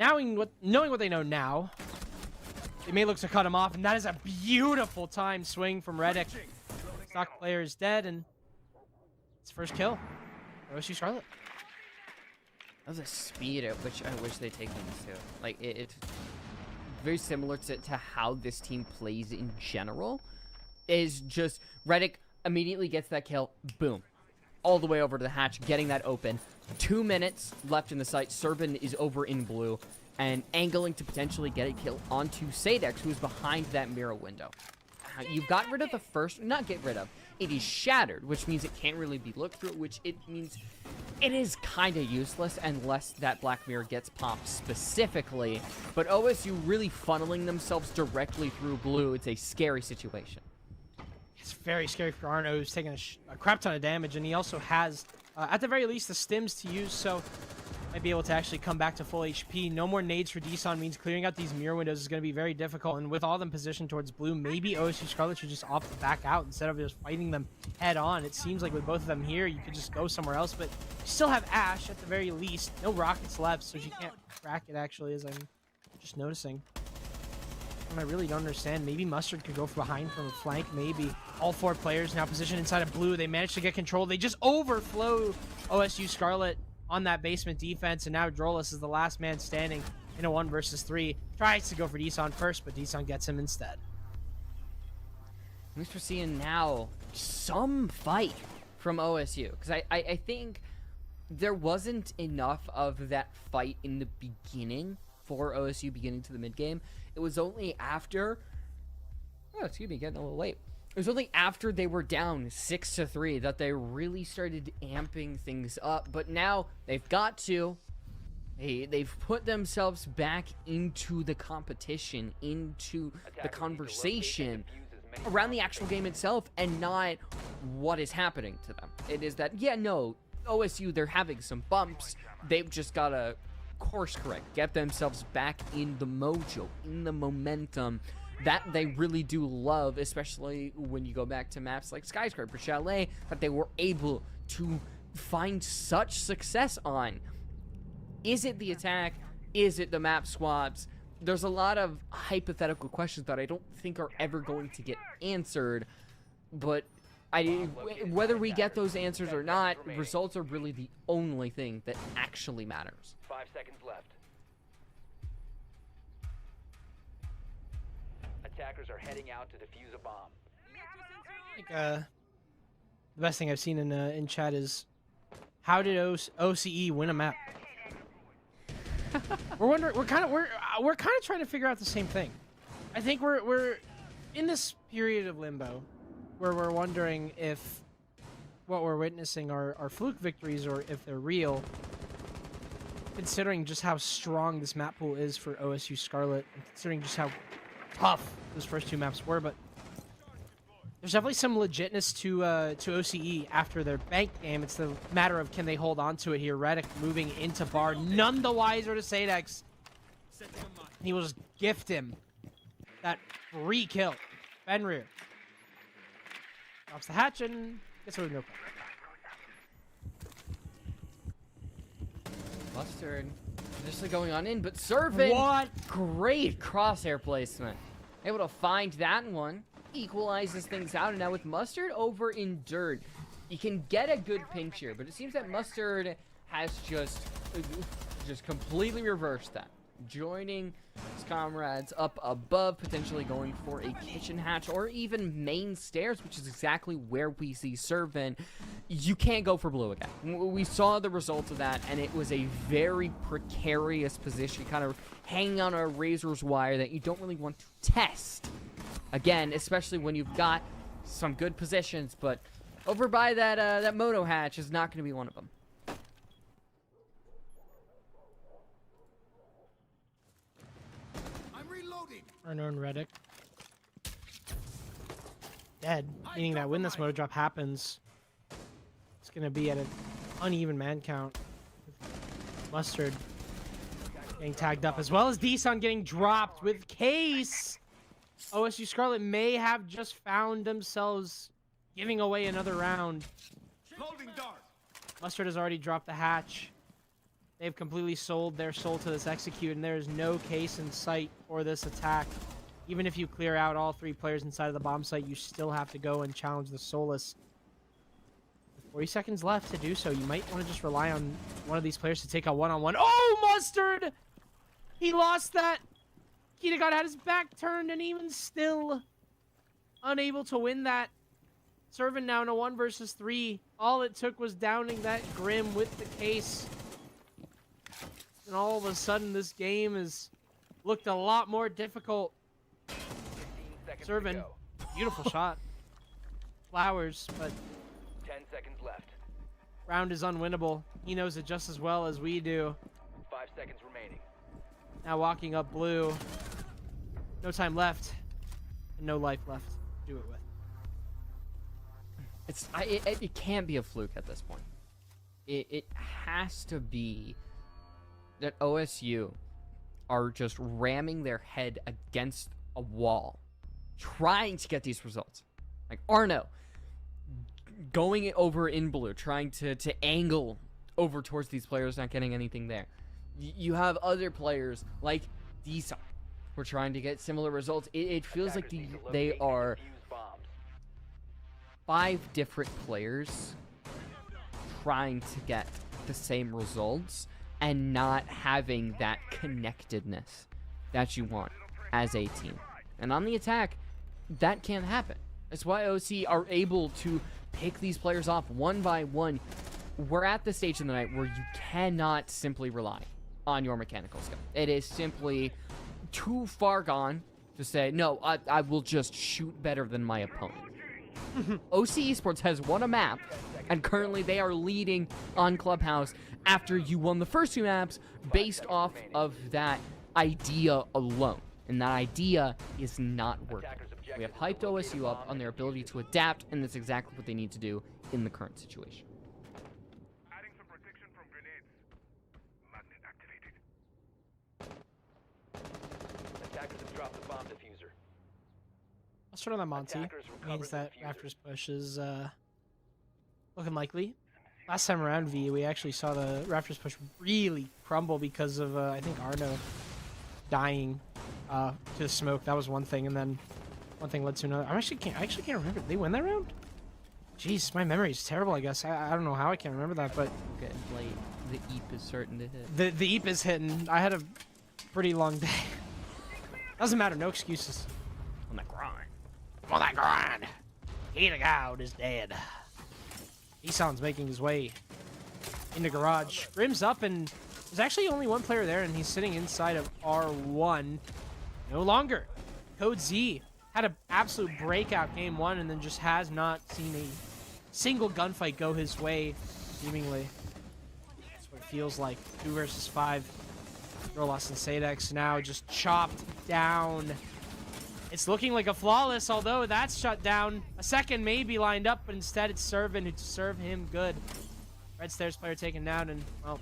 Knowing what they know now, it may look to cut him off, and that is a beautiful time swing from Reddick. Stock player is dead, and it's first kill for OSU Scarlet. That was a speed at which I wish they'd taken this too. Like, it's very similar to how this team plays in general. Is just Reddick immediately gets that kill, boom. All the way over to the hatch, getting that open. 2 minutes left in the site. Serban is over in blue and angling to potentially get a kill onto Sadex, who's behind that mirror window. You've got rid of the first, not get rid of, it is shattered, which means it can't really be looked through, which it means it is kind of useless unless that black mirror gets popped specifically. But OSU really funneling themselves directly through blue, it's a scary situation. It's very scary for Arno, who's taking a crap ton of damage, and he also has, at the very least, the stims to use, so might be able to actually come back to full HP. No more nades for Deson means clearing out these mirror windows is going to be very difficult, and with all of them positioned towards blue, maybe OSU Scarlet should just opt to back out instead of just fighting them head on. It seems like with both of them here, you could just go somewhere else, but you still have Ash at the very least. No rockets left, so she can't crack it, actually, as I'm just noticing. And I really don't understand. Maybe Mustard could go from behind from a flank, maybe. All 4 players now positioned inside of blue. They managed to get control. They just overflow OSU Scarlet on that basement defense, and now Drolis is the last man standing in a 1 versus 3. Tries to go for Deson first, but Deson gets him instead. At least we're seeing now some fight from OSU, because I think there wasn't enough of that fight in the beginning for OSU beginning to the mid game. It was only after, oh, excuse me, getting a little late. It was only after they were down 6-3 that they really started amping things up. But now they've got to. They've put themselves back into the competition, into the conversation around the actual game itself, and not what is happening to them. It is that, yeah, no, OSU, they're having some bumps. They've just got to course correct, get themselves back in the mojo, in the momentum that they really do love, especially when you go back to maps like Skyscraper Chalet, that they were able to find such success on. Is it the attack? Is it the map swaps? There's a lot of hypothetical questions that I don't think are ever going to get answered, but whether we get those answers or not, results are really the only thing that actually matters. 5 seconds left. Attackers are heading out to defuse a bomb. I think the best thing I've seen in chat is, how did OCE win a map? We're kind of trying to figure out the same thing. I think we're in this period of limbo where we're wondering if what we're witnessing are fluke victories or if they're real. considering just how strong this map pool is for OSU Scarlet, and considering just how tough those first 2 maps were, but there's definitely some legitness to OCE after their bank game. It's the matter of can they hold on to it here. Redick moving into bar, none the wiser to Sadex. He will just gift him that free kill. Fenrir drops the hatch and gets away with no problem. Mustard initially going on in, but Servant. What? Great crosshair placement. Able to find that one. Equalizes things out, and now with Mustard over in Dirt, you can get a good pinch here, but it seems that Mustard has just completely reversed that. Joining his comrades up above, potentially going for a kitchen hatch or even main stairs, which is exactly where we see Servant. You can't go for blue again. We saw the results of that, and it was a very precarious position, kind of hanging on a razor's wire that you don't really want to test. Again, especially when you've got some good positions, but over by that moto hatch is not going to be one of them. I'm reloading. Unknown Redick. Dead, meaning that when this moto drop happens, it's going to be at an uneven man count. Mustard getting tagged up, as well as D-Sun getting dropped with Case. OSU Scarlet may have just found themselves giving away another round. Loading dart. Mustard has already dropped the hatch. They've completely sold their soul to this execute, and there is no Case in sight for this attack. Even if you clear out all 3 players inside of the bomb site, you still have to go and challenge the Solus. With 40 seconds left to do so, you might want to just rely on one of these players to take a one-on-one. Oh, Mustard! He lost that! Kitagata had his back turned, and even still unable to win that. Servant now in a 1 versus 3. All it took was downing that Grim with the Case. And all of a sudden, this game has looked a lot more difficult. 15 seconds to Servant, go. beautiful shot. Flowers, but 10 seconds left. round is unwinnable. He knows it just as well as we do. 5 seconds remaining. Now walking up blue. No time left. And no life left to do it with. It can't be a fluke at this point. It has to be that OSU are just ramming their head against a wall, trying to get these results. Like Arno going over in blue, trying to angle over towards these players, not getting anything there. You have other players like Disa who are trying to get similar results. It feels like Attackers need to they locate and are defuse bombs. 5 different players trying to get the same results and not having that connectedness that you want as a team. And on the attack, that can't happen. That's why OC are able to pick these players off one by one. We're at the stage in the night where you cannot simply rely on your mechanical skill. It is simply too far gone to say, no, I will just shoot better than my opponent. OC Esports has won a map, and currently they are leading on Clubhouse after you won the first 2 maps based off of that idea alone. And that idea is not working. We have hyped OSU up on their ability to adapt, and that's exactly what they need to do in the current situation. Adding some protection from grenades. Magnet activated. Attackers have dropped the bomb diffuser. Let's turn on that Monty. Attackers recovered Means that the diffuser. Raptors push is looking likely. Last time around, V, we actually saw the Raptors push really crumble because of, I think, Arno dying to the smoke. That was one thing, and then one thing led to another. I actually can't remember. Did they win that round? Jeez, my memory is terrible, I guess. I don't know how I can't remember that, but Getting late. The EEP is starting to hit. the EEP is hitting. I had a pretty long day. Doesn't matter, no excuses. On that grind. On that grind. Kitagata is dead. Eason's making his way into garage. Grim's up, and there's actually only one player there, and he's sitting inside of R1. No longer. Code Z had an absolute breakout game 1, and then just has not seen a single gunfight go his way, seemingly. feels like. 2 versus 5. Rolos and Sadex now just chopped down. It's looking like a flawless, although that's shut down. A second may be lined up, but instead it's Servant who serve him good. Red Stairs player taken down, and, well,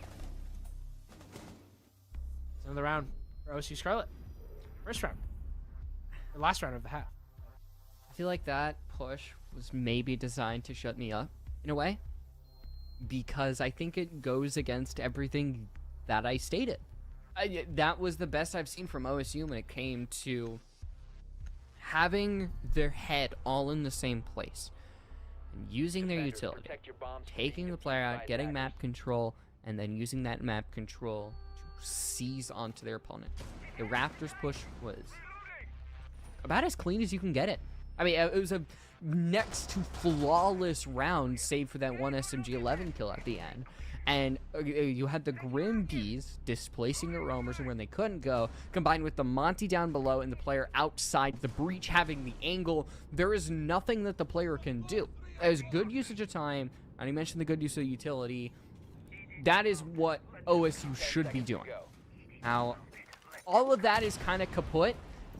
it's another round for OSU Scarlet. First round. Or last round of the half. I feel like that push was maybe designed to shut me up, in a way. Because I think it goes against everything that I stated. That was the best I've seen from OSU when it came to having their head all in the same place. And using their utility. Taking the player out, getting map control, and then using that map control to seize onto their opponent. The Raptors push was about as clean as you can get it. I mean, it was a next to flawless round, save for that one SMG-11 kill at the end. And you had the Grim Bees displacing the roamers when they couldn't go, combined with the Monty down below and the player outside the breach having the angle. There is nothing that the player can do. It was good usage of time, and I mentioned the good use of utility. That is what OSU should be doing. Now, all of that is kind of kaput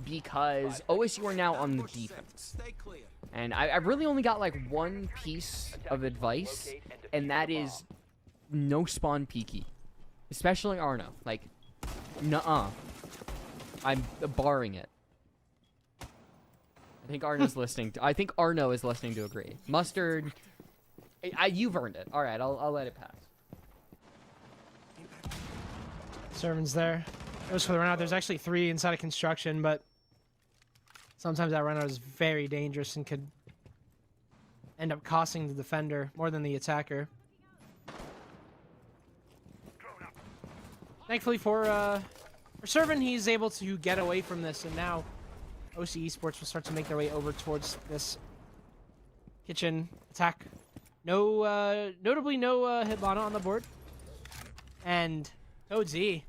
because OSU are now on the defense. And I really only got like one piece of advice, and that is no spawn peeky. Especially Arno. Like, nuh-uh. I'm barring it. I think Arno's listening. I think Arno is listening to agree. Mustard, you've earned it. All right, I'll let it pass. Servant's there. Goes for the run out. There's actually 3 inside of construction, but sometimes that run out is very dangerous and could end up costing the defender more than the attacker. Thankfully for Servant, he's able to get away from this, and now OC Esports will start to make their way over towards this kitchen attack. No, notably no Hibana on the board. And Code Z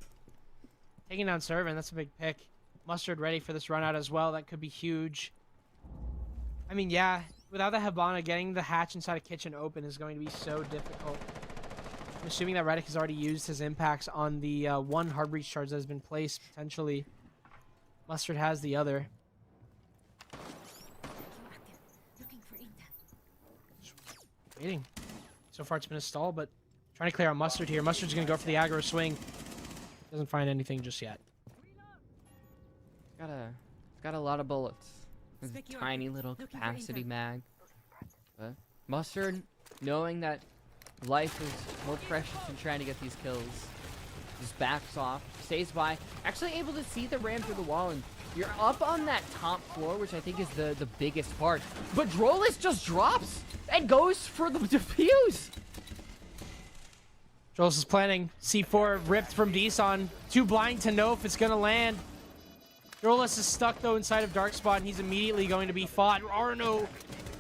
taking down Servant. That's a big pick. Mustard ready for this run out as well. That could be huge. I mean, yeah, without the Hibana, getting the hatch inside a kitchen open is going to be so difficult. I'm assuming that Reddick has already used his impacts on the one hard breach charge that has been placed, potentially. Mustard has the other. Looking for intel. Waiting. So far it's been a stall, but trying to clear out Mustard here. Mustard's going to go for the aggro swing. Doesn't find anything just yet. Got a lot of bullets. With a Specure. tiny little Looking for capacity info. mag. But Mustard, knowing that life is more precious than trying to get these kills, just backs off, stays by, actually able to see the ram through the wall, and you're up on that top floor, which I think is the biggest part. But Drolis just drops and goes for the defuse. Drolis is planning. C4 ripped from Deson. Too blind to know if it's going to land. Drolis is stuck, though, inside of Dark Spot, and he's immediately going to be fought. Arno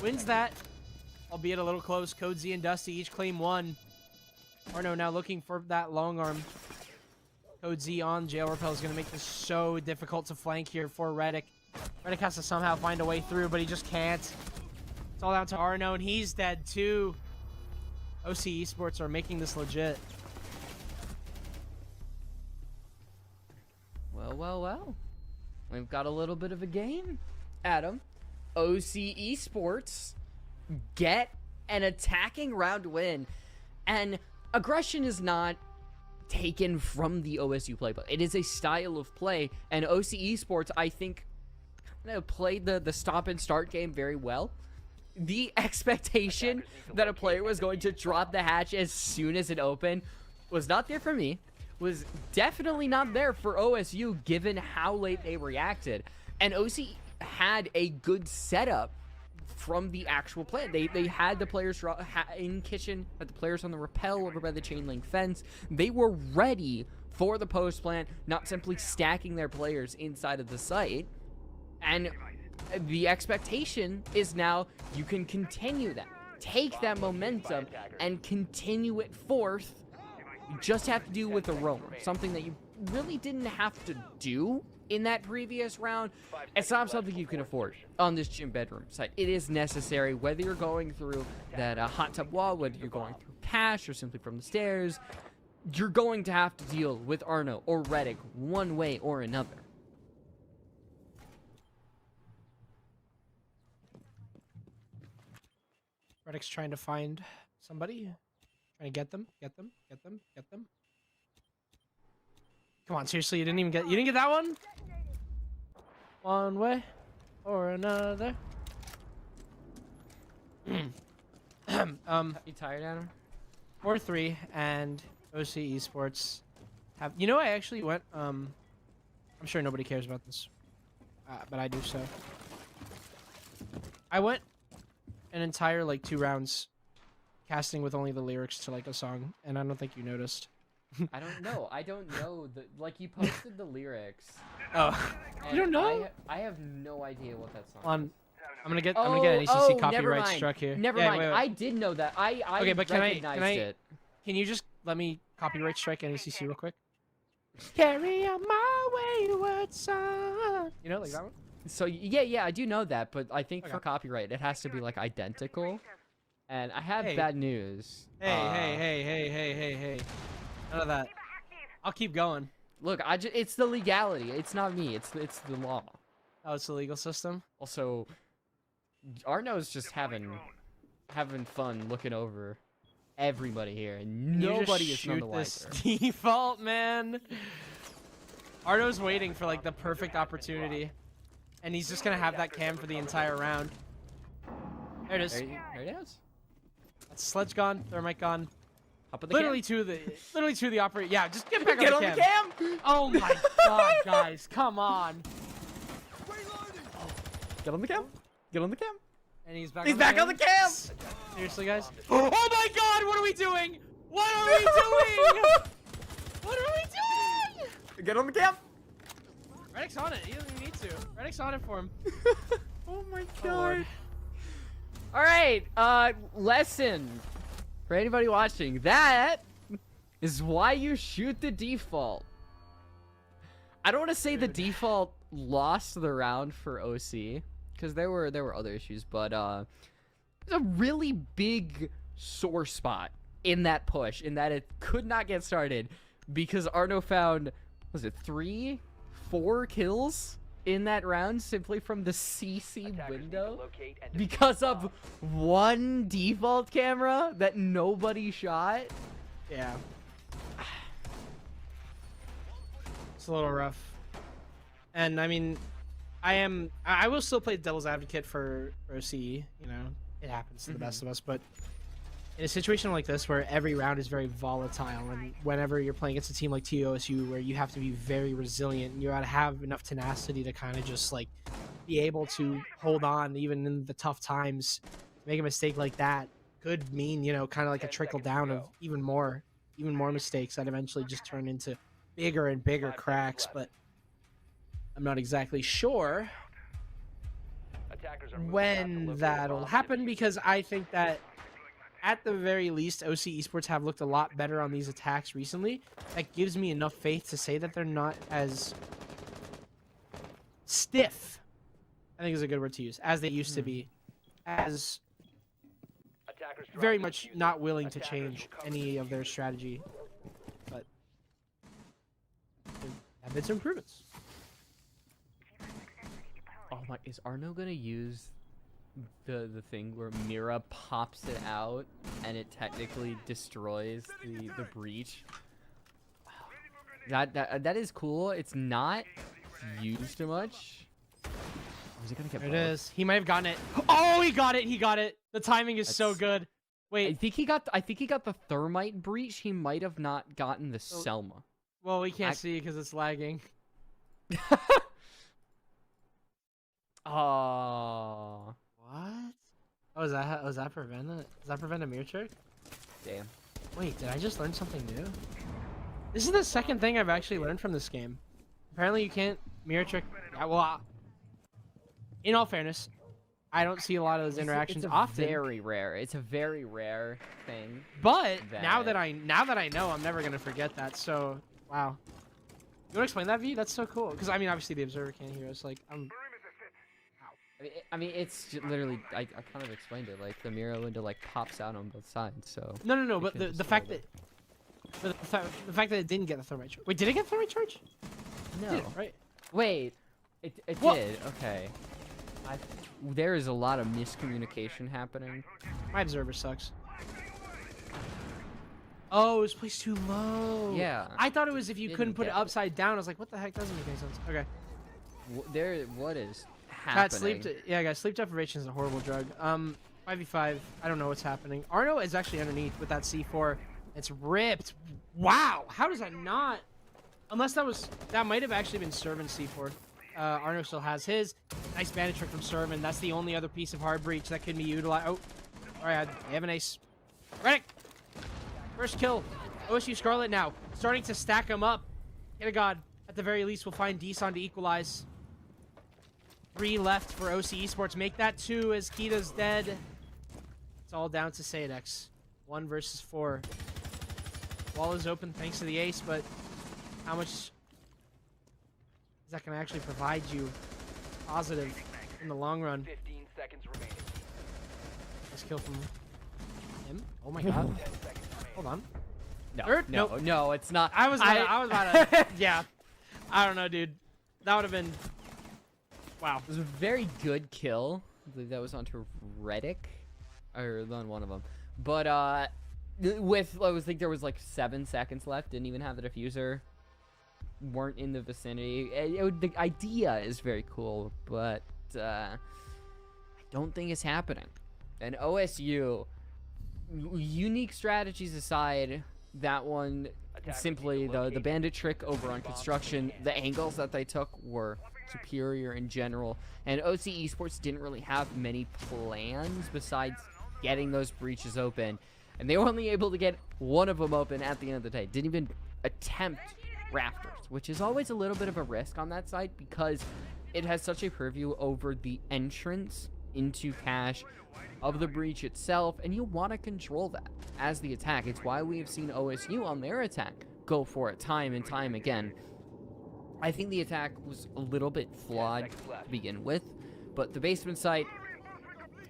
wins that, albeit a little close. Code Z and Dusty each claim 1. Arno now looking for that long arm. Code Z on Jail Repel is going to make this so difficult to flank here for Reddick. Reddick has to somehow find a way through, but he just can't. It's all down to Arno, and he's dead too. OC Esports are making this legit. Well. We've got a little bit of a game, Adam. OC Esports get an attacking round win. And aggression is not taken from the OSU playbook. It is a style of play. And OC Esports, I think, played the stop and start game very well. The expectation that a player was going to drop the hatch as soon as it opened was not there for me. Was definitely not there for OSU, given how late they reacted. And OC had a good setup from the actual play. They had the players in kitchen, had the players on the rappel over by the chain link fence. They were ready for the post plant, not simply stacking their players inside of the site. And the expectation is now you can continue that. Take that momentum and continue it forth. You just have to do with a roamer, something that you really didn't have to do in that previous round. It's not something you can afford on this gym bedroom site. It is necessary, whether you're going through that hot tub wall, whether you're going through cash or simply from the stairs. you're going to have to deal with Arno or Reddick one way or another. Reddick's trying to find somebody. Trying to get them. Come on, seriously, you didn't get that one? One way or another. You tired, Adam? 4-3 and OC Esports have. You know, I actually went. I'm sure nobody cares about this, but I do so. I went an entire like 2 rounds casting with only the lyrics to like a song, and I don't think you noticed. I don't know. I don't know the like you posted the lyrics. Oh, you don't know? I have no idea what that song. On, I'm gonna get Oh, an NECC never copyright mind. struck here. Never Yeah, mind. wait. I did know that. I Okay, but can recognized I it. can you just let me copyright strike NECC real quick? Carry on my wayward son. You know, like that one. So yeah, I do know that, but I think Okay. for copyright it has to be like identical. And I have Hey. bad news. Hey. None of that. I'll keep going. Look, it's the legality. It's not me. It's the law. Oh, it's the legal system. Also, Arno's just having fun looking over everybody here, and You just nobody is none the shoot this wiser. default, man. Arno's waiting for like the perfect opportunity, and he's just gonna have that cam for the entire round. There it is. There it is. That's Sledge gone. Thermite gone. Up at the Literally to the operator. Yeah, just get back Get on the cam. Oh my god, guys, come on. Get on the cam. Get on the cam. And he's back. He's back on the cam. Seriously, guys. Oh my god, what are we doing? What are we doing? What are we doing? Get on the cam. Reddick's on it. He doesn't even need to. Reddick's on it for him. Oh my Oh, Lord. All right, lesson for anybody watching. That is why you shoot the default. I don't want to say the default lost the round for OC because there were other issues, but there's a really big sore spot in that push, in that it could not get started because Arno found, was it 3-4 kills in that round simply from the CC window because of one default camera that nobody shot. Yeah. It's a little rough. And I mean, I will still play devil's advocate for OC, you know, it happens to the best of us, but in a situation like this where every round is very volatile, and whenever you're playing against a team like OSU where you have to be very resilient and you gotta have enough tenacity to kind of just like be able to hold on even in the tough times, make a mistake like that could mean, you know, kind of like a trickle down of even more mistakes that eventually just turn into bigger and bigger cracks. But I'm not exactly sure when that'll happen, because I think that at the very least, OC Esports have looked a lot better on these attacks recently. That gives me enough faith to say that they're not as stiff, I think is a good word to use, as they used to be. As very much not willing to change any of their strategy. But there have been some improvements. Oh my, is Arno gonna use the thing where Mira pops it out and it technically destroys the breach? That is cool. It's not used much. Or is it gonna get There it both? is. He might have gotten it. Oh, he got it. He got it. The timing is so That's- good. I Wait. think he got the thermite breach. He might have not gotten the Selma. Well, we can't see because it's lagging. Oh, What? Oh, is that prevent it? Does that prevent a mirror trick? damn. Wait, did I just learn something new? This is the second thing I've actually learned from this game. Apparently you can't mirror trick. Yeah, well, in all fairness, I don't see a lot of those interactions it's often. Very rare. It's a very rare thing. But now that- that I know, I'm never gonna forget that. So, wow. You wanna explain that, V? That's so cool. Because I mean, obviously the observer can't hear us. Like, I mean, it's literally. I kind of explained it. Like the mirror window like pops out on both sides. So. no. You But can the destroy fact that. that But the fact that it didn't get the thermite charge. Wait, did it get thermite charge? No. Did it, right? Wait. It What? did. Okay. There is a lot of miscommunication happening. My observer sucks. Oh, it was placed too low. Yeah. I thought it was if you Didn't couldn't put it get it. upside down. I was like, what the heck? Doesn't make any sense. Okay. What is Chat, happening? guys, sleep deprivation is a horrible drug. 5v5, I don't know what's happening. Arno is actually underneath with that C4. It's ripped. Wow, how does that not? Unless that might have actually been Servant C4. Arno still has his. Nice bandit trick from Servant. That's the only other piece of hard breach that can be utilized. Oh, all right, they have an ace. Redick, first kill. OSU Scarlet now starting to stack them up. Get a god. At the very least, we'll find Deson to equalize. 3 left for OC Esports. Make that 2 as Kita's dead. It's all down to Sadex. 1 versus 4. Wall is open thanks to the ace, but how much is that going to actually provide you positive in the long run? 15 seconds remaining. Nice kill from him. Oh my god. 10 seconds remaining. Hold on. No, Third? no, Nope. no, it's not. I was about to. Yeah. I don't know, dude. That would have been. Wow. It was a very good kill. I believe that was onto Redick, or on one of them. But I think there was like 7 seconds left. Didn't even have the diffuser. Weren't in the vicinity. The idea is very cool, but I don't think it's happening. And OSU, unique strategies aside, that one simply the bandit trick over on construction. The angles that they took were superior in general, and OC Esports didn't really have many plans besides getting those breaches open, and they were only able to get one of them open at the end of the day. Didn't even attempt rafters, which is always a little bit of a risk on that side because it has such a purview over the entrance into cache of the breach itself, and you want to control that as the attack. It's why we have seen OSU on their attack go for it time and time again. I think the attack was a little bit flawed to begin with, but the basement site,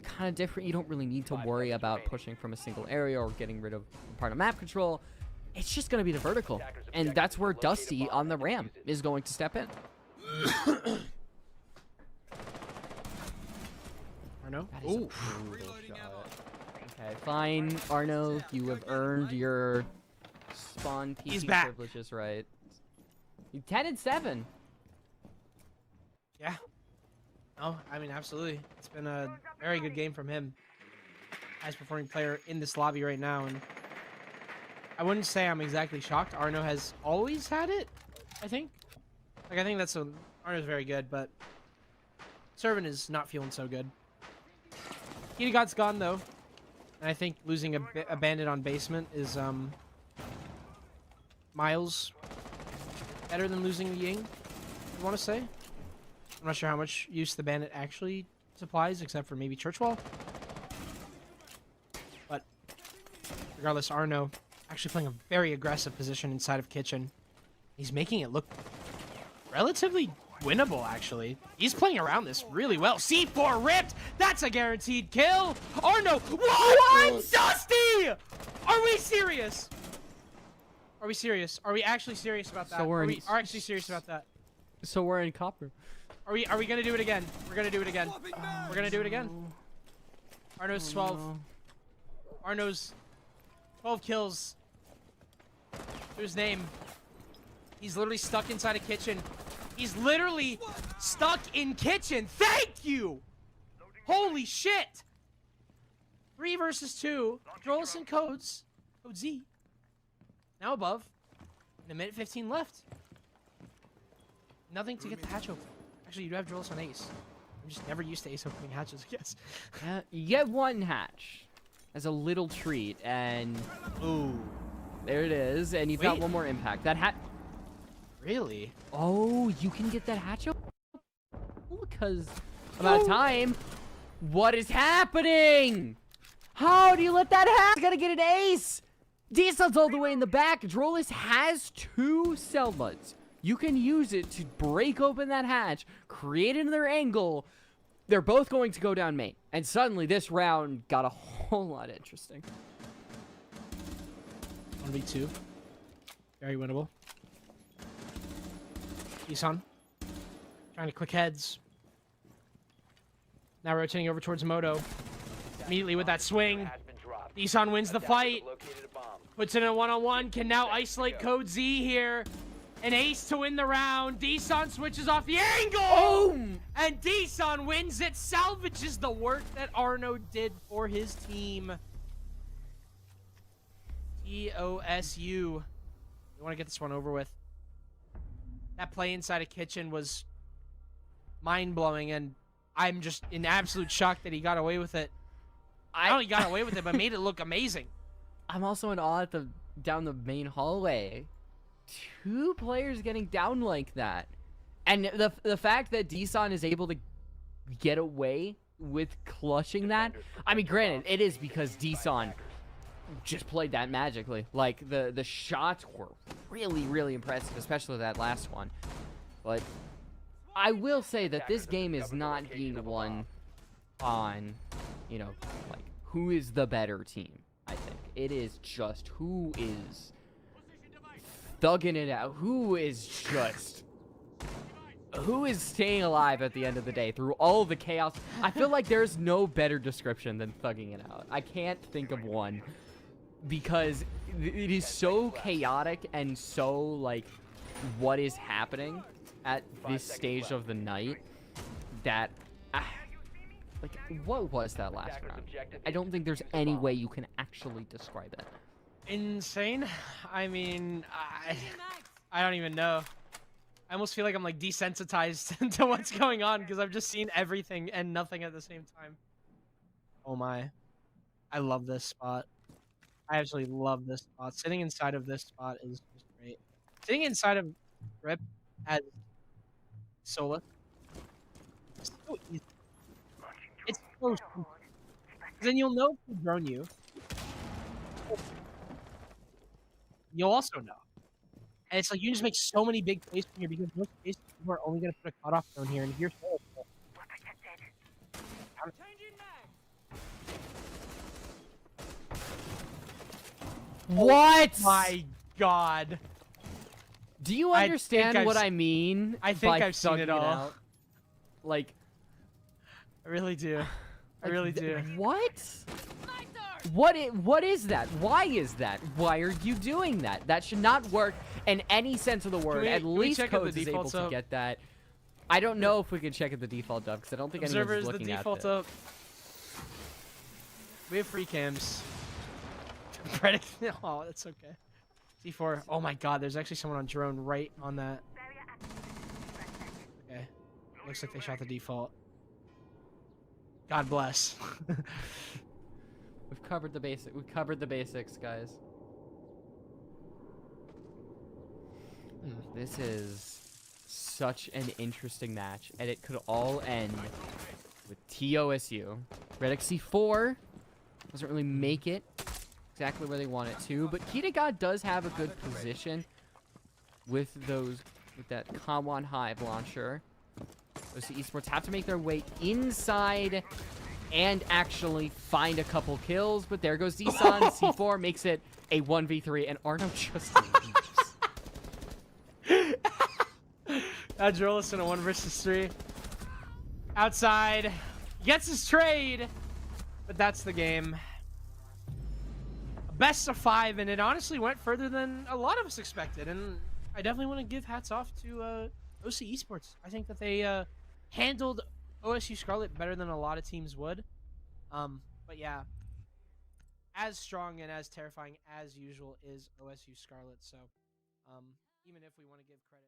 kind of different. You don't really need to worry about pushing from a single area or getting rid of part of map control. It's just going to be the vertical, and that's where Dusty on the ramp is going to step in. Arno? That is a brutal shot. Okay, fine, Arno, you have earned your spawn He's PC back. privileges, right? 10-7. Yeah. Oh, I mean, absolutely. It's been a very good game from him. Highest performing player in this lobby right now, and I wouldn't say I'm exactly shocked. Arno has always had it, I think. Like, I think Arno's very good, but Servant is not feeling so good. Kita God's gone, though. And I think losing a bandit on basement is, miles better than losing the Ying, I want to say. I'm not sure how much use the bandit actually supplies, except for maybe Church Wall. But regardless, Arno actually playing a very aggressive position inside of Kitchen. He's making it look relatively winnable, actually. He's playing around this really well. C4 ripped! That's a guaranteed kill! Arno, what? Dusty! Are we serious? Are we serious? Are we actually serious about that? So we're are in- we actually serious about that? So we're in copper. Are we gonna do it again? We're gonna do it again. We're gonna do it again. Arno's 12. Arno's 12 kills. To his name. He's literally stuck inside a kitchen. He's literally stuck in kitchen. Thank you! Holy shit! 3 versus 2. Drolis and Codes. Code Z. Now above. And a minute 15 left. Nothing to get the hatch open. Actually, you do have Drolis on ace. I'm just never used to ace opening hatches, I guess. Yeah, you get one hatch as a little treat, and Ooh. there it is, and you've got Wait. one more impact. That hat. Really? Oh, you can get that hatch open because about time. What is happening? How do you let that happen? Gotta get an ace. Diesel's all the way in the back. Drolis has 2 cell buds. You can use it to break open that hatch, create another angle. They're both going to go down main. And suddenly this round got a whole lot interesting. 1v2. Very winnable. Isan. Trying to click heads. Now rotating over towards Moto. Immediately with that swing. Has been dropped. Isan wins the Attackers fight. have located a bomb. Puts it in a one-on-one. Can now isolate Code Z here. An ace to win the round. Deson switches off the angle. Oh! And Deson wins it. Salvages the work that Arno did for his team. OSU. We want to get this one over with. That play inside a kitchen was mind-blowing, and I'm just in absolute shock that he got away with it. I only got away with it, but made it look amazing. I'm also in awe at down the main hallway. 2 players getting down like that. And the fact that Deson is able to get away with clutching that. I mean, granted, it is because Deson just played that magically. Like, the shots were really, really impressive, especially that last one. But I will say that this game is not being won on, you know, like, who is the better team, I think. It is just who is thugging it out. Who is staying alive at the end of the day through all the chaos. I feel like there's no better description than thugging it out. I can't think of one. Because it is so chaotic and so, like, what is happening at this stage of the night that, like, what was that last round? I don't think there's any way you can actually describe it. Insane. I mean, I don't even know. I almost feel like I'm, like, desensitized to what's going on because I've just seen everything and nothing at the same time. Oh my. I love this spot. I absolutely love this spot. Sitting inside of this spot is just great. Sitting inside of Rip as Sola. It's so easy. It's so simple. Then you'll know who drone you. You'll also know. And it's like you just make so many big plays from here because most cases you are only going to put a cutoff drone here and here's Sola. What? Oh my god. Do you understand what I mean? I think by I've seen thugging it all. out? Like, I really do. I really do. What? What is that? Why is that? Why are you doing that? That should not work in any sense of the word. At can we least check if the Codes is able default's to up? get that. I don't know if we can check at the default up because I don't think Observers, anyone's the looking at default it. up. We have free cams. Predict. Oh, that's okay. C4. Oh my god, there's actually someone on drone right on that. Okay. Looks like they shot the default. God bless. We've covered the basic. We've covered the basics, guys. This is such an interesting match, and it could all end with TOSU. Red C4 doesn't really make it exactly where they want it to, but Kitagod does have a good position with that Kamwan Hive launcher. OSU Esports have to make their way inside and actually find a couple kills, but there goes Deson. C4 makes it a 1v3, and Arno just leaves. Adrolis in a 1 versus 3. Outside. Gets his trade, but that's the game. Best of 5, and it honestly went further than a lot of us expected, and I definitely want to give hats off to OSU Esports. I think that they handled OSU Scarlet better than a lot of teams would. But yeah, as strong and as terrifying as usual is OSU Scarlet, so even if we want to give credit